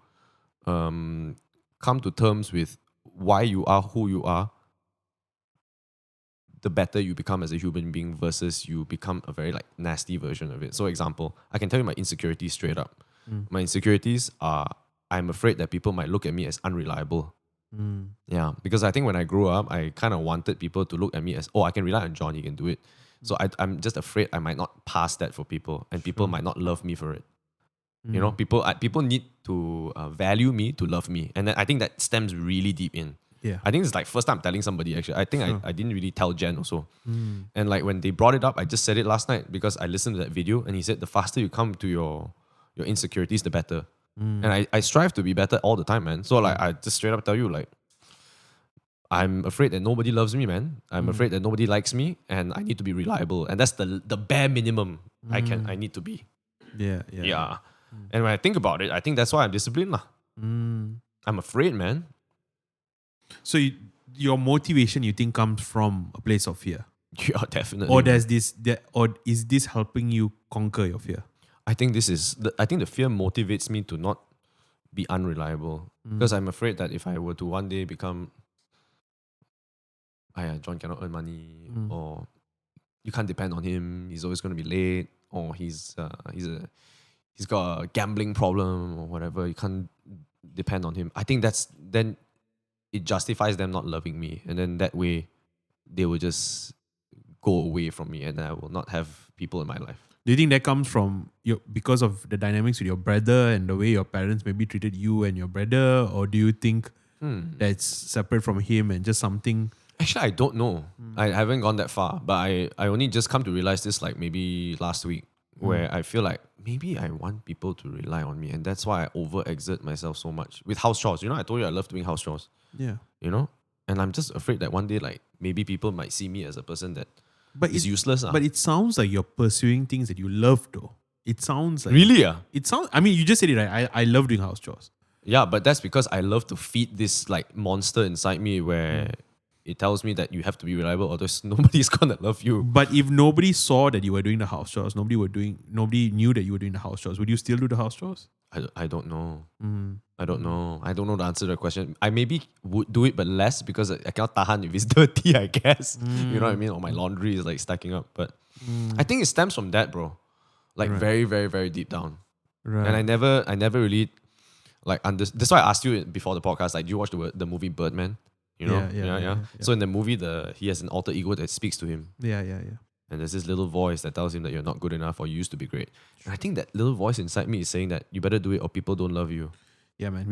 come to terms with why you are who you are, the better you become as a human being versus you become a very like nasty version of it. So example, I can tell you my insecurities straight up. My insecurities are I'm afraid that people might look at me as unreliable. Yeah, because I think when I grew up, I kind of wanted people to look at me as, oh, I can rely on John, he can do it. So I'm just afraid I might not pass that for people and people might not love me for it. People need to value me to love me. And then I think that stems really deep in. Yeah. I think it's like first time telling somebody actually. I think I didn't really tell Jen also. And like when they brought it up, I just said it last night because I listened to that video and he said the faster you come to your insecurities, the better. And I strive to be better all the time, man. So like I just straight up tell you, like, I'm afraid that nobody loves me, man. I'm afraid that nobody likes me, and I need to be reliable. And that's the bare minimum I need to be. Yeah. And when I think about it, I think that's why I'm disciplined, lah. I'm afraid, man. So your motivation, you think, comes from a place of fear, Yeah, definitely. or man. or is this helping you conquer your fear? I think I think the fear motivates me to not be unreliable, because I'm afraid that if I were to one day become, John cannot earn money, or you can't depend on him, he's always going to be late, or he's got a gambling problem or whatever, you can't depend on him. I think then it justifies them not loving me, and then that way they will just go away from me, and I will not have people in my life. Do you think that comes from because of the dynamics with your brother and the way your parents maybe treated you and your brother, or do you think that's separate from him and just something? Actually, I don't know. I haven't gone that far, but I only just come to realize this like maybe last week, where I feel like maybe I want people to rely on me, and that's why I overexert myself so much with house chores. You know, I told you I love doing house chores. Yeah. You know, and I'm just afraid that one day, like, maybe people might see me as a person that But is useless. But it sounds like you're pursuing things that you love, though. It sounds like Really? Yeah. It sounds. I mean, you just said it right. I love doing house chores. Yeah, but that's because I love to feed this like monster inside me where it tells me that you have to be reliable, or nobody's gonna love you. But if nobody saw that you were doing the house chores, nobody knew that you were doing the house chores, would you still do the house chores? I don't know. I don't know. I don't know the answer to the question. I maybe would do it, but less, because I cannot tahan if it's dirty, I guess. You know what I mean? Or my laundry is like stacking up. But I think it stems from that, bro. Like very, very, very deep down. Right. And I never really like that's why I asked you before the podcast, like, do you watch the movie Birdman? You know? Yeah. So in the movie, he has an alter ego that speaks to him. Yeah. And there's this little voice that tells him that you're not good enough, or you used to be great. And I think that little voice inside me is saying that you better do it or people don't love you. Yeah, man.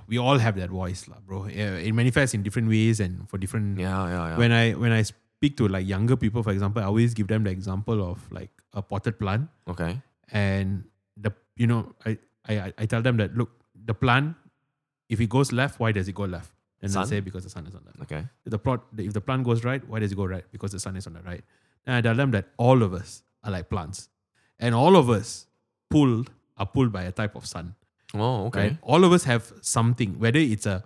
We all have that voice, bro. It manifests in different ways and for different. Yeah. When I speak to like younger people, for example, I always give them the example of like a potted plant, Okay. and I tell them that, look, the plant, if it goes left, why does it go left? And Sun? they say because the sun is on the left. Okay. If the plant goes right, why does it go right? Because the sun is on the right. And I tell them that all of us are like plants, and all of us are pulled by a type of sun. Oh, okay. Right? All of us have something, whether it's a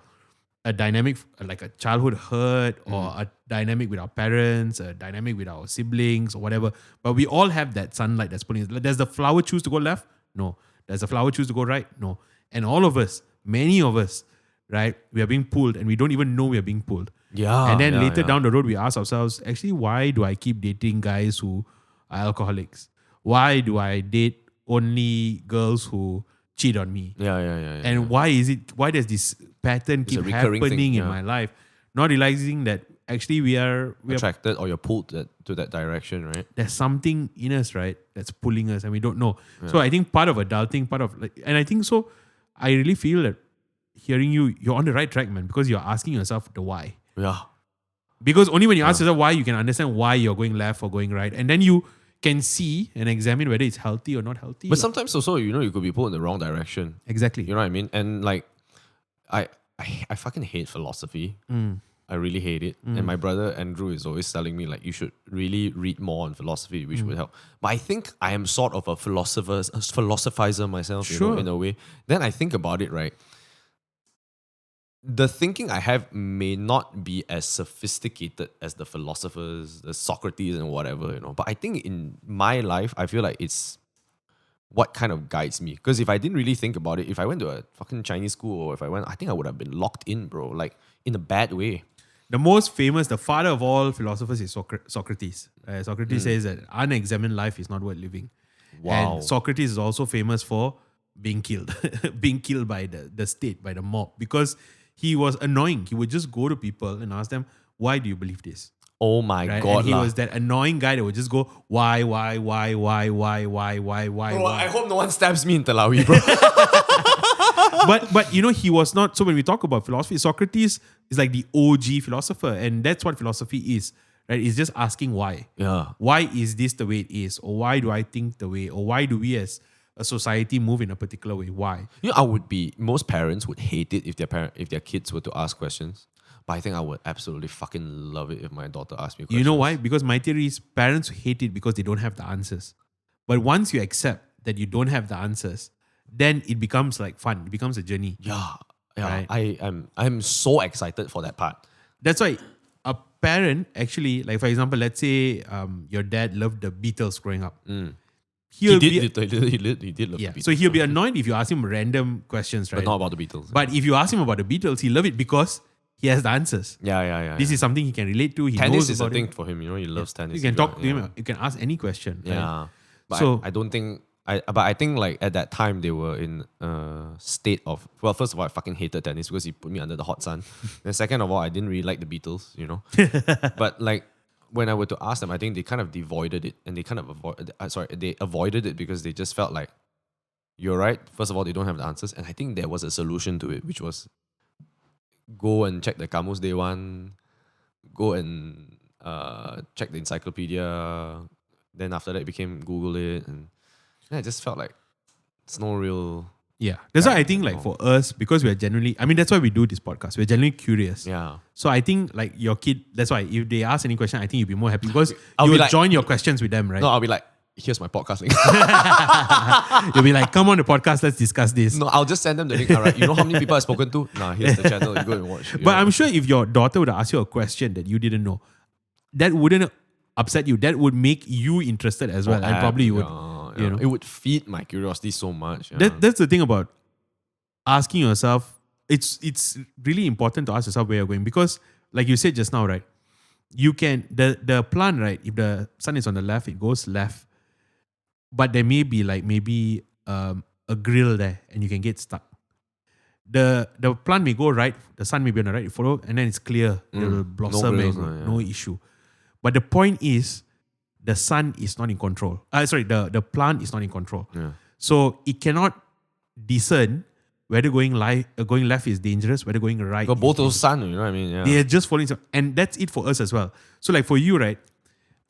dynamic like a childhood hurt, or a dynamic with our parents, a dynamic with our siblings, or whatever. But we all have that sunlight that's pulling us. Does the flower choose to go left? No. Does the flower choose to go right? No. And all of us, many of us, right, we are being pulled, and we don't even know we are being pulled. Yeah. And then later down the road, we ask ourselves, actually, why do I keep dating guys who are alcoholics? Why do I date only girls who cheat on me? Yeah. And why does this pattern keep a recurring happening thing, in my life? Not realizing that actually we are attracted, or you're pulled to that direction, right? there's something in us, right, that's pulling us, and we don't know. So I think part of adulting, and I think so, I really feel that hearing you're on the right track, man, because you're asking yourself the why. Yeah. Because only when you ask yourself why, you can understand why you're going left or going right. And then you can see and examine whether it's healthy or not healthy. But sometimes also, you could be pulled in the wrong direction. Exactly. You know what I mean? And like, I fucking hate philosophy. I really hate it. And my brother Andrew is always telling me, like, you should really read more on philosophy, which would help. But I think I am sort of a philosophizer myself, you know, in a way. Then I think about it, right? The thinking I have may not be as sophisticated as the philosophers, the Socrates and whatever, you know. But I think in my life, I feel like it's what kind of guides me. Because if I didn't really think about it, if I went to a fucking Chinese school, or I think I would have been locked in, bro. Like, in a bad way. The most famous, the father of all philosophers is Socrates. Socrates says that unexamined life is not worth living. Wow. And Socrates is also famous for being killed, being killed by the state, by the mob, because he was annoying. He would just go to people and ask them, why do you believe this? Oh my Right? God. And he was that annoying guy that would just go, why? Bro, Why? I hope no one stabs me in Talawi, bro. but he was not. So when we talk about philosophy, Socrates is like the OG philosopher, and that's what philosophy is, right? It's just asking why. Yeah. Why is this the way it is, or why do I think the way, or why do we as a society move in a particular way. Why? Most parents would hate it if their kids were to ask questions. But I think I would absolutely fucking love it if my daughter asked me questions. You know why? Because my theory is parents hate it because they don't have the answers. But once you accept that you don't have the answers, then it becomes like fun. It becomes a journey. Yeah. Right. I'm so excited for that part. That's why a parent actually, like for example, let's say your dad loved the Beatles growing up. He did love the Beatles. So he'll be annoyed if you ask him random questions, right? But not about the Beatles. But if you ask him about the Beatles, he love it because he has the answers. Yeah. This is something he can relate to. He Tennis knows is a about thing it. for him. You know, he loves tennis. You can talk to him. You can ask any question. Right? Yeah. But So- I don't think but I think like at that time they were in a state of, well, first of all, I fucking hated tennis because he put me under the hot sun. Then second of all, I didn't really like the Beatles, you know. But like when I were to ask them, I think they kind of devoided it, and they kind of they avoided it because they just felt like, you're right. First of all, they don't have the answers, and I think there was a solution to it, which was go and check the Kamus Dewan, go and check the encyclopedia. Then after that, it became Google it, and I just felt like it's no real. Yeah. That's why I think like for us, because we're genuinely, I mean, that's why we do this podcast. We're genuinely curious. Yeah. So I think like your kid, that's why if they ask any question, I think you'll be more happy because I'll you be will like- join your questions with them, right? No, I'll be like, here's my podcast link. You'll be like, come on the podcast, let's discuss this. No, I'll just send them the link. All right, you know how many people I've spoken to? Nah, here's the channel. You go and watch. But I'm sure if your daughter would ask you a question that you didn't know, that wouldn't upset you. That would make you interested as well. And probably you would. You know. It would feed my curiosity so much. Yeah. That's the thing about asking yourself. It's really important to ask yourself where you're going because, like you said just now, right? You can the plant, right? If the sun is on the left, it goes left. But there may be a grill there, and you can get stuck. The plant may go right, the sun may be on the right, you follow, and then it's clear. It will blossom grills, and no issue. But the point is, the sun is not in control. The plant is not in control. Yeah. So it cannot discern whether going left is dangerous, whether going right. Got both is those sun, you know what I mean? Yeah. They are just following, and that's it for us as well. So like for you, right?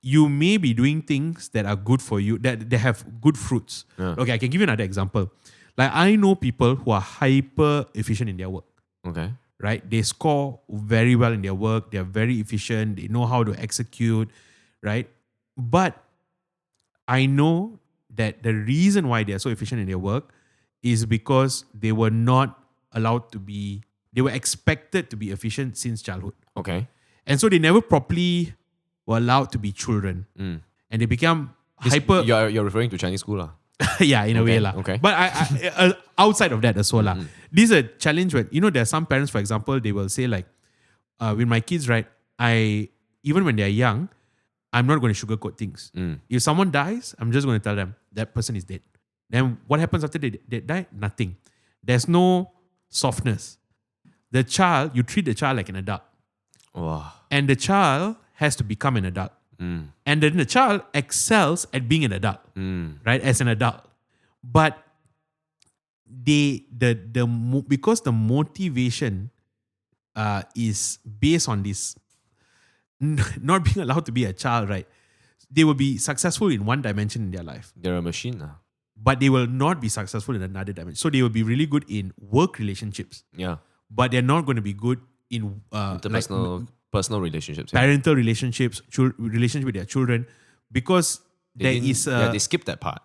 You may be doing things that are good for you, that they have good fruits. Yeah. Okay, I can give you another example. Like I know people who are hyper efficient in their work. Okay. Right? They score very well in their work. They are very efficient. They know how to execute, right? But I know that the reason why they are so efficient in their work is because they were not allowed to be, they were expected to be efficient since childhood. Okay. And so they never properly were allowed to be children. And they become hyper. You're referring to Chinese school, lah. Yeah, in a way. Okay. But I outside of that as well. This is a challenge where, there are some parents, for example, they will say like, with my kids, right, even when they're young, I'm not going to sugarcoat things. If someone dies, I'm just going to tell them that person is dead. Then what happens after they die? Nothing. There's no softness. You treat the child like an adult. Wow. And the child has to become an adult. And then the child excels at being an adult, right? As an adult. But because the motivation is based on this not being allowed to be a child, right? They will be successful in one dimension in their life. They're a machine, lah. But they will not be successful in another dimension. So they will be really good in work relationships. Yeah. But they're not going to be good in Personal relationships. Yeah. parental relationships, relationship with their children, because They skipped that part.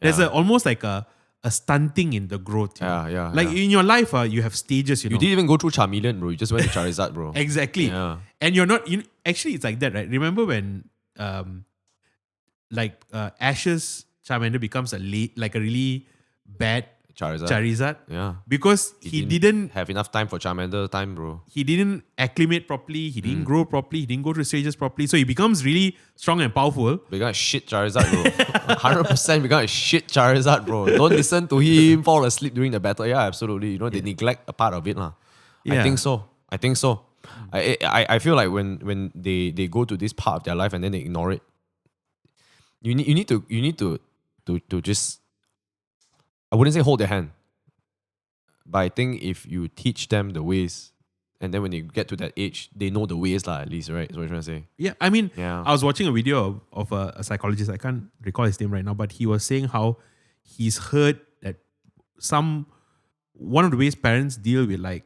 there's almost like a stunting in the growth. Yeah. Like in your life, you have stages. You know, You didn't even go through Charmeleon, bro. You just went to Charizard, bro. exactly. Yeah. And you're not. Actually, it's like that, right? Remember when, Ash's Charmander becomes a really bad Charizard Yeah. because he didn't have enough time for Charmander time, bro. he didn't acclimate properly, he didn't grow properly, he didn't go through stages properly. So he becomes really strong and powerful. Become a shit Charizard, bro. 100% become a shit Charizard, bro. Don't listen to him, fall asleep during the battle. Yeah, absolutely. They neglect a part of it, lah. Yeah. I think so. I feel like when they go to this part of their life and then they ignore it, you need to just, I wouldn't say hold their hand, but I think if you teach them the ways, and then when they get to that age, they know the ways, lah, at least, right? That's what you're trying to say. Yeah, I mean, Yeah. I was watching a video of a psychologist. I can't recall his name right now, but he was saying how he's heard that one of the ways parents deal with like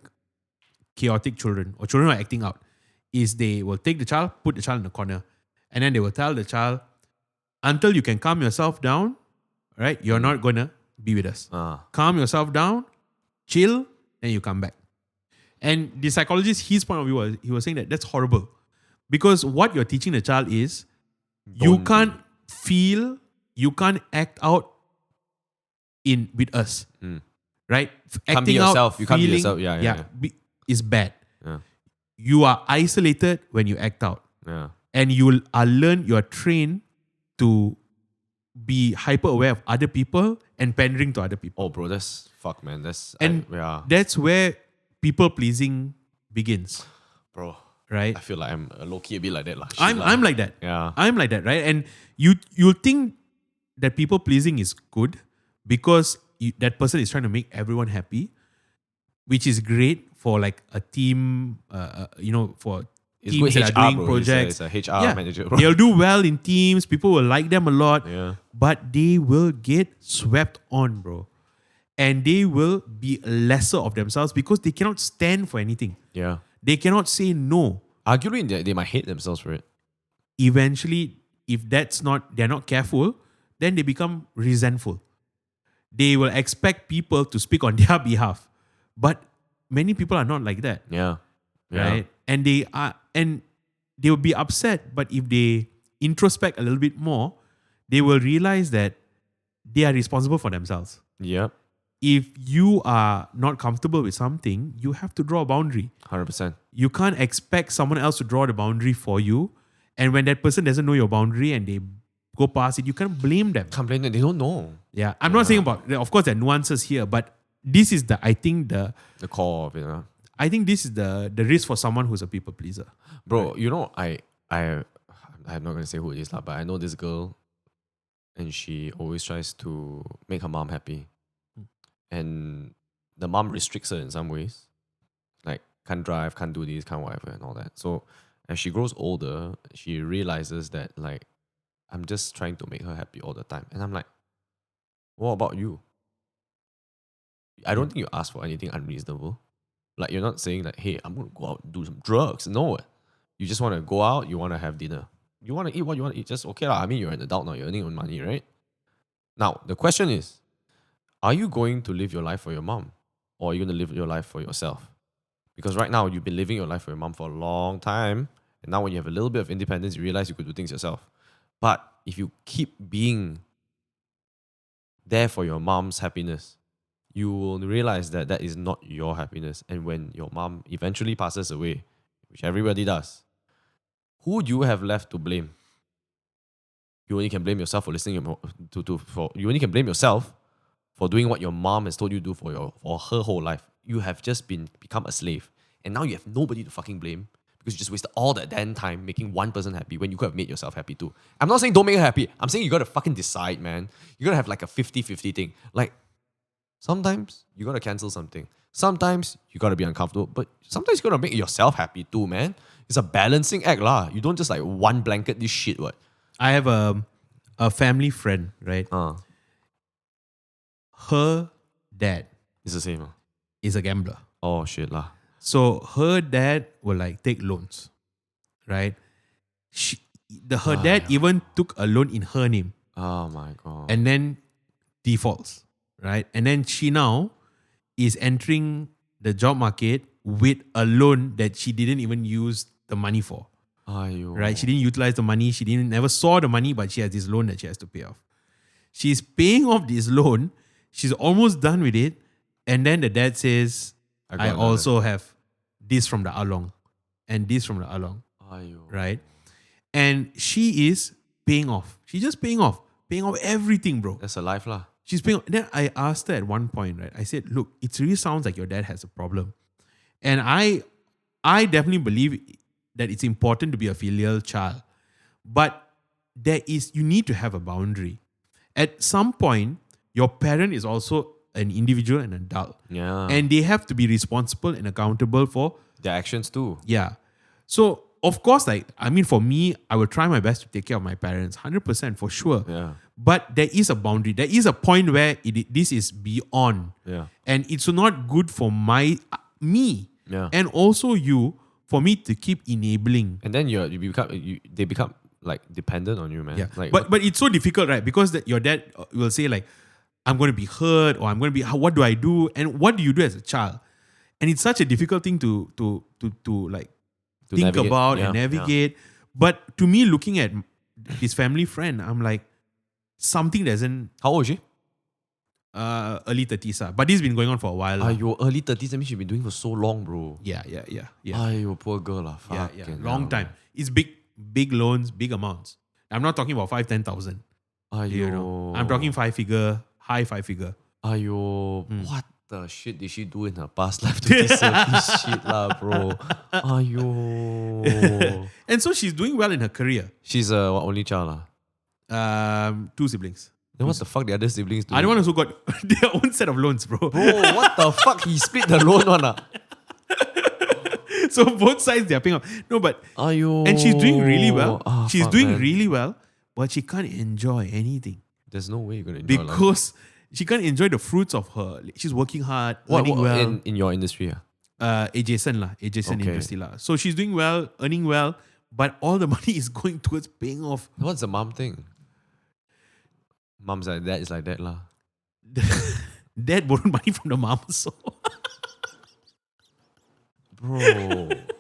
chaotic children or children who are acting out is they will take the child, put the child in the corner, and then they will tell the child, until you can calm yourself down, right? You're not gonna be with us. Calm yourself down, chill, then you come back. And the psychologist, his point of view he was saying that that's horrible. Because what you're teaching the child is you can't feel, you can't act out with us. Right? Can't be yourself. You can't be yourself. Yeah. Is bad. Yeah. You are isolated when you act out. Yeah. And you are trained to be hyper aware of other people and pandering to other people. Oh, bro, that's fuck, man. That's where people pleasing begins. Bro. Right? I feel like I'm low-key a bit like that. I'm like that. Yeah. I'm like that, right? And you'll think that people pleasing is good because that person is trying to make everyone happy, which is great for like a team, for it's teams good that HR, are doing bro. projects. It's a HR manager, bro. They'll do well in teams. People will like them a lot. Yeah. But they will get swept on, bro. And they will be lesser of themselves because they cannot stand for anything. Yeah. They cannot say no. Arguably, they might hate themselves for it. Eventually, if they're not careful, then they become resentful. They will expect people to speak on their behalf. But many people are not like that. Yeah. Right? And they will be upset, but if they introspect a little bit more, they will realize that they are responsible for themselves. Yep. If you are not comfortable with something, you have to draw a boundary. 100%. You can't expect someone else to draw the boundary for you. And when that person doesn't know your boundary and they go past it, you can't blame them. Can't blame them. They don't know. Yeah. I'm not saying of course, there are nuances here, but this is the core of it. Huh? I think this is the risk for someone who's a people pleaser. Bro, right? I'm not going to say who it is, but I know this girl and she always tries to make her mom happy. And the mom restricts her in some ways. Like, can't drive, can't do this, can't whatever and all that. So as she grows older, she realizes that like, I'm just trying to make her happy all the time. And I'm like, what about you? I don't think you ask for anything unreasonable. Like, you're not saying like, hey, I'm going to go out and do some drugs. No. You just want to go out, you want to have dinner. You want to eat what you want to eat, just okay lah. I mean, you're an adult now, you're earning your own money, right? Now, the question is, are you going to live your life for your mom? Or are you going to live your life for yourself? Because right now, you've been living your life for your mom for a long time. And now when you have a little bit of independence, you realize you could do things yourself. But if you keep being there for your mom's happiness, you will realize that that is not your happiness. And when your mom eventually passes away, which everybody does, who would you have left to blame? You only can blame yourself for listening you only can blame yourself for doing what your mom has told you to do for her whole life. You have just become a slave. And now you have nobody to fucking blame because you just wasted all that damn time making one person happy when you could have made yourself happy too. I'm not saying don't make her happy. I'm saying you got to fucking decide, man. You got to have like a 50-50 thing. Like, sometimes you got to cancel something. Sometimes you got to be uncomfortable. But sometimes you got to make yourself happy too, man. It's a balancing act lah. You don't just like one blanket this shit, what? I have a family friend, right? Her dad It's the same. is a gambler. Oh shit lah. So her dad will like take loans, right? Her dad even took a loan in her name Oh my god. and then defaults, right? And then she now is entering the job market with a loan that she didn't even use the money for, right? She didn't utilize the money. She never saw the money, but she has this loan that she has to pay off. She's paying off this loan. She's almost done with it. And then the dad says, I also have this from the Along and this from the Along, right? And she is paying off. She's just paying off everything, bro. That's a life lah. She's paying. Then I asked her at one point, right? I said, look, it really sounds like your dad has a problem. And I definitely believe that it's important to be a filial child. But you need to have a boundary. At some point, your parent is also an individual and adult. Yeah. And they have to be responsible and accountable for their actions too. Yeah. So, of course, for me, I will try my best to take care of my parents, 100% for sure. Yeah. But there is a boundary. There is a point where this is beyond. Yeah. And it's not good for me Yeah. and also you for me to keep enabling. And then they become like dependent on you, man. Yeah. Like, But it's so difficult, right? Because your dad will say like, I'm going to be hurt or I'm going to be, what do I do? And what do you do as a child? And it's such a difficult thing to like to think navigate. about Yeah, and navigate. But to me, looking at his family friend, I'm like, something doesn't How old is she? early 30s. But this has been going on for a while. lah. Your early 30s, that means she's been doing for so long, bro. Yeah. Ayo, poor girl. Yeah. Fucking Long hell, time. It's big loans, big amounts. I'm not talking about 5,000-10,000. Ayo. You know, I'm talking high 5-figure. Ayo, what the shit did she do in her past life to deserve this shit lah, bro? Ayo. And so she's doing well in her career. She's a only child lah. 2 siblings. Then what the fuck the other siblings do? Other one also got their own set of loans, bro. Bro, what the fuck? He split the loan one ah. So both sides they're paying off. No, but Ayo. and she's doing really well. She's fuck, doing man. really well, but she can't enjoy anything There's no way you're gonna enjoy life. because she can't enjoy the fruits of her. She's working hard, earning well. in your industry? Adjacent Okay. industry lah. So she's doing well, earning well, but all the money is going towards paying off. What's the mom thing? Mom's like that, is like that lah. Dad borrowed money from the mom, so Bro.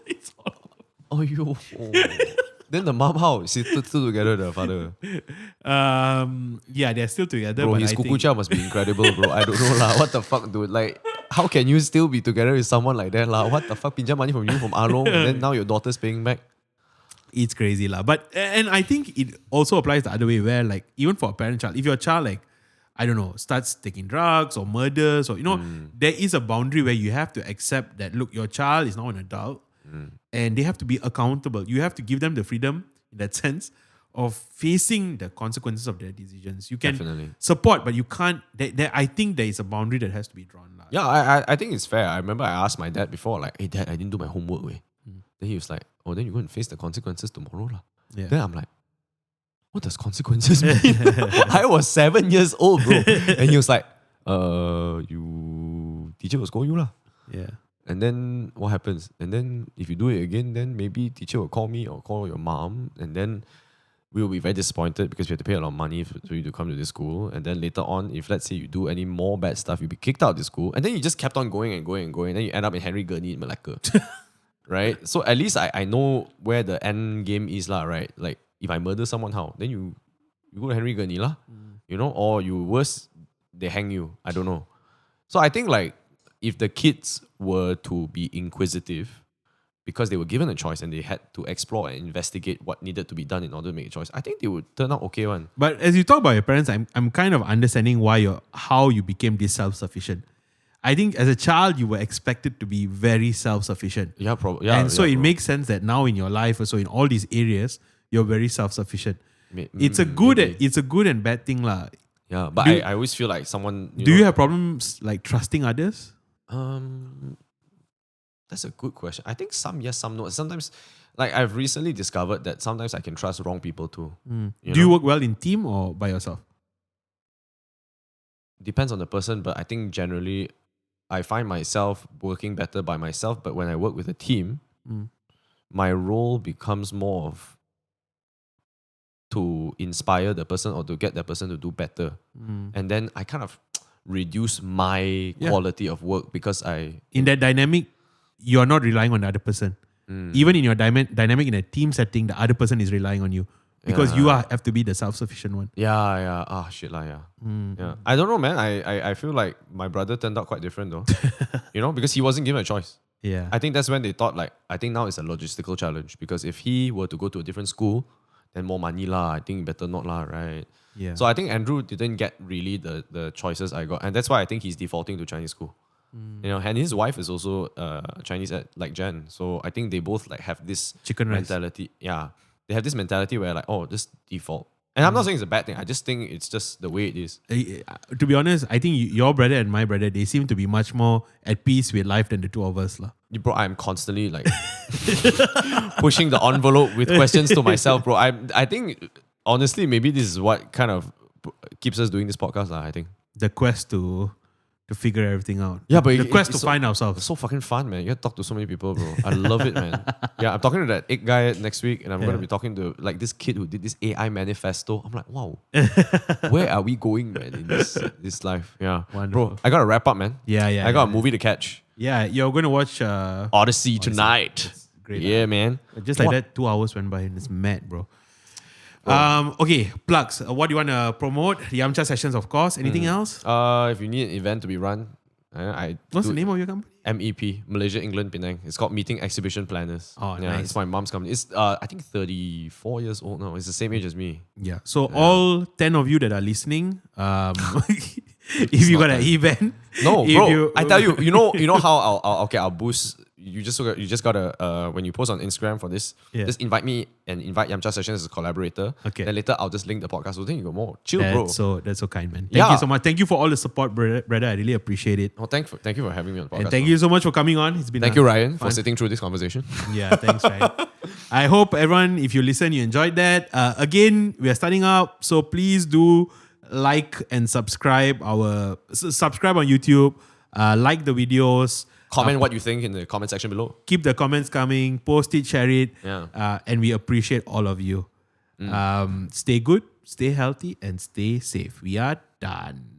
it's all. Oh, yo. Then the mom how? She's still together, the father. Yeah, they're still together. Bro, but his I think, kukucha must be incredible, bro. I don't know lah. What the fuck, dude? Like, how can you still be together with someone like that lah? What the fuck? Pinjam money from you, from Arong, and then now your daughter's paying back. it's crazy lah. But and I think it also applies the other way where like even for a parent child, if your child like I don't know starts taking drugs or murders or there is a boundary where you have to accept that look your child is now an adult and they have to be accountable. You have to give them the freedom in that sense of facing the consequences of their decisions. You can Definitely. support, but you can't. I think there is a boundary that has to be drawn lah. Yeah, I think it's fair. I remember I asked my dad before, like, hey dad, I didn't do my homework. Then he was like, oh, then you go and face the consequences tomorrow lah. Yeah. Then I'm like, what does consequences mean? I was 7 years old, bro. And he was like, teacher will scold you lah. Yeah. And then what happens? And then if you do it again, then maybe teacher will call me or call your mom. And then we will be very disappointed because we have to pay a lot of money for you to come to this school. And then later on, if let's say you do any more bad stuff, you'll be kicked out of the school. And then you just kept on going and going and going. And then you end up in Henry Gurney in Malacca. Right? So at least I know where the end game is lah, right? Like if I murder someone, how? Then you go to Henry Gurney lah. Or you worse, they hang you. I don't know. So I think like if the kids were to be inquisitive because they were given a choice and they had to explore and investigate what needed to be done in order to make a choice, I think they would turn out okay one. But as you talk about your parents, I'm kind of understanding how you became this self-sufficient. I think as a child, you were expected to be very self-sufficient. Yeah, probably. And so it makes sense that now in your life, also in all these areas, you're very self-sufficient. It's a good and bad thing lah. Yeah, but I always feel like someone... You have problems like trusting others? That's a good question. I think some yes, some no. Sometimes, like I've recently discovered that sometimes I can trust wrong people too. Do you work well in team or by yourself? Depends on the person, but I think generally I find myself working better by myself. But when I work with a team, my role becomes more of to inspire the person or to get that person to do better. And then I kind of reduce my quality of work because in that dynamic, you're not relying on the other person. Even in your dynamic in a team setting, the other person is relying on you because you have to be the self-sufficient one. Yeah. Ah, shit lah, yeah. Yeah. I don't know, man. I feel like my brother turned out quite different though. Because he wasn't given a choice. Yeah. I think that's when they thought like, I think now it's a logistical challenge because if he were to go to a different school, then more money lah. I think better not lah, right? Yeah. So I think Andrew didn't get really the choices I got. And that's why I think he's defaulting to Chinese school. And his wife is also Chinese like Jen. So I think they both like have this Chicken rice mentality. Yeah. They have this mentality where like, oh, just default. And I'm not saying it's a bad thing. I just think it's just the way it is. To be honest, I think your brother and my brother, they seem to be much more at peace with life than the two of us lah. Bro, I'm constantly like pushing the envelope with questions to myself, bro. I think honestly, maybe this is what kind of keeps us doing this podcast, I think. The quest to figure everything out. Yeah, but the quest to it's find It's ourselves. so fucking fun, man. You get to talk to so many people, bro. I love it, man. Yeah, I'm talking to that egg guy next week, and I'm going to be talking to like this kid who did this AI manifesto. I'm like, wow, where are we going, man, in this life? Yeah, Wonderful. bro. I got to wrap up, man. Yeah. I got a movie to catch. Yeah, you're going to watch Odyssey tonight. great. Yeah, man. Just like that, 2 hours went by and it's mad, bro. Okay, plugs. What do you want to promote? The Yamcha sessions, of course. Anything else? If you need an event to be run, What's the name of your company? MEP, Malaysia, England, Penang. It's called Meeting Exhibition Planners. Oh, yeah, nice. it's my mom's company. It's I think 34 years old now. It's the same age as me. Yeah. So all 10 of you that are listening, if you got an event, No, if bro. I tell you, you know how I'll boost. You just gotta when you post on Instagram for this, just invite me and invite Yamcha Sessions as a collaborator. Okay. Then later I'll just link the podcast. So then you go more chill, bro. That's so kind, man. Thank you so much. Thank you for all the support, brother. I really appreciate it. Oh, thank you for having me on the podcast. And thank you so much for coming on. It's been Thank you, Ryan, fun. for sitting through this conversation. Yeah, thanks, Ryan. I hope everyone, if you listen, you enjoyed that. Again, we are starting up, so please do like and subscribe subscribe on YouTube. Like the videos. Comment what you think in the comment section below. Keep the comments coming. Post it, share it. Yeah. And we appreciate all of you. Stay good, stay healthy, and stay safe. We are done.